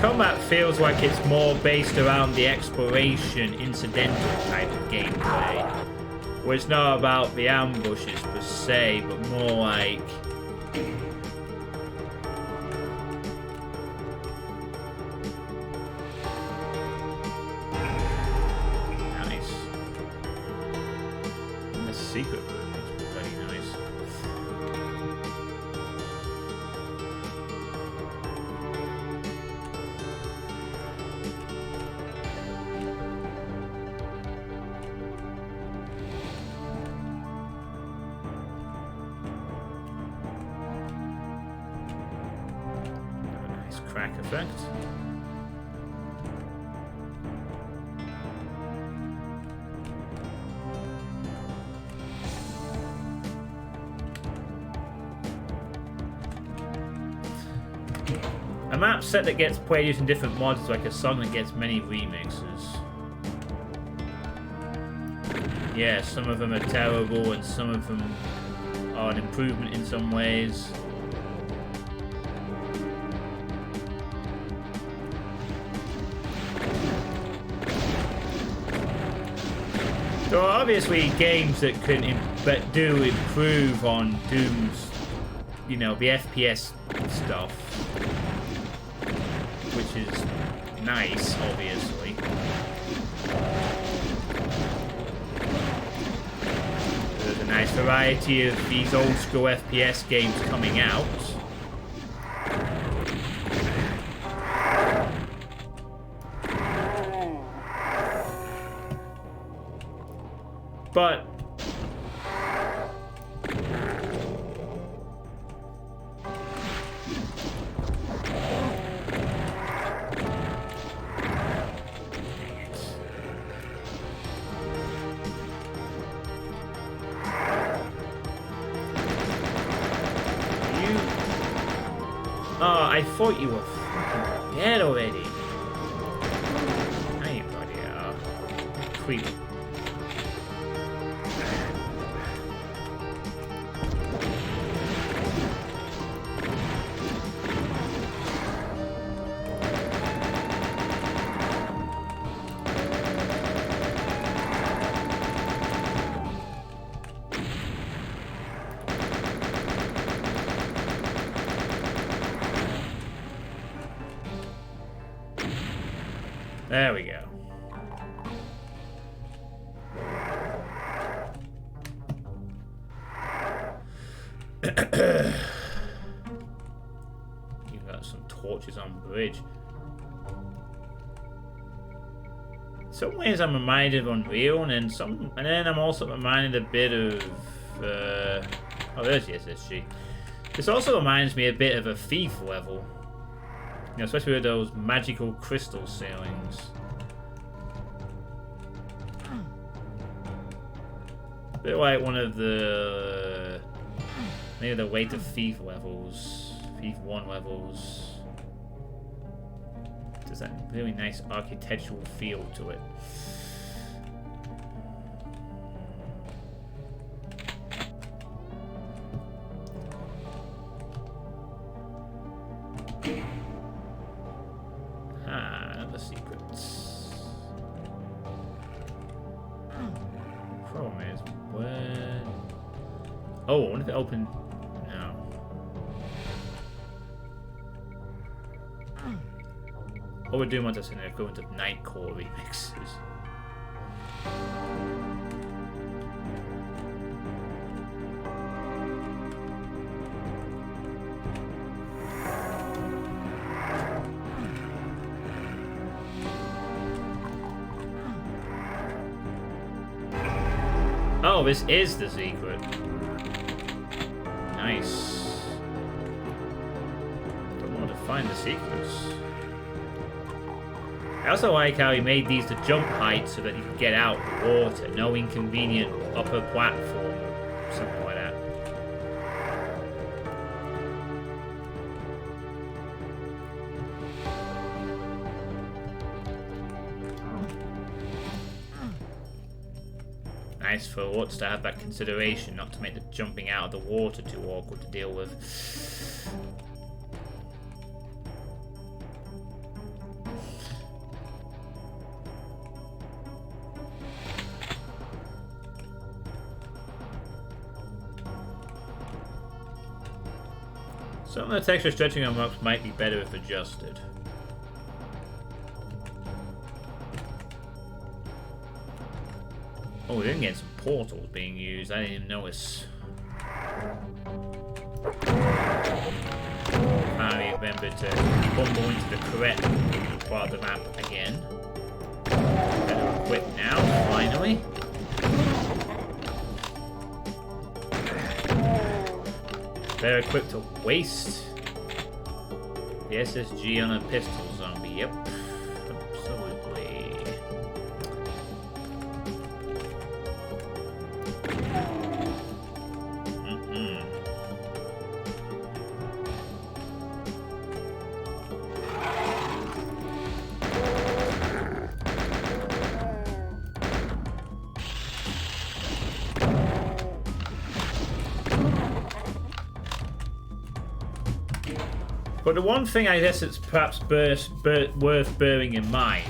combat feels like it's more based around the exploration, incidental type of gameplay. Where it's not about the ambushes per se, but more like... Nice. And the secret room is pretty nice. Crack effect. A map set that gets played using different mods is like a song that gets many remixes. Yeah, some of them are terrible and some of them are an improvement in some ways. There are obviously games that can do improve on Doom's, you know, the FPS stuff, which is nice, obviously. There's a nice variety of these old school FPS games coming out. But I thought you were fucking dead already. I ain't bloody hell. Creep. There we go. You got some torches on bridge. In some ways I'm reminded of Unreal, and then I'm also reminded a bit of oh, there's the SSG. This also reminds me a bit of a Thief level. You know, especially with those magical crystal ceilings. A bit like one of the maybe the Way to Thief levels, Thief 1 levels. There's that really nice architectural feel to it. The secrets. Problem is, where? Oh, I wonder if it opened. No. What we're doing with this in the equivalent of Nightcore remixes. Oh, this is the secret. Nice. Don't want to find the secrets. I also like how he made these the jump heights so that you could get out the water. No inconvenient upper platform. Something like that. Nice for Lutz to have that consideration, not to make the jumping out of the water too awkward to deal with. Some of the texture stretching on rocks might be better if adjusted. Oh, we're gonna get some portals being used. I didn't even notice. Finally remembered to bumble into the correct part of the map again. Better equipped now, finally. Better equipped to waste the SSG on a pistol zombie. Yep, absolutely. But the one thing I guess it's perhaps worth bearing in mind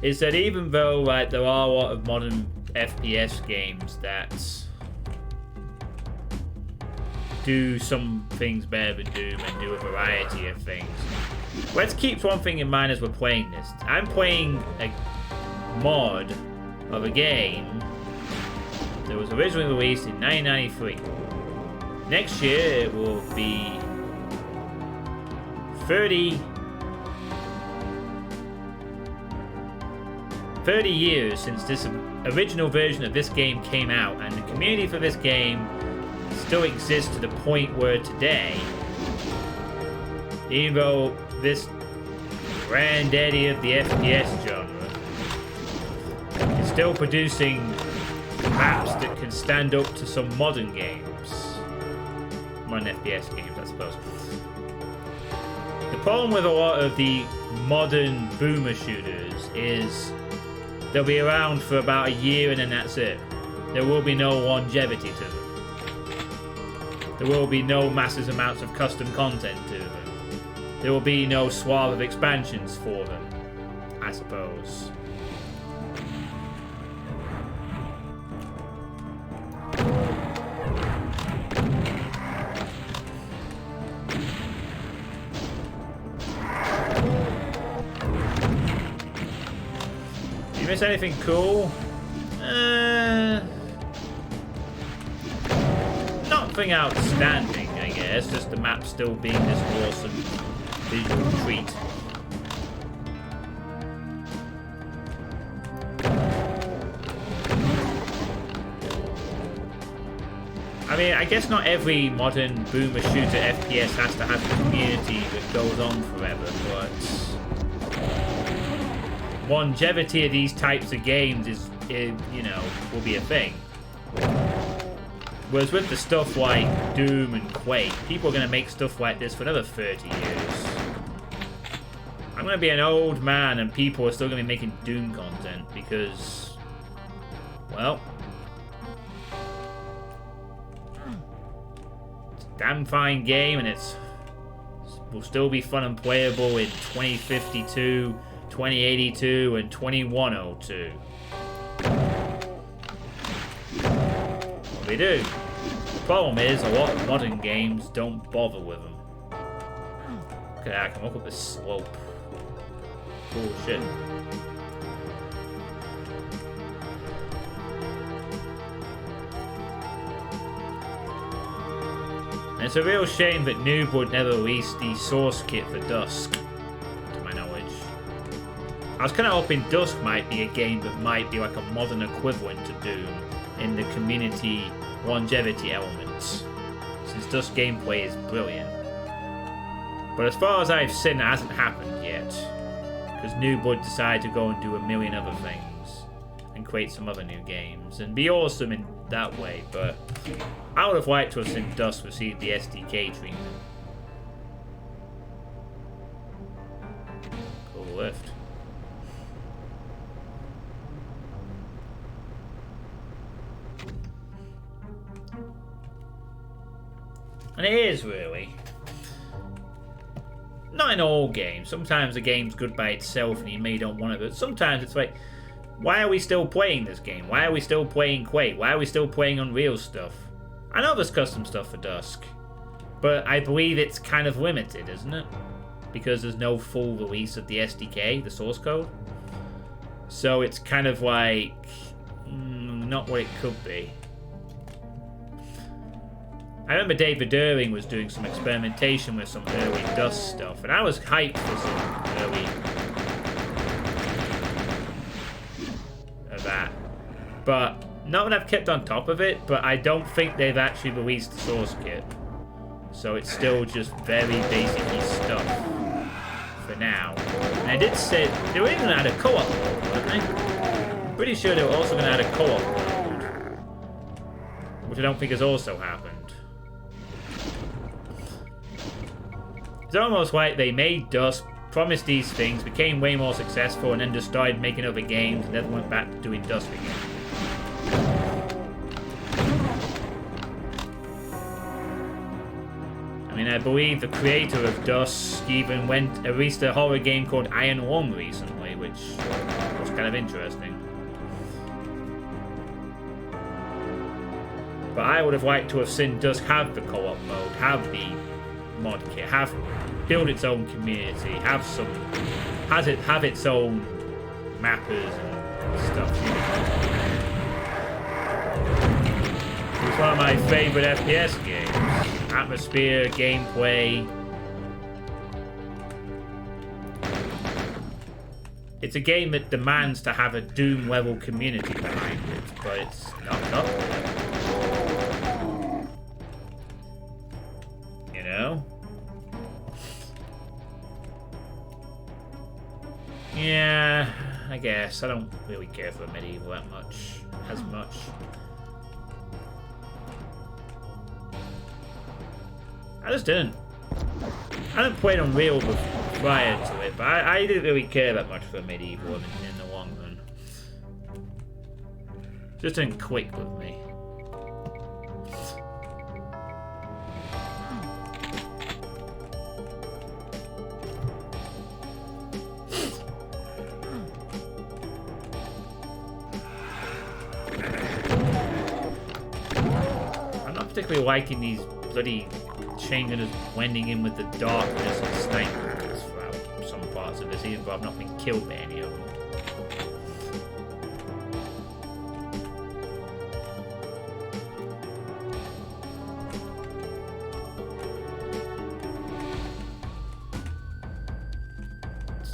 is that even though like there are a lot of modern FPS games that do some things better than Doom and do a variety of things, let's keep one thing in mind as we're playing this. I'm playing a mod of a game that was originally released in 1993. Next year it will be 30 years since this original version of this game came out, and the community for this game still exists to the point where today, even though this granddaddy of the FPS genre is still producing maps that can stand up to some modern games. Modern FPS games, I suppose. The problem with a lot of the modern boomer shooters is they'll be around for about a year and then that's it. There will be no longevity to them. There will be no massive amounts of custom content to them. There will be no swath of expansions for them, I suppose. You miss anything cool? Nothing outstanding, I guess. Just the map still being this awesome. visual treat. I mean, I guess not every modern boomer shooter FPS has to have a community that goes on forever, but longevity of these types of games is, you know, will be a thing. Whereas with the stuff like Doom and Quake, people are going to make stuff like this for another 30 years. I'm going to be an old man and people are still going to be making Doom content because, well, it's a damn fine game and will still be fun and playable in 2052, 2082, and 2102. They do. The problem is, a lot of modern games don't bother with them. Look at that, I can walk up this slope. Cool shit. And it's a real shame that Noobwood never released the source kit for Dusk, to my knowledge. I was kind of hoping Dusk might be a game that might be like a modern equivalent to Doom in the community longevity elements, since Dusk gameplay is brilliant. But as far as I've seen, it hasn't happened yet, because Noobwood decided to go and do a million other things and create some other new games and be awesome in that way, but I would have liked to have seen Dusk receive the SDK treatment. Cool lift. And it is, really. Not in all games. Sometimes a game's good by itself and you may don't want it, but sometimes it's like, why are we still playing this game? Why are we still playing Quake? Why are we still playing Unreal stuff? I know there's custom stuff for Dusk, but I believe it's kind of limited, isn't it? Because there's no full release of the SDK, the source code. So it's kind of like, not what it could be. I remember David Erring was doing some experimentation with some early Dusk stuff, and I was hyped for some early of that. But not that I've kept on top of it, but I don't think they've actually released the source kit. So it's still just very basic stuff for now. And I did say they were even going to add a co-op mode, weren't they? I'm pretty sure they were also going to add a co-op mode, which I don't think has also happened. It's almost like they made Dusk, promised these things, became way more successful, and then just started making other games and then went back to doing Dusk again. I mean, I believe the creator of Dusk even released a horror game called Iron Lung recently, which was kind of interesting. But I would have liked to have seen Dusk have the co-op mode, have the mod kit, build its own community, have its own mappers and stuff. It's one of my favorite FPS games. Atmosphere, gameplay. It's a game that demands to have a Doom level community behind it, but it's not. You know? Yeah, I guess. I don't really care for Medieval that much. As much. I just didn't. I didn't play Unreal prior to it, but I didn't really care that much for Medieval in the long run. Just didn't click with me. Particularly liking these bloody chain gunners blending in with the darkness and snipers throughout some parts of this, even though I've not been killed by any of them.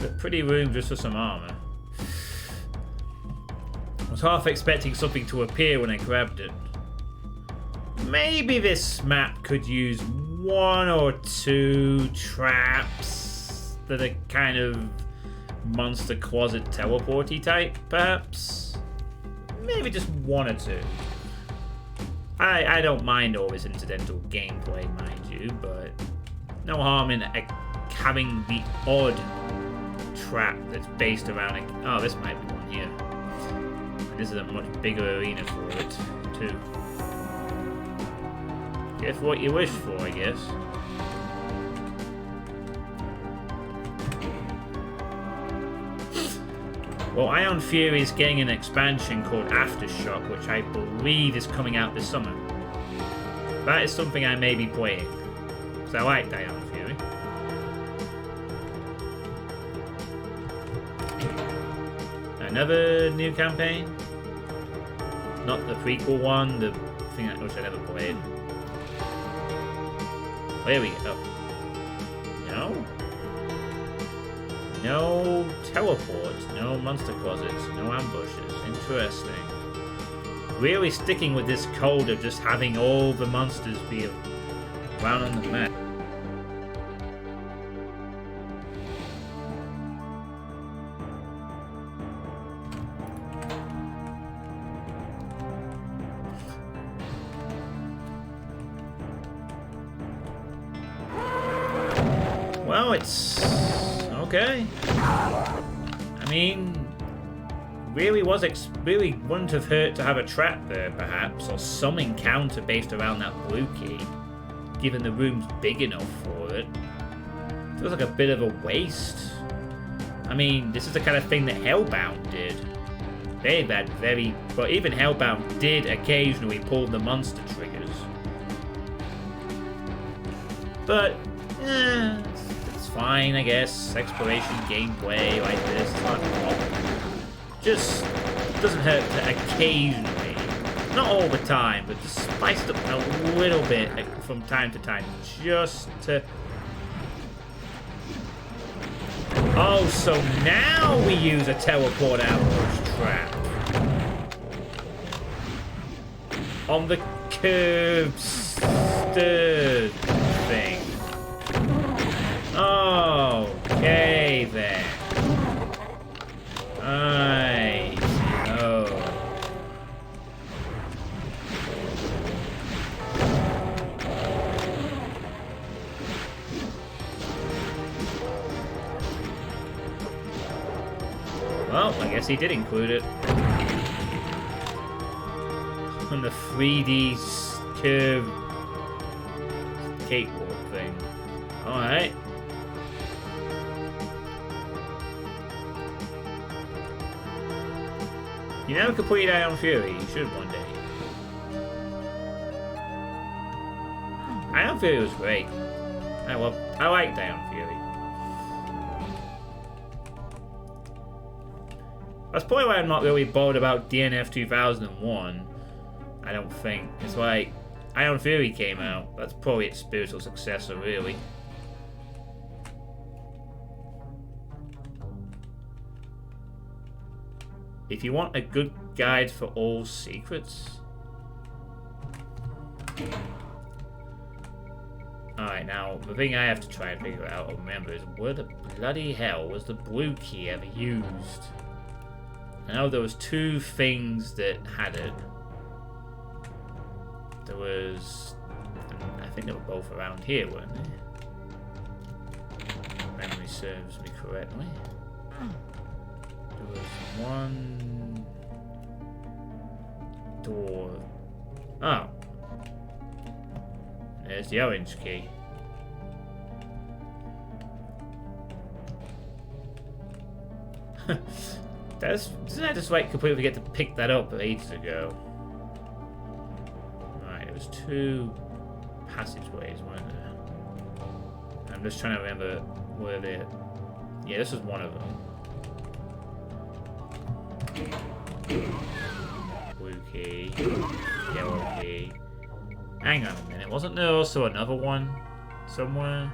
It's a pretty room just for some armor. I was half expecting something to appear when I grabbed it. Maybe this map could use 1 or 2 traps that are kind of monster closet teleporty type, perhaps? Maybe just 1 or 2. I don't mind all this incidental gameplay, mind you, but no harm in having the odd trap that's based around it. Oh, this might be one here. And this is a much bigger arena for it, too. Guess what you wish for, I guess. Well, Ion Fury is getting an expansion called Aftershock, which I believe is coming out this summer. That is something I may be playing, because I liked Ion Fury. Another new campaign? Not the prequel one, the thing which I never played. There we go. No? No teleports, no monster closets, no ambushes. Interesting. Really sticking with this code of just having all the monsters be around on the map. Well, it's okay. I mean, really wouldn't have hurt to have a trap there, perhaps, or some encounter based around that blue key, given the room's big enough for it. Feels like a bit of a waste. I mean, this is the kind of thing that Hellbound did. They've had but even Hellbound did occasionally pull the monster triggers. But, it's fine, I guess. Exploration gameplay like this, it's not a problem. Just doesn't hurt to occasionally, not all the time, but just spice it up a little bit from time to time, just to... Oh, so now we use a teleport ambush trap on the curved stirred thing. Okay then. I know. Well, I guess he did include it. On the 3D curve cakewalk thing. Alright. You never completed Ion Fury. You should one day. Ion Fury was great. I liked Ion Fury. That's probably why I'm not really bothered about DNF 2001. I don't think. It's like Ion Fury came out. That's probably its spiritual successor, really. If you want a good guide for all secrets. Alright, now the thing I have to try and figure out or remember is where the bloody hell was the blue key ever used? I know there was 2 things that had it. There was... I think they were both around here, weren't they? If memory serves me correctly. There was one door. Oh. There's the orange key. Didn't I just like completely forget to pick that up ages ago? Right, it was 2 passageways, weren't there? I'm just trying to remember where they... Yeah, this was one of them. Blue key, yellow key. Hang on a minute, wasn't there also another one somewhere?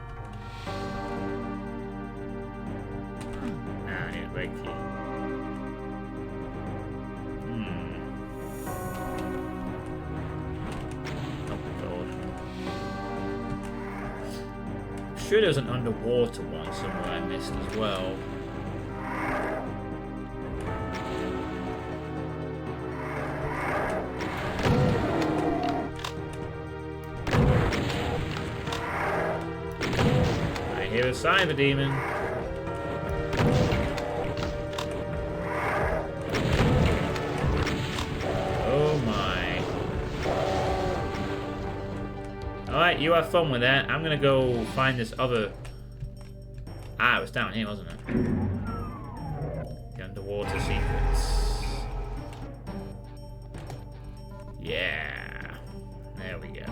sure there's an underwater one somewhere I missed as well. I hear a cyber demon. Oh my. Alright, you have fun with that. I'm gonna go find this other... Ah, it was down here, wasn't it? The underwater secrets. Yeah. There we go.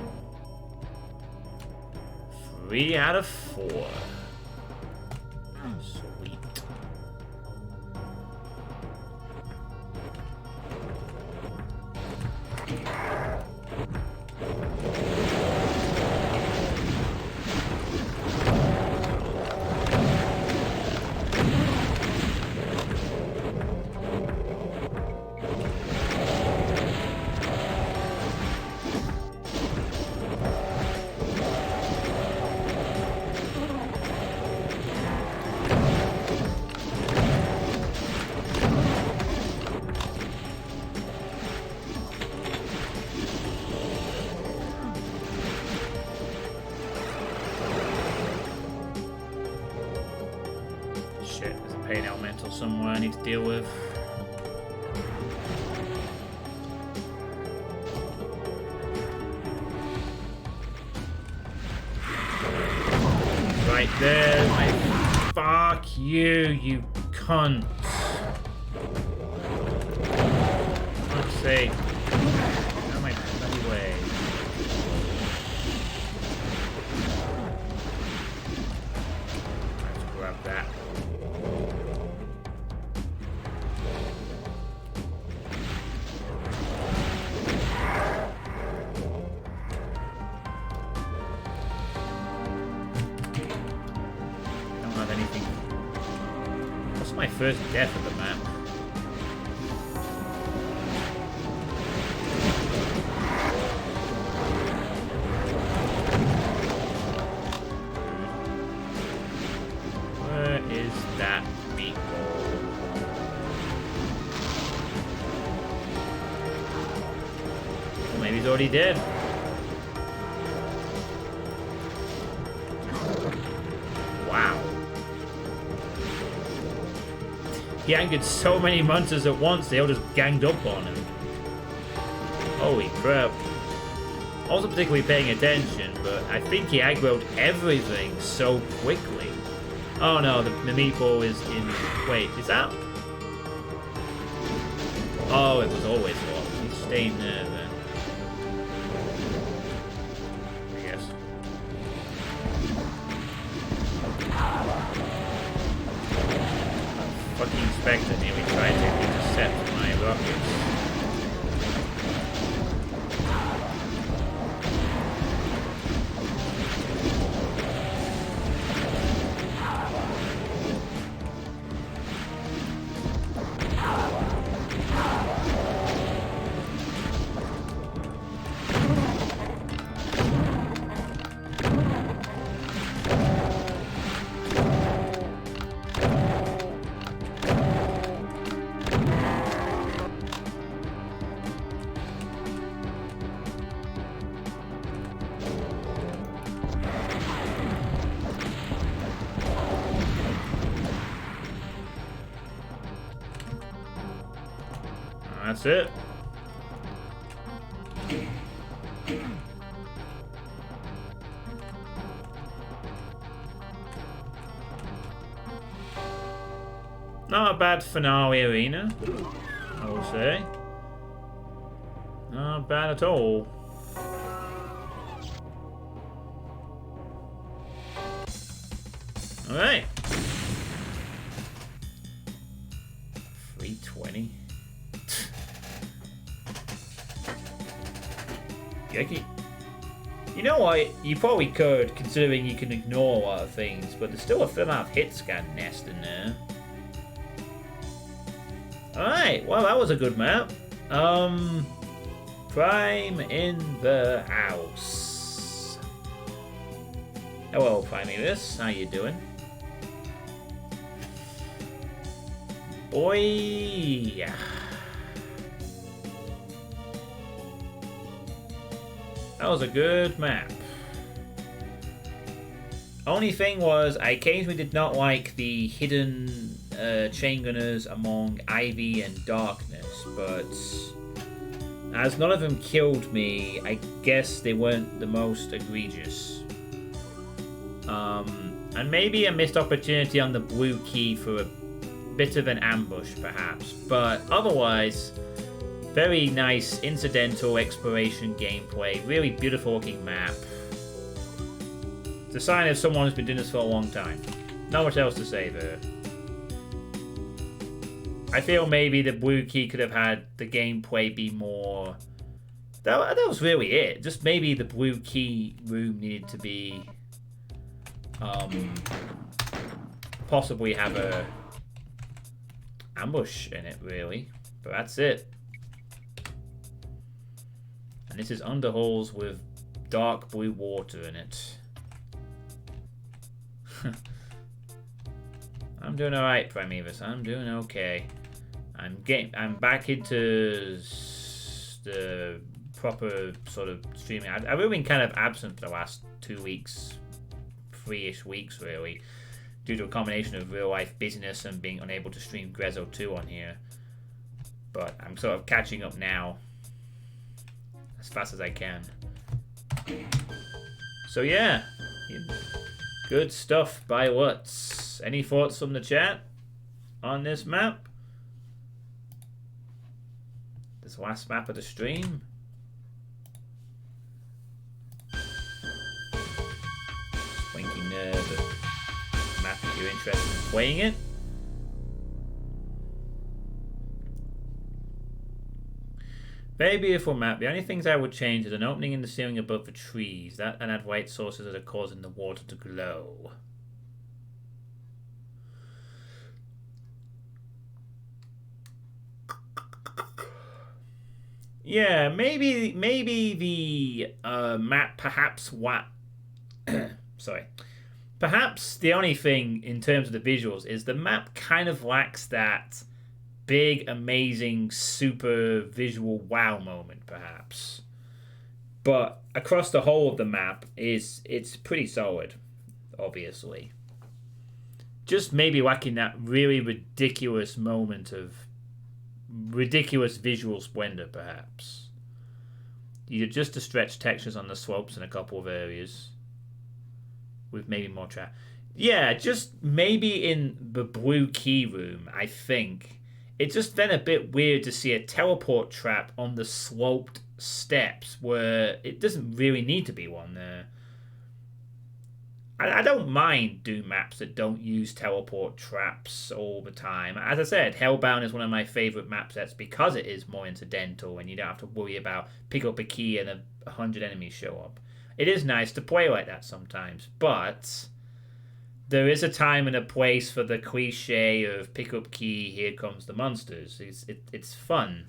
3 out of 4. Sweet. Pain elemental somewhere I need to deal with. Right there, my... Fuck you, you cunt. Fuck's sake. Out of my bloody way. Let's grab that. My first death of the map. Where is that meatball? Well, maybe he's already dead. Wow. He angered so many monsters at once, they all just ganged up on him. Holy crap. I wasn't particularly paying attention, but I think he aggroed everything so quickly. Oh no, the meatball is in... Wait, is that... Oh, it was always locked. He's staying there then. I guess. Fucking Spectre nearly tried to intercept my rockets. That's it. Not a bad finale arena, I will say. Not bad at all. Alright. 320. You know what? You probably could, considering you can ignore a lot of things, but there's still a fair amount of hit scan nest in there. Alright, well that was a good map. Prime in the house. Hello, Primevis. How you doing? Boy, that was a good map. Only thing was, I occasionally did not like the hidden chain gunners among Ivy and Darkness, but as none of them killed me, I guess they weren't the most egregious. And maybe a missed opportunity on the blue key for a bit of an ambush, perhaps, but otherwise, very nice incidental exploration gameplay, really beautiful looking map. It's a sign of someone who's been doing this for a long time. Not much else to say there. I feel maybe the blue key could have had the gameplay be more... That was really it. Just maybe the blue key room needed to be... possibly have a ambush in it, really. But that's it. And this is underholes with dark blue water in it. I'm doing alright, Primevis. I'm doing okay. I'm back into the proper sort of streaming. I've really been kind of absent for the last 2 weeks, 3-ish weeks really, due to a combination of real life busyness and being unable to stream Grezzo 2 on here. But I'm sort of catching up now as fast as I can. So yeah, good stuff by Lutz. Any thoughts from the chat on this map? This last map of the stream? Winky nerd. Map if you're interested in playing it. Very beautiful map. The only things I would change is an opening in the ceiling above the trees. That and add white sources that are causing the water to glow. Yeah, maybe the map perhaps sorry. Perhaps the only thing in terms of the visuals is the map kind of lacks that big, amazing, super visual wow moment, perhaps. But across the whole of the map, it's pretty solid, obviously. Just maybe lacking that really ridiculous moment of ridiculous visual splendor, perhaps. Either just to stretch textures on the slopes in a couple of areas, with maybe more trap. Yeah, just maybe in the blue key room, I think. It's just then a bit weird to see a teleport trap on the sloped steps where it doesn't really need to be one there. I don't mind doing maps that don't use teleport traps all the time. As I said, Hellbound is one of my favourite map sets because it is more incidental and you don't have to worry about pick up a key and 100 enemies show up. It is nice to play like that sometimes, but there is a time and a place for the cliche of pick up key, here comes the monsters. It's fun.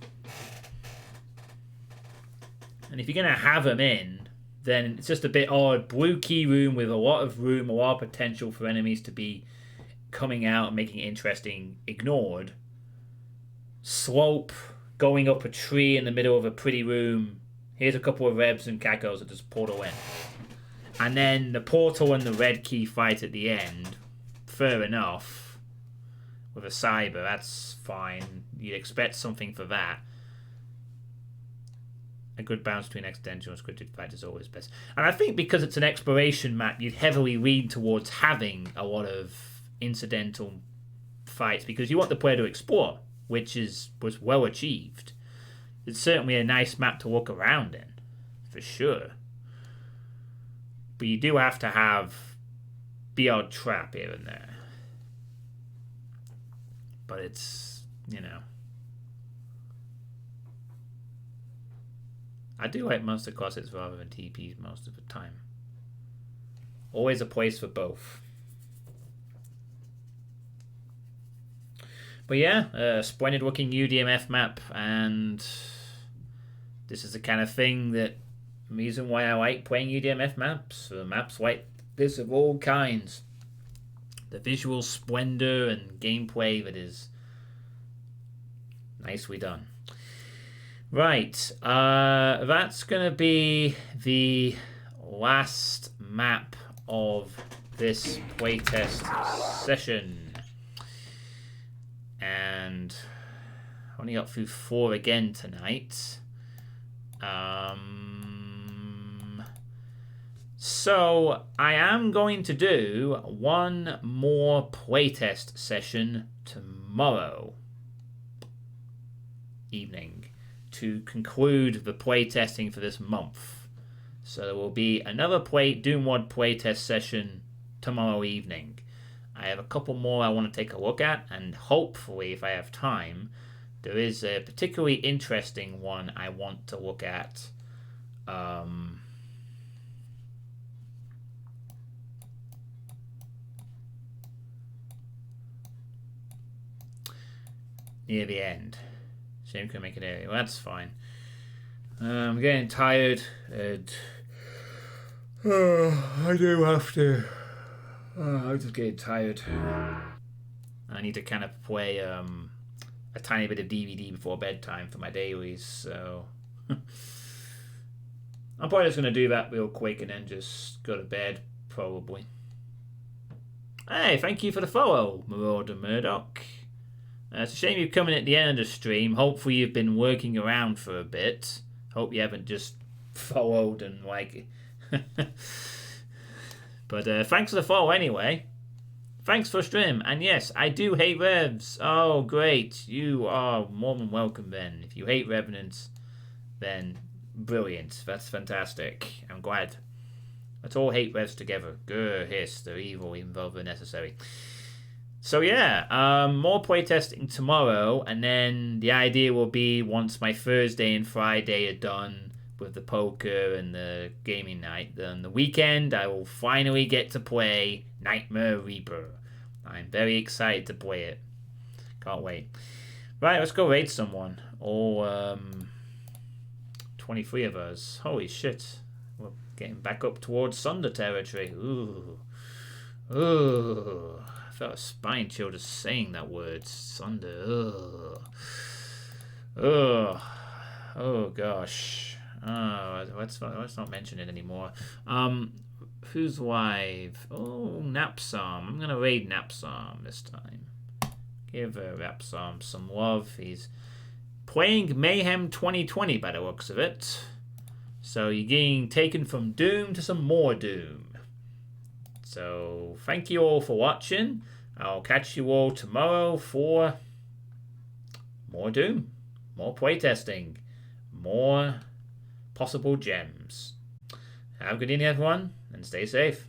And if you're going to have them in, then it's just a bit odd. Blue key room with a lot of room, a lot of potential for enemies to be coming out and making it interesting, ignored. Slope, going up a tree in the middle of a pretty room. Here's a couple of Rebs and Cacos that just portal in. And then the portal and the red key fight at the end. Fair enough. With a cyber, that's fine. You'd expect something for that. A good balance between accidental and scripted fight is always best. And I think because it's an exploration map, you'd heavily lean towards having a lot of incidental fights because you want the player to explore, which was well achieved. It's certainly a nice map to look around in, for sure. But you do have to have the odd trap here and there. But it's, you know. I do like monster closets rather than TPs most of the time. Always a place for both. But yeah, splendid looking UDMF map, and this is the kind of thing that reason why I like playing UDMF maps. Maps like this of all kinds. The visual splendor and gameplay that is nicely done. Right, that's gonna be the last map of this playtest session, and I only got through 4 again tonight. So I am going to do one more playtest session tomorrow evening to conclude the playtesting for this month. So there will be another Doomwad playtest session tomorrow evening. I have a couple more I want to take a look at, and hopefully, if I have time, there is a particularly interesting one I want to look at. Near the end. Shame couldn't make it early. Well, that's fine. I'm getting tired, and I do have to. I'm just getting tired. I need to kind of play a tiny bit of DVD before bedtime for my dailies, so I'm probably just going to do that real quick and then just go to bed, probably. Hey, thank you for the follow, Marauder Murdoch. It's a shame you're coming at the end of the stream. Hopefully you've been working around for a bit. Hope you haven't just followed and like... But thanks for the follow anyway. Thanks for stream. And yes, I do hate revs. Oh, great. You are more than welcome then. If you hate revenants, then brilliant. That's fantastic. I'm glad. Let's all hate revs together. Grr, hiss. They're evil even though they're necessary. So yeah, more playtesting tomorrow, and then the idea will be once my Thursday and Friday are done with the poker and the gaming night, then the weekend I will finally get to play Nightmare Reaper. I'm very excited to play it. Can't wait. Right, let's go raid someone. All 23 of us. Holy shit. We're getting back up towards Sunder territory. Ooh. Ooh. I felt a spine chill just saying that word. Sunder. Ugh. Ugh. Oh gosh. Oh, let's not mention it anymore. Whose wife? Oh, Napsom. I'm gonna raid Napsom this time. Give Napsom some love. He's playing Mayhem 2020 by the looks of it. So you're getting taken from Doom to some more Doom. So thank you all for watching. I'll catch you all tomorrow for more Doom, more playtesting, more possible gems. Have a good evening, everyone, and stay safe.